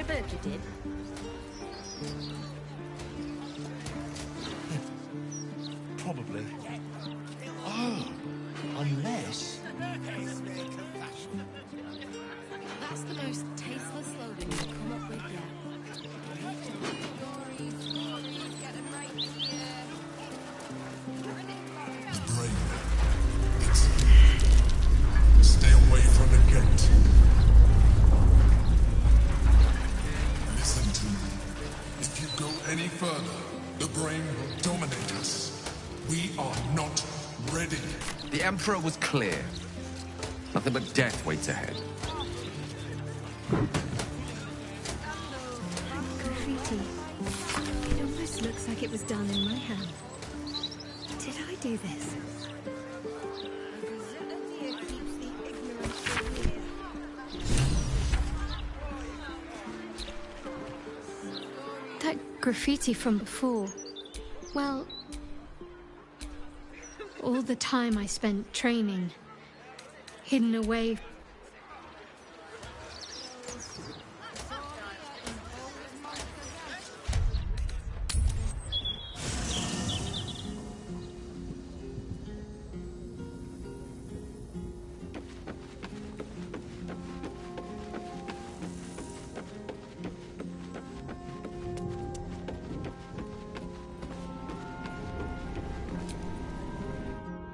Speaker 8: ripper if you did.
Speaker 1: Probably. Oh, unless...
Speaker 8: That's the most tasteless slogan you've come up with yet.
Speaker 2: The brain. It's here. Stay away from the gate. Listen to me. If you go any further, the brain will dominate us. We are not ready.
Speaker 22: The Emperor was clear. Nothing but death waits ahead.
Speaker 4: Graffiti. It almost looks like it was done in my hand. Did I do this? That graffiti from before. Well, all the time I spent training, hidden away.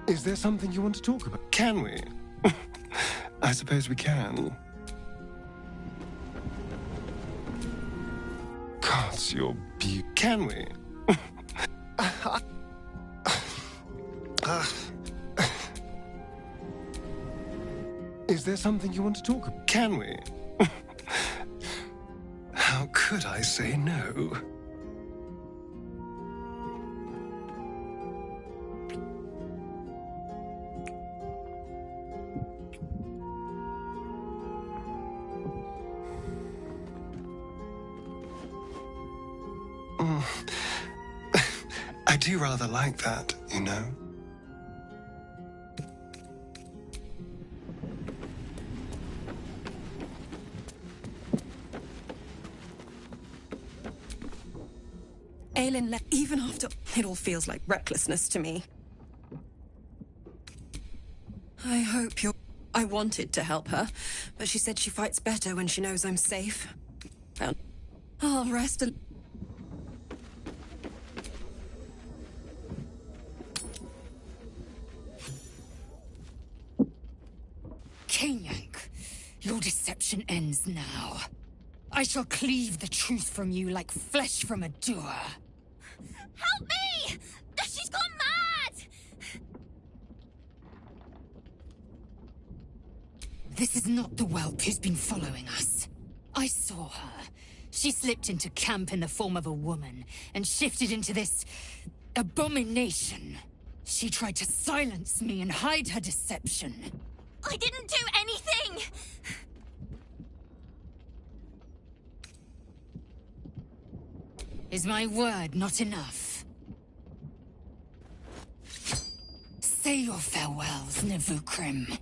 Speaker 3: Is there something you want to talk about? Can we? I suppose we can. Gods, you're beautiful. Can we? Is there something you want to talk about? Can we? How could I say no? I do rather like that, you know.
Speaker 12: Aelin, even after... It all feels like recklessness to me. I hope you're... I wanted to help her, but she said she fights better when she knows I'm safe. I'll rest a...
Speaker 5: Kenyank, your deception ends now. I shall cleave the truth from you like flesh from a doer.
Speaker 20: Help me! She's gone mad!
Speaker 5: This is not the whelp who's been following us. I saw her. She slipped into camp in the form of a woman and shifted into this abomination. She tried to silence me and hide her deception.
Speaker 20: I didn't do anything!
Speaker 5: Is my word not enough? Say your farewells, Navukrim.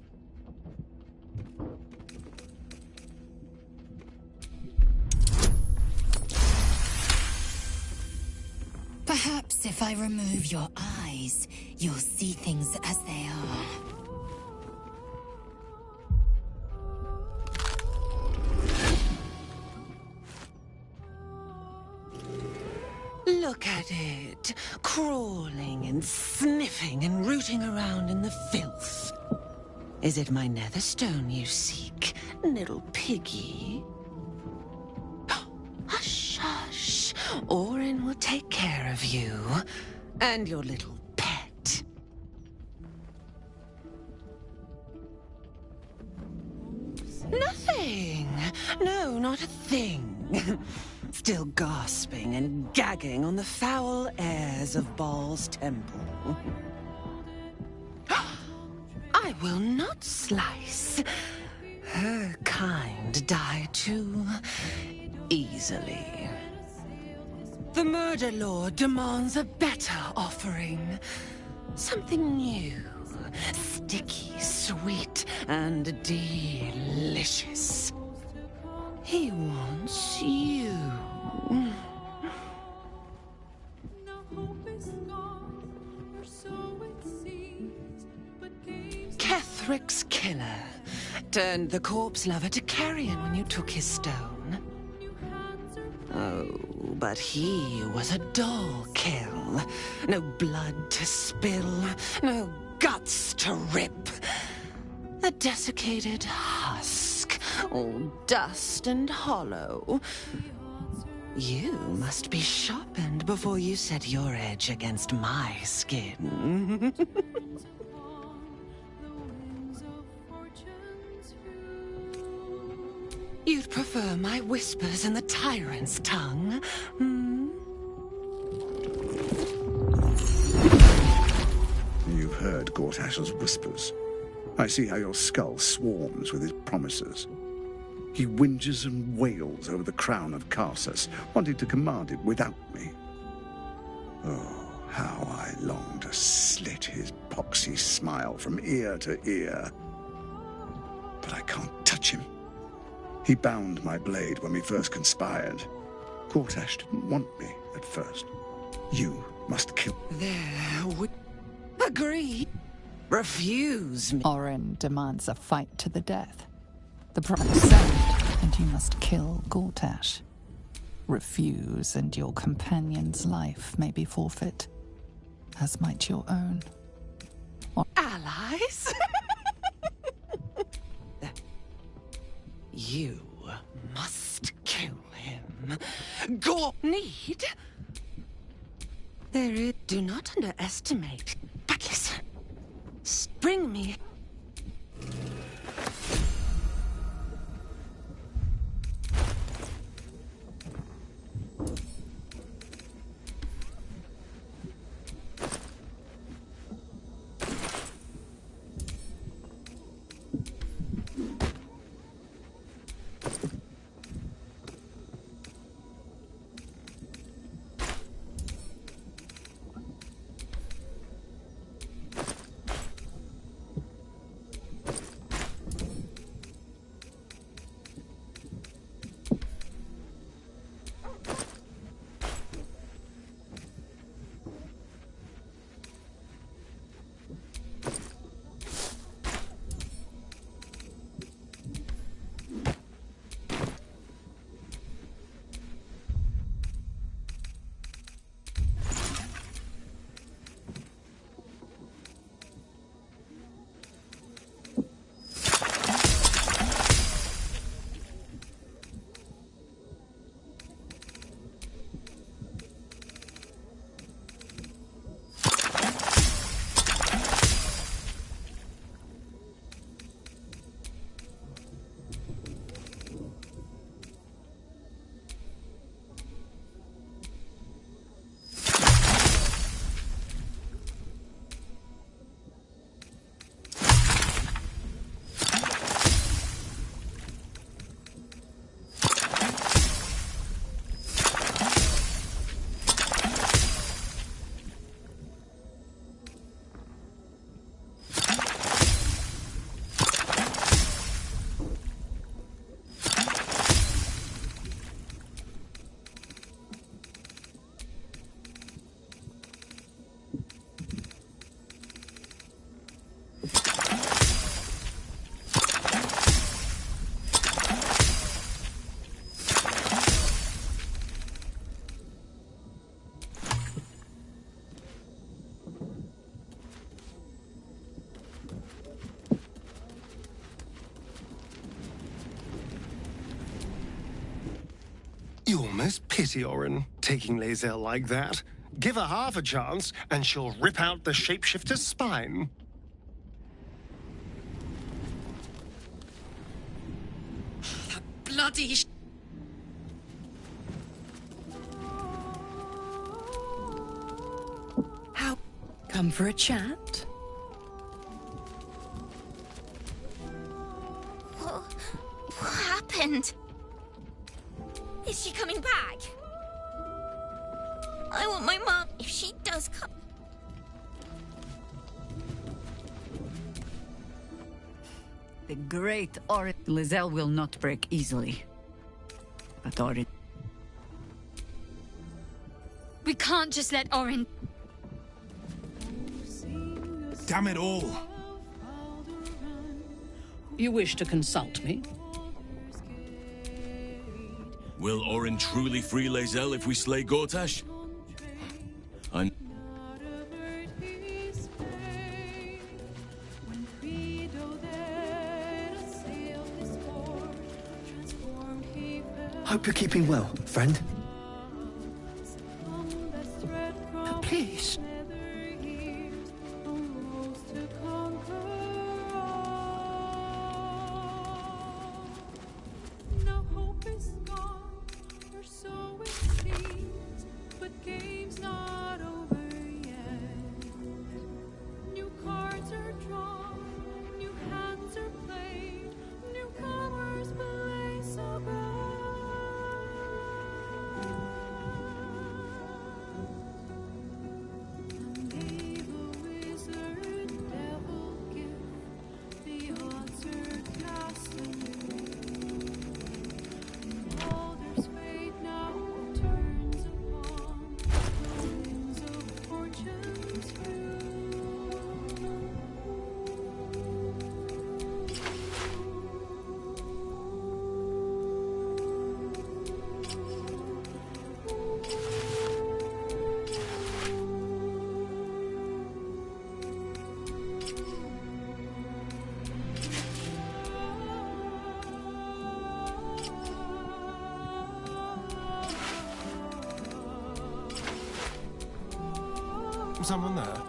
Speaker 5: Perhaps if I remove your eyes, you'll see things as they are.
Speaker 19: Look at it, crawling and sniffing and rooting around in the filth. Is it my netherstone you seek, little piggy? Hush, hush. Orin will take care of you and your little pet. Nothing. No, not a thing. Still gasping and gagging on the foul airs of Baal's temple. I will not slice. Her kind die too easily. The Murder Lord demands a better offering. Something new, sticky, sweet, and delicious. He wants you. Kethric's killer turned the corpse lover to carrion when you took his stone. Oh, but he was a dull kill. No blood to spill, no guts to rip. A desiccated husk, all dust and hollow. You must be sharpened before you set your edge against my skin. You'd prefer my whispers and the tyrant's tongue, hmm?
Speaker 14: You've heard Gortash's whispers. I see how your skull swarms with his promises. He whinges and wails over the crown of Karsus, wanting to command it without me. Oh, how I long to slit his poxy smile from ear to ear. But I can't touch him. He bound my blade when we first conspired. Gortash didn't want me at first. You must kill.
Speaker 19: There we agree. Refuse me.
Speaker 6: Orin demands a fight to the death. The promise sent, and you must kill Gortash. Refuse, and your companion's life may be forfeit, as might your own.
Speaker 19: Allies? You must kill him. Need? Do not underestimate. But listen. Bring me.
Speaker 3: You almost pity Orin, taking Lae'zel like that. Give her half a chance, and she'll rip out the shapeshifter's spine.
Speaker 12: Bloody How? Come for a chat?
Speaker 20: What happened? Is she coming back? I want my mom. If she does come...
Speaker 5: The great Orin Lae'zel will not break easily. But Orin...
Speaker 4: We can't just let Orin...
Speaker 16: Damn it all!
Speaker 13: You wish to consult me?
Speaker 15: Will Orin truly free Lae'zel if we slay Gortash?
Speaker 23: Hope you're keeping well, friend.
Speaker 13: Please.
Speaker 3: Someone there?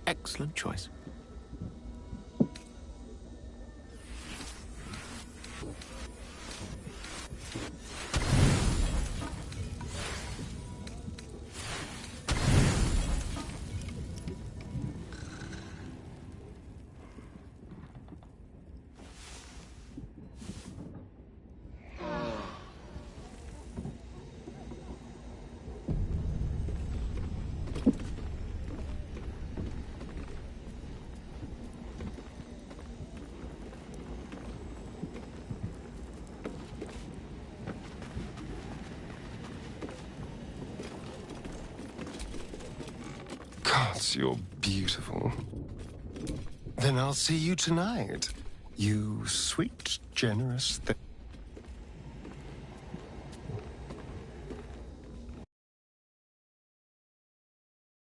Speaker 22: Excellent choice.
Speaker 3: Gods, you're beautiful. Then I'll see you tonight. You sweet, generous thing.